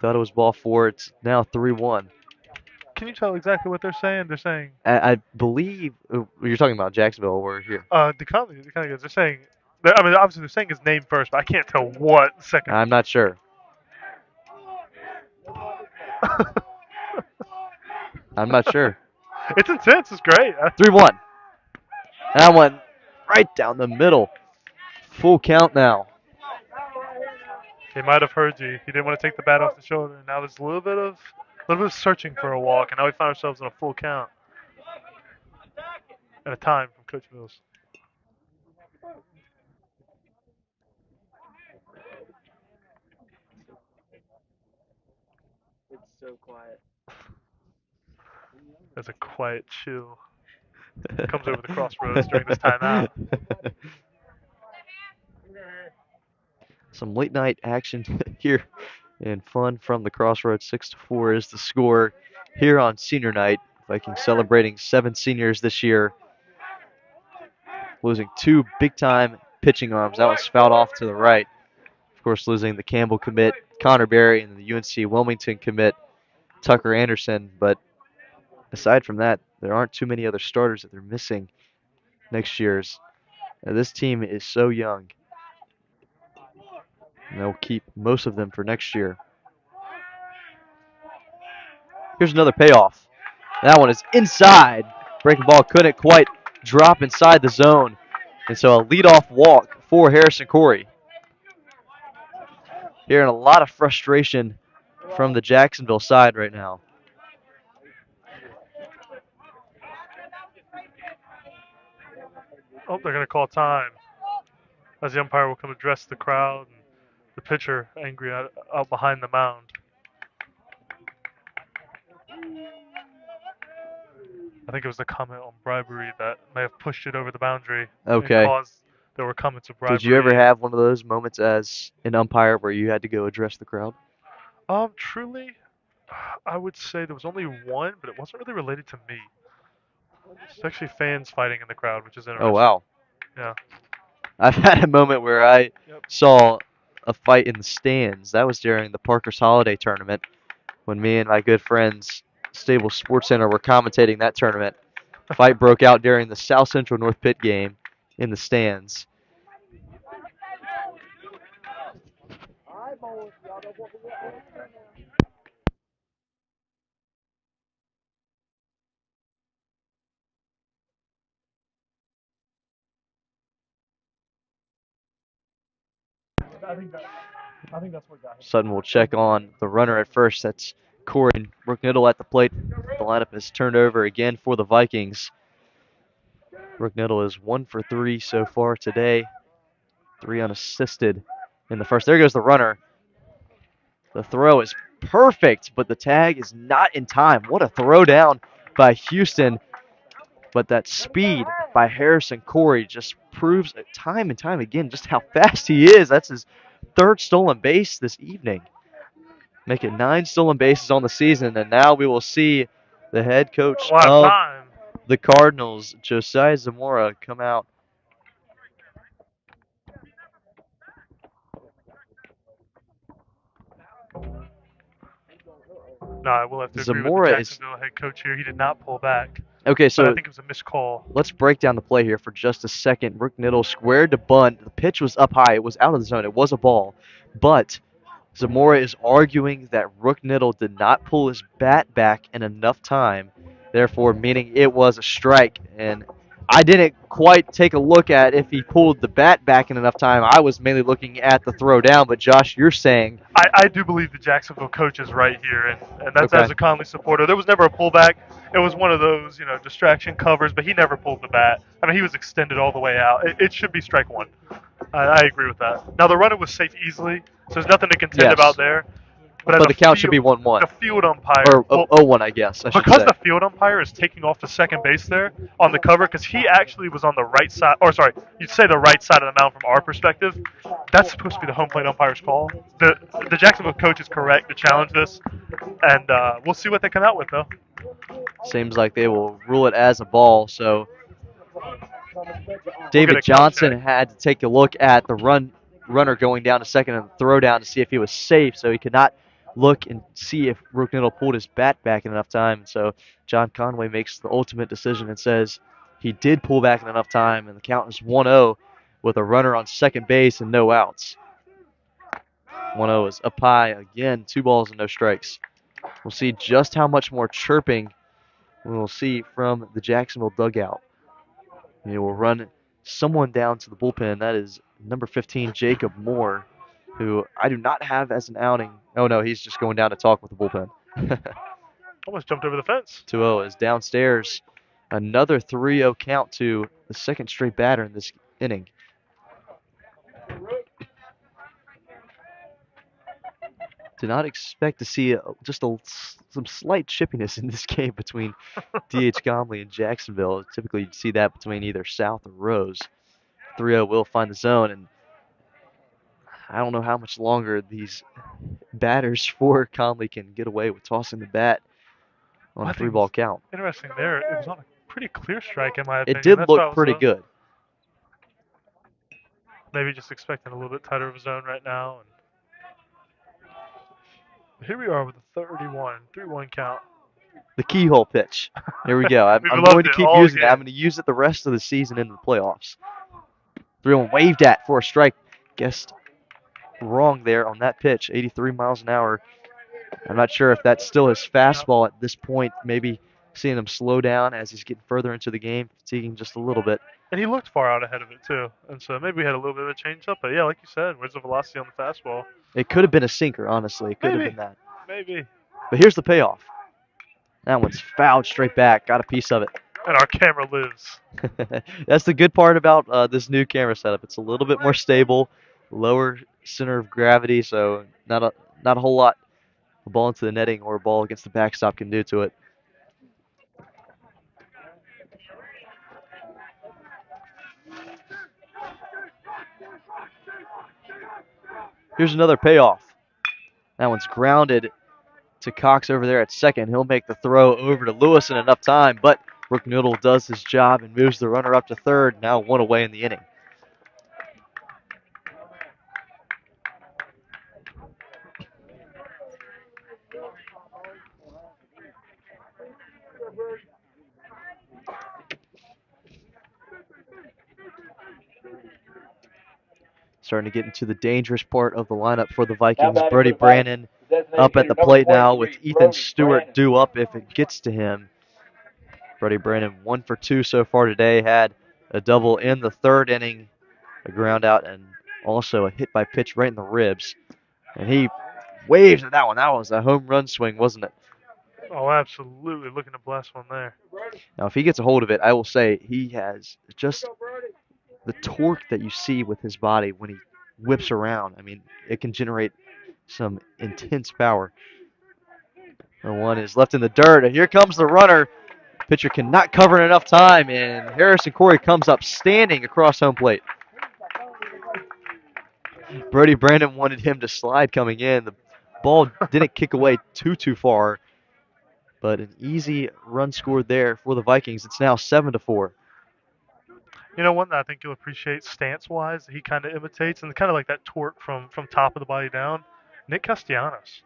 Thought it was ball 4. It's now 3-1. Can you tell exactly what they're saying? They're saying I believe you're talking about Jacksonville. We're here. the kind they're saying. I mean, obviously they're saying his name first, but I can't tell what second. I'm not sure. I'm not sure. It's intense. It's great. 3-1. That one right down the middle. Full count now. He might have heard you. He didn't want to take the bat off the shoulder. And now there's a little bit of searching for a walk, and now we find ourselves in a full count and a time from Coach Mills. It's so quiet. There's a quiet chill comes over the crossroads during this timeout. Some late night action here and fun from the crossroads. 6-4 is the score here on senior night. Vikings celebrating 7 seniors this year. Losing 2 big time pitching arms. That was fouled off to the right. Of course, losing the Campbell commit, Connor Berry, and the UNC Wilmington commit, Tucker Anderson. But aside from that, there aren't too many other starters that they're missing next year's. This team is so young. And they'll keep most of them for next year. Here's another payoff. That one is inside. Breaking ball couldn't quite drop inside the zone. And so a leadoff walk for Harrison Corey. Hearing a lot of frustration from the Jacksonville side right now. Oh, they're going to call time as the umpire will come address the crowd and the pitcher angry out behind the mound. I think it was the comment on bribery that may have pushed it over the boundary. Okay. And caused there were comments of bribery. Did you ever have one of those moments as an umpire where you had to go address the crowd? Truly, I would say there was only one, but it wasn't really related to me. It's actually fans fighting in the crowd, which is interesting. Oh, wow. Yeah. I've had a moment where I saw a fight in the stands. That was during the Parker's Holiday Tournament when me and my good friends, Stable Sports Center, were commentating that tournament. Fight broke out during the South Central North Pitt game in the stands. I think that's what got him. Sutton will check on the runner at first. That's Corey and Brooke Niddle at the plate. The lineup is turned over again for the Vikings. Brooke Niddle is 1 for 3 so far today. 3 unassisted in the first. There goes the runner. The throw is perfect, but the tag is not in time. What a throw down by Houston. But that speed by Harrison Corey just proves time and time again just how fast he is. That's his 3rd stolen base this evening. Make it 9 stolen bases on the season, and now we will see the head coach of the Cardinals, Josiah Zamora, come out. No, I will have to agree with the Zamora is Jacksonville head coach here. He did not pull back, okay. but I So think it was a missed call. let's break down the play here for just a second. Rook Niddle squared to bunt. The pitch was up high. It was out of the zone. It was a ball, but Zamora is arguing that Rook Niddle did not pull his bat back in enough time, therefore meaning it was a strike. And I didn't quite take a look at if he pulled the bat back in enough time. I was mainly looking at the throw down, but Josh, you're saying I do believe the Jacksonville coach is right here, and that's okay. as a Conley supporter. There was never a pullback. It was one of those, distraction covers, but he never pulled the bat. I mean, he was extended all the way out. It should be strike one. I agree with that. Now, the runner was safe easily, so there's nothing to contend Yes. about there. But But the count should be 1-1. The field umpire. Or 0-1, I guess, I should because say. the field umpire is taking off to second base there on the cover, because he actually was on the right side, or sorry, you'd say the right side of the mound from our perspective. That's supposed to be the home plate umpire's call. The Jacksonville coach is correct to challenge this, and we'll see what they come out with, though. Seems like they will rule it as a ball, so We'll David get a count Johnson check. had to take a look at the runner going down to second and the throw down to see if he was safe, so he could not look and see if Rook Niddle pulled his bat back in enough time. So John Conway makes the ultimate decision and says he did pull back in enough time, and the count is 1-0 with a runner on second base and no outs. 1-0 is up high again, 2 balls and no strikes. We'll see just how much more chirping we'll see from the Jacksonville dugout. He will run someone down to the bullpen. That is number 15, Jacob Moore, who I do not have as an outing. Oh, no, he's just going down to talk with the bullpen. Almost jumped over the fence. 2-0 is downstairs. Another 3-0 count to the second straight batter in this inning. Did not expect to see some slight chippiness in this game between D.H. Comley and Jacksonville. Typically, you'd see that between either South or Rose. 3-0 will find the zone, and I don't know how much longer these batters for Conley can get away with tossing the bat on a 3-ball count. Interesting there. It was on a pretty clear strike, in my opinion. It did That's why I look was, pretty good. Maybe just expecting a little bit tighter of a zone right now. And here we are with a 3-1 count. The keyhole pitch. Here we go. I'm We've going loved to it keep all using it. game. I'm going to use it the rest of the season into the playoffs. 3-1 waved at for a strike. Guessed wrong there on that pitch. 83 miles an hour. I'm not sure if that's still his fastball at this point. Maybe seeing him slow down as he's getting further into the game, fatiguing just a little bit. And he looked far out ahead of it, too. And so maybe we had a little bit of a change up. But, yeah, like you said, where's the velocity on the fastball? It could have been a sinker, honestly. It could have been that. Maybe. But here's the payoff. That one's fouled straight back. Got a piece of it. And our camera lives. That's the good part about this new camera setup. It's a little bit more stable, lower center of gravity, so not a whole lot a ball into the netting or a ball against the backstop can do to it. Here's another payoff. That one's grounded to Cox over there at second. He'll make the throw over to Lewis in enough time, but Rook Noodle does his job and moves the runner up to third, now 1 away in the inning. Starting to get into the dangerous part of the lineup for the Vikings. Brody Brannon up at the plate now with Ethan Stewart due up if it gets to him. Brody Brannon 1 for 2 so far today. Had a double in the third inning, a ground out, and also a hit by pitch right in the ribs. And he waves at that one. That was a home run swing, wasn't it? Oh, absolutely. Looking to blast one there. Now, if he gets a hold of it, I will say he has just the torque that you see with his body when he whips around. I mean, it can generate some intense power. The one is left in the dirt, and here comes the runner. Pitcher cannot cover in enough time, and Harrison Corey comes up standing across home plate. Brody Brandon wanted him to slide coming in. The ball didn't kick away too far, but an easy run scored there for the Vikings. It's now 7-4. You know, one that I think you'll appreciate stance-wise, he kind of imitates, and kind of like that torque from top of the body down. Nick Castellanos.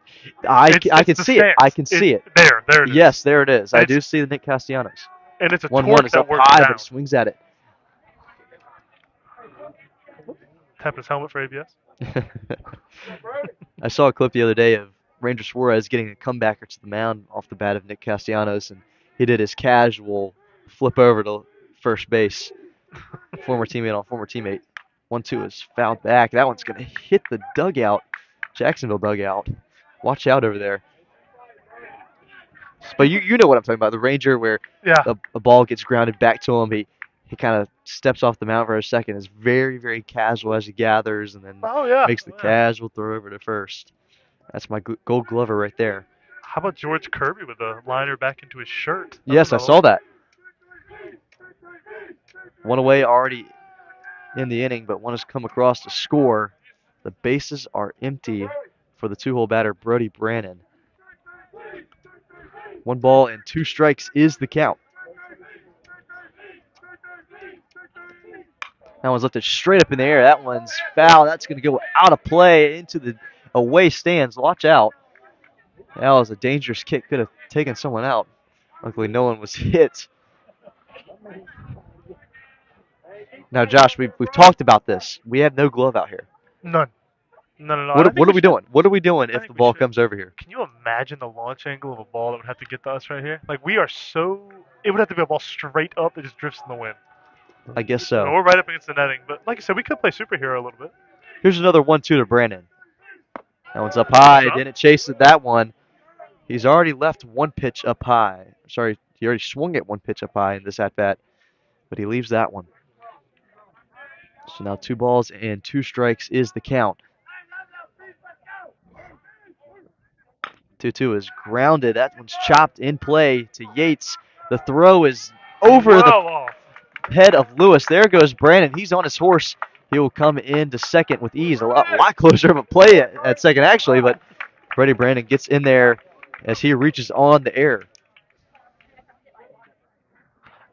I It's can the see it. stance. I can see it. There it is. Yes, there it is. And I it's do see the Nick Castellanos. and it's a 1-1 torque is up that works high, down. but swings at it. Tapping his helmet for ABS. I saw a clip the other day of Ranger Suarez getting a comebacker to the mound off the bat of Nick Castellanos, and he did his casual flip over to first base. Former teammate on former teammate. 1-2 is fouled back. That one's going to hit the dugout, Jacksonville dugout. Watch out over there. But you know what I'm talking about. The Ranger where Yeah. a ball gets grounded back to him. He kind of steps off the mound for a second. Is very, very casual as he gathers and then Oh yeah. makes the Yeah. casual throw over to first. That's my gold glover right there. How about George Kirby with a liner back into his shirt? That's Yes, I another saw one. that. One away already in the inning, but one has come across to score. The bases are empty for the two-hole batter, Brody Brannon. 1 ball and 2 strikes is the count. That one's lifted straight up in the air. That one's foul. That's going to go out of play into the away stands. Watch out. That was a dangerous kick. Could have taken someone out. Luckily, no one was hit. Now, Josh, we've talked about this. We have no glove out here. None. No. I What think are we we should. doing? What are we doing I if think the we ball should. comes over here? Can you imagine the launch angle of a ball that would have to get to us right here? Like we are so. It would have to be a ball straight up that just drifts in the wind. I guess And so. we're right up against the netting, but like I said, we could play superhero a little bit. Here's another 1-2 to Brannon. That one's up high. Shot. Didn't chase it that one. He's already left one pitch up high. Sorry, he already swung at one pitch up high in this at-bat, but he leaves that one. So now 2 balls and 2 strikes is the count. 2-2 is grounded. That one's chopped in play to Yates. The throw is over the Well off. head of Lewis. There goes Brandon. He's on his horse. He will come into second with ease. A lot closer of a play at second, actually, but Brady Brandon gets in there as he reaches on the air.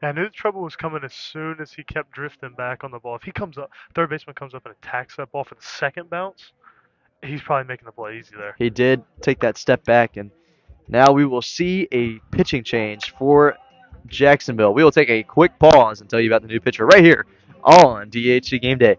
I knew the trouble was coming as soon as he kept drifting back on the ball. If he comes up, third baseman comes up and attacks that ball for the second bounce, he's probably making the play easy there. He did take that step back, and now we will see a pitching change for Jacksonville. We will take a quick pause and tell you about the new pitcher right here on DHC Game Day.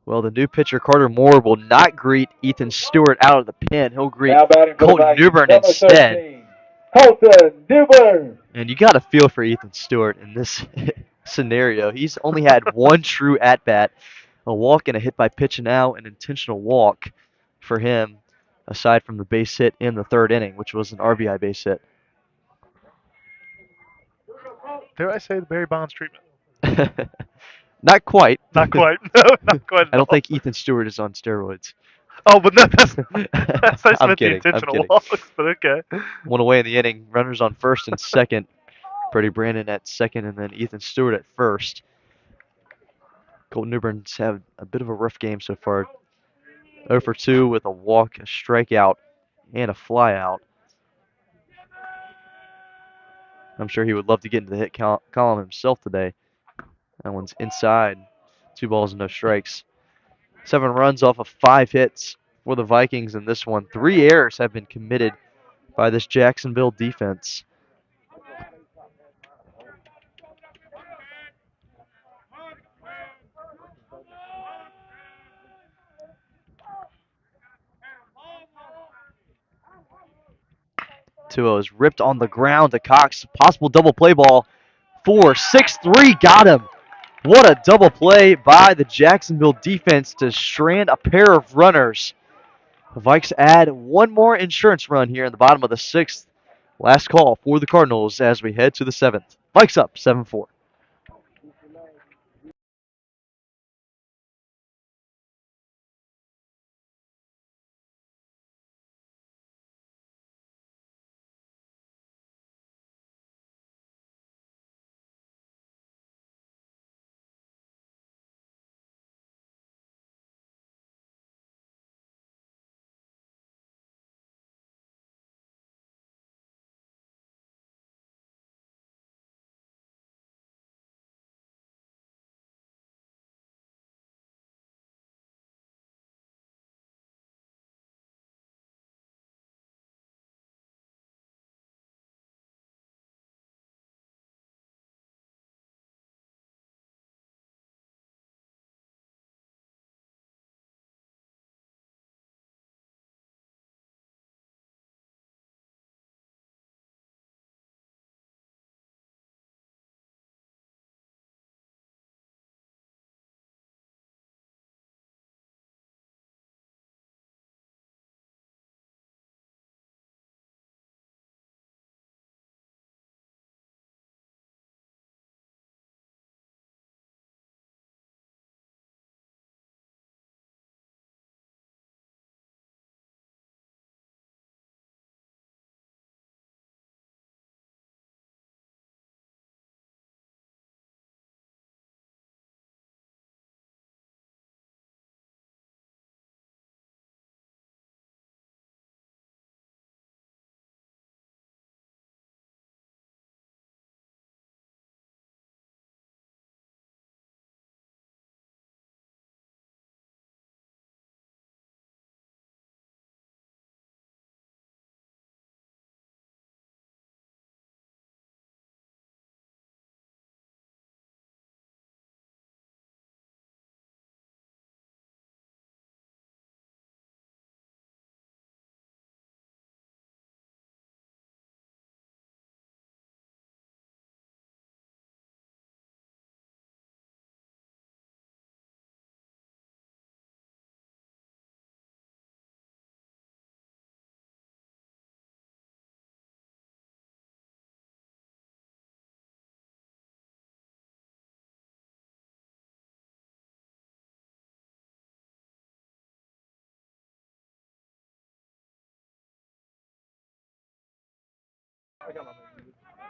Well, the new pitcher, Carter Moore, will not greet Ethan Stewart out of the pen. He'll greet Now batting for the Colton Vikings, Newbern number instead. 13, Colton Newbern. And you got to feel for Ethan Stewart in this scenario. He's only had one true at-bat, a walk and a hit by pitch, and now an intentional walk for him, aside from the base hit in the third inning, which was an RBI base hit. Dare I say the Barry Bonds treatment? Not quite. Not quite. No, not quite I at don't all. think Ethan Stewart is on steroids. Oh, but no, that's I just I'm meant the kidding. I'm intentional kidding. walks, but okay. One away in the inning. Runners on first and second. Brady Brandon at second, and then Ethan Stewart at first. Colton Newbern's had a bit of a rough game so far. 0 for 2 with a walk, a strikeout, and a flyout. I'm sure he would love to get into the hit column himself today. That one's inside. 2 balls and no strikes. 7 runs off of 5 hits for the Vikings in this one. 3 errors have been committed by this Jacksonville defense. Tuo is ripped on the ground to Cox. Possible double play ball. 4-6-3 got him. What a double play by the Jacksonville defense to strand a pair of runners. The Vikes add one more insurance run here in the bottom of the 6th. Last call for the Cardinals as we head to the 7th. Vikes up 7-4.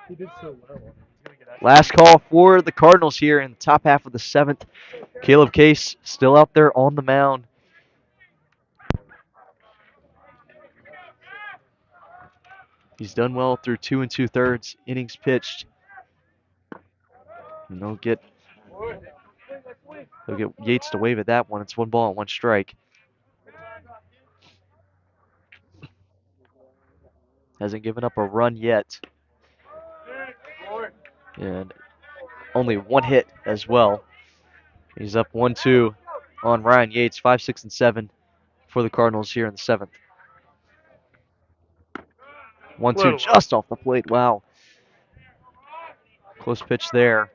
He did so well. Last call for the Cardinals here in the top half of the 7th. Caleb Case still out there on the mound. He's done well through 2 2/3 innings pitched. And he'll get Yates to wave at that one. It's 1 ball and 1 strike. Hasn't given up a run yet. And only 1 hit as well. He's up 1-2 on Ryan Yates, 5, 6, and 7 for the Cardinals here in the 7th. 1-2 just off the plate. Wow. Close pitch there.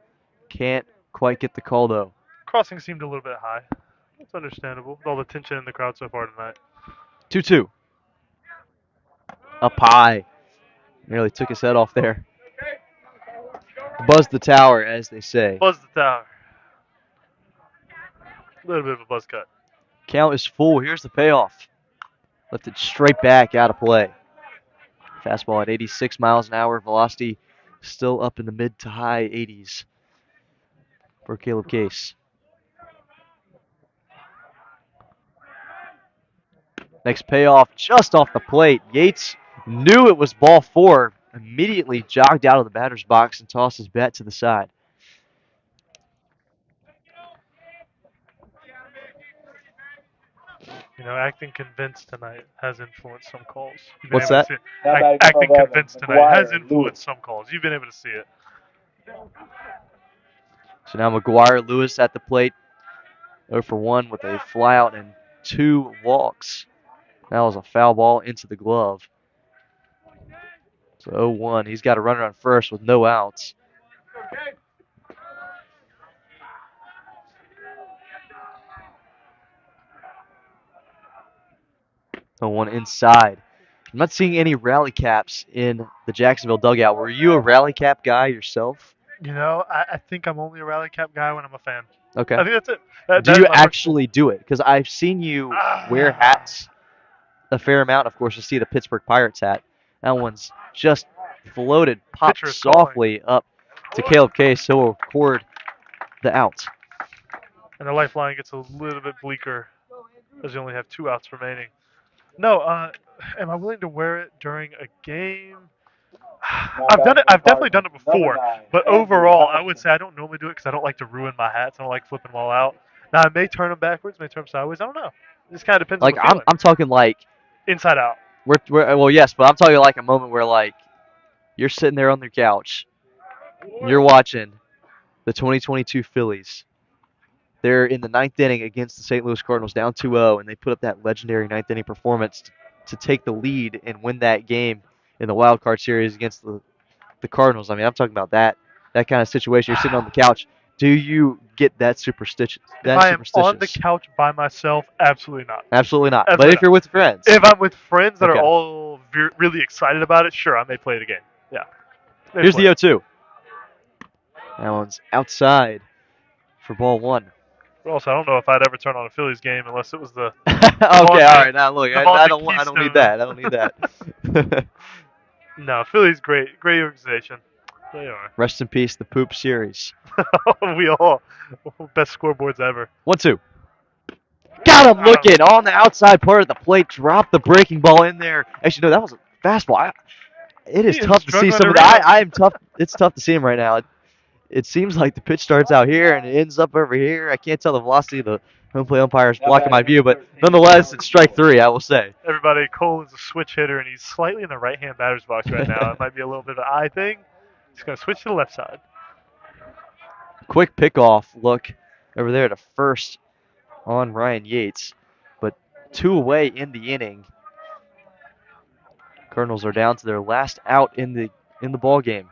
Can't quite get the call, though. Crossing seemed a little bit high. It's understandable with all the tension in the crowd so far tonight. 2-2. Up high. Nearly took his head off there. Buzzed the tower, as they say. Buzz the tower. A little bit of a buzz cut. Count is full. Here's the payoff. Lifted straight back out of play. Fastball at 86 miles an hour. Velocity still up in the mid to high 80s for Caleb Case. Next payoff just off the plate. Yates knew it was ball 4. Immediately jogged out of the batter's box and tossed his bat to the side. You know, acting convinced tonight has influenced some calls. You've been What's able that? to see it. Now batting Acting number 11, convinced tonight has McGuire influenced some calls. You've been able to see it. So now McGuire Lewis at the plate. 0 for 1 with a flyout and 2 walks. That was a foul ball into the glove. So 0-1. He's got a runner on first with no outs. Oh, 1 inside. I'm not seeing any rally caps in the Jacksonville dugout. Were you a rally cap guy yourself? You know, I think I'm only a rally cap guy when I'm a fan. Okay. I think that's it. Do That is you my principle. actually do it? Because I've seen you wear hats a fair amount. Of course, you see the Pittsburgh Pirates hat. That one's just floated, popped Pitcher is softly up to Caleb Case. He'll record the out. And the lifeline gets a little bit bleaker as you only have 2 outs remaining. No, am I willing to wear it during a game? I've done it. I've definitely done it before, but overall, I would say I don't normally do it because I don't like to ruin my hats. I don't like flipping them all out. Now I may turn them backwards, may turn them sideways. I don't know. It just kind of depends Like on the feeling. I'm talking like Inside out. we're well, yes, but I'm talking like a moment where like you're sitting there on your couch, you're watching the 2022 Phillies. They're in the 9th inning against the St. Louis Cardinals, down 2-0, and they put up that legendary 9th inning performance to take the lead and win that game in the wild card series against the Cardinals. I mean, I'm talking about that kind of situation. You're sitting on the couch. Do you get that superstitious? If I am on the couch by myself, absolutely not. Absolutely not. Absolutely But if not. you're with friends, If I'm with friends that Okay. are all really excited about it, sure, I may play it again. Yeah. May here's play the it. 0-2. That one's outside for ball 1. Also, I don't know if I'd ever turn on a Phillies game unless it was the Okay, all right. Now look, I Devontae don't need Keystone. that. I don't need that. No, Philly's great organization. They are. Rest in peace, the poop series. We all best scoreboards ever. 1-2. Got him looking on the outside part of the plate. Dropped the breaking ball in there. Actually, no, that was a fastball. It is He is tough to see struggling some of to that. read it. I am tough. It's tough to see him right now. It seems like the pitch starts out here and it ends up over here. I can't tell the velocity. The home plate umpire is blocking my view, but nonetheless, it's strike 3, I will say. Everybody, Cole is a switch hitter, and he's slightly in the right-hand batter's box right now. It might be a little bit of an eye thing. He's going to switch to the left side. Quick pickoff look over there to first on Ryan Yates, but 2 away in the inning. Cardinals are down to their last out in the ball game.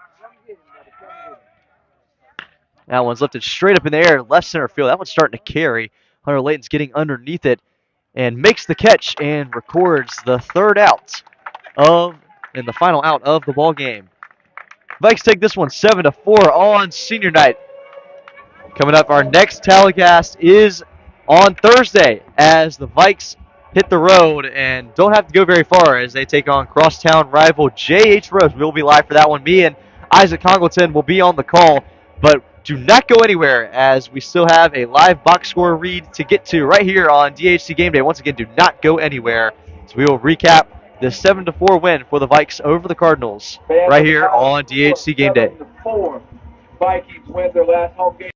That one's lifted straight up in the air, left center field. That one's starting to carry. Hunter Layton's getting underneath it and makes the catch and records the 3rd out and the final out of the ball game. Vikes take this one 7-4 on senior night. Coming up, our next telecast is on Thursday as the Vikes hit the road and don't have to go very far as they take on crosstown rival J.H. Rose. We'll be live for that one. Me and Isaac Congleton will be on the call, but do not go anywhere as we still have a live box score read to get to right here on DHC Game Day. Once again, do not go anywhere. So we will recap the 7-4 win for the Vikes over the Cardinals right here on DHC Game Day. 7-4. Vikings win their last home game.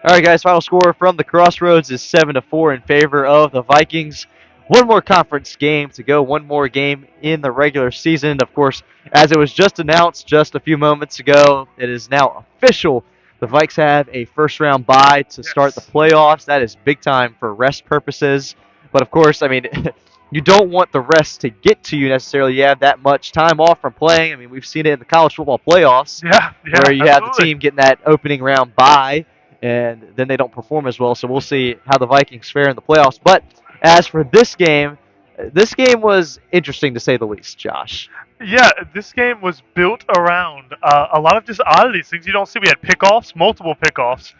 All right, guys. Final score from the Crossroads is 7-4 in favor of the Vikings. One more conference game to go. One more game in the regular season. Of course, as it was just announced just a few moments ago, it is now official. The Vikes have a first-round bye to start the Yes. playoffs. That is big time for rest purposes. But of course, I mean, you don't want the rest to get to you necessarily. You have that much time off from playing. I mean, we've seen it in the college football playoffs Yeah, where you have the absolutely. team getting that opening round bye, and then they don't perform as well. So we'll see how the Vikings fare in the playoffs. But as for this game was interesting to say the least, Josh. Yeah, this game was built around a lot of just oddities, things you don't see. We had pickoffs, multiple pickoffs,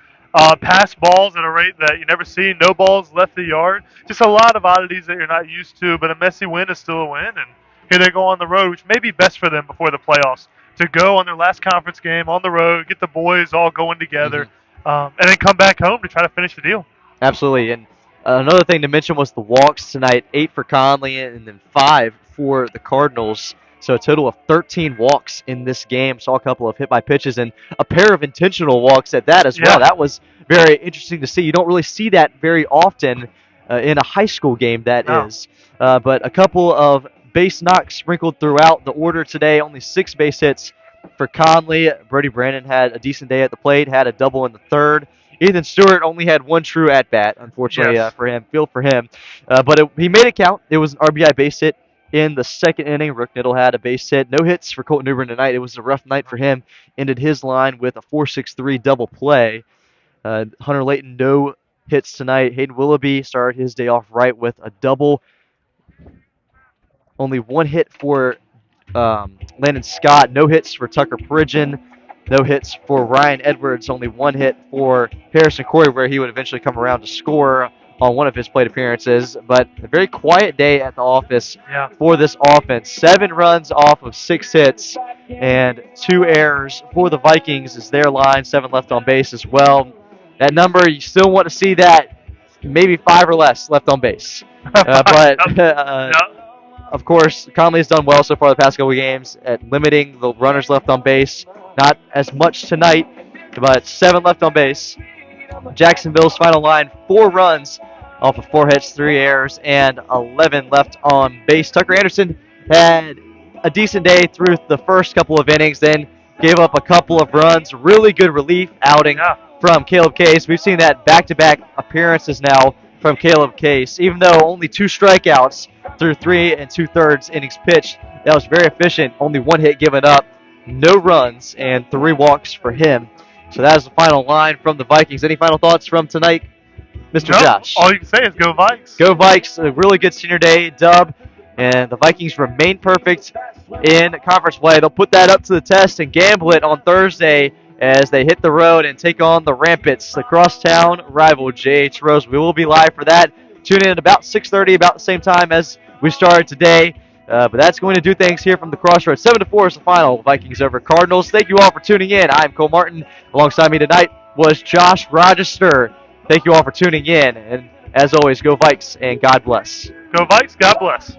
pass balls at a rate that you never see, no balls left the yard. Just a lot of oddities that you're not used to, but a messy win is still a win. And here they go on the road, which may be best for them before the playoffs, to go on their last conference game on the road, get the boys all going Hmm. together, and then come back home to try to finish the deal. Absolutely. And another thing to mention was the walks tonight 8 for Conley and then 5 for the Cardinals. So a total of 13 walks in this game. Saw a couple of hit by pitches and a pair of intentional walks at that as well. Yeah, That was very interesting to see. You don't really see that very often in a high school game, that no. is. But a couple of base knocks sprinkled throughout the order today. Only 6 base hits for Conley. Brody Brandon had a decent day at the plate, had a double in the third. Ethan Stewart only had one true at bat, unfortunately Yes. for him. Feel for him, but he made it count. It was an RBI base hit in the second inning. Rook Niddle had a base hit. No hits for Colton Newbern tonight. It was a rough night for him. Ended his line with a 4-6-3 double play. Hunter Layton no hits tonight. Hayden Willoughby started his day off right with a double. Only one hit for Landon Scott. No hits for Tucker Pridgeon. No hits for Ryan Edwards. Only one hit for Harrison Corey, where he would eventually come around to score on one of his plate appearances. But a very quiet day at the office Yeah. for this offense. 7 runs off of 6 hits and 2 errors for the Vikings is their line. 7 left on base as well. That number, you still want to see that, maybe 5 or less left on base. But Yep. of course, Conley's done well so far the past couple of games at limiting the runners left on base. Not as much tonight, but 7 left on base. Jacksonville's final line, 4 runs off of 4 hits, 3 errors, and 11 left on base. Tucker Anderson had a decent day through the first couple of innings, then gave up a couple of runs. Really good relief outing Yeah. from Caleb Case. We've seen that back-to-back appearances now from Caleb Case. Even though only 2 strikeouts through 3 2/3 innings pitched, that was very efficient. Only 1 hit given up, no runs, and 3 walks for him. So that is the final line from the Vikings. Any final thoughts from tonight, Mr. No, Josh? all you can say is go Vikes. Go Vikes, a really good senior day dub, and the Vikings remain perfect in conference play. They'll put that up to the test and gamble it on Thursday as they hit the road and take on the Rampants, the crosstown rival JH Rose. We will be live for that. Tune in at about 6:30, about the same time as we started today. But that's going to do things here from the Crossroads. 7-4 is the final. Vikings over Cardinals. Thank you all for tuning in. I'm Cole Martin. Alongside me tonight was Josh Rochester. Thank you all for tuning in. And as always, go Vikes and God bless. Go Vikes. God bless.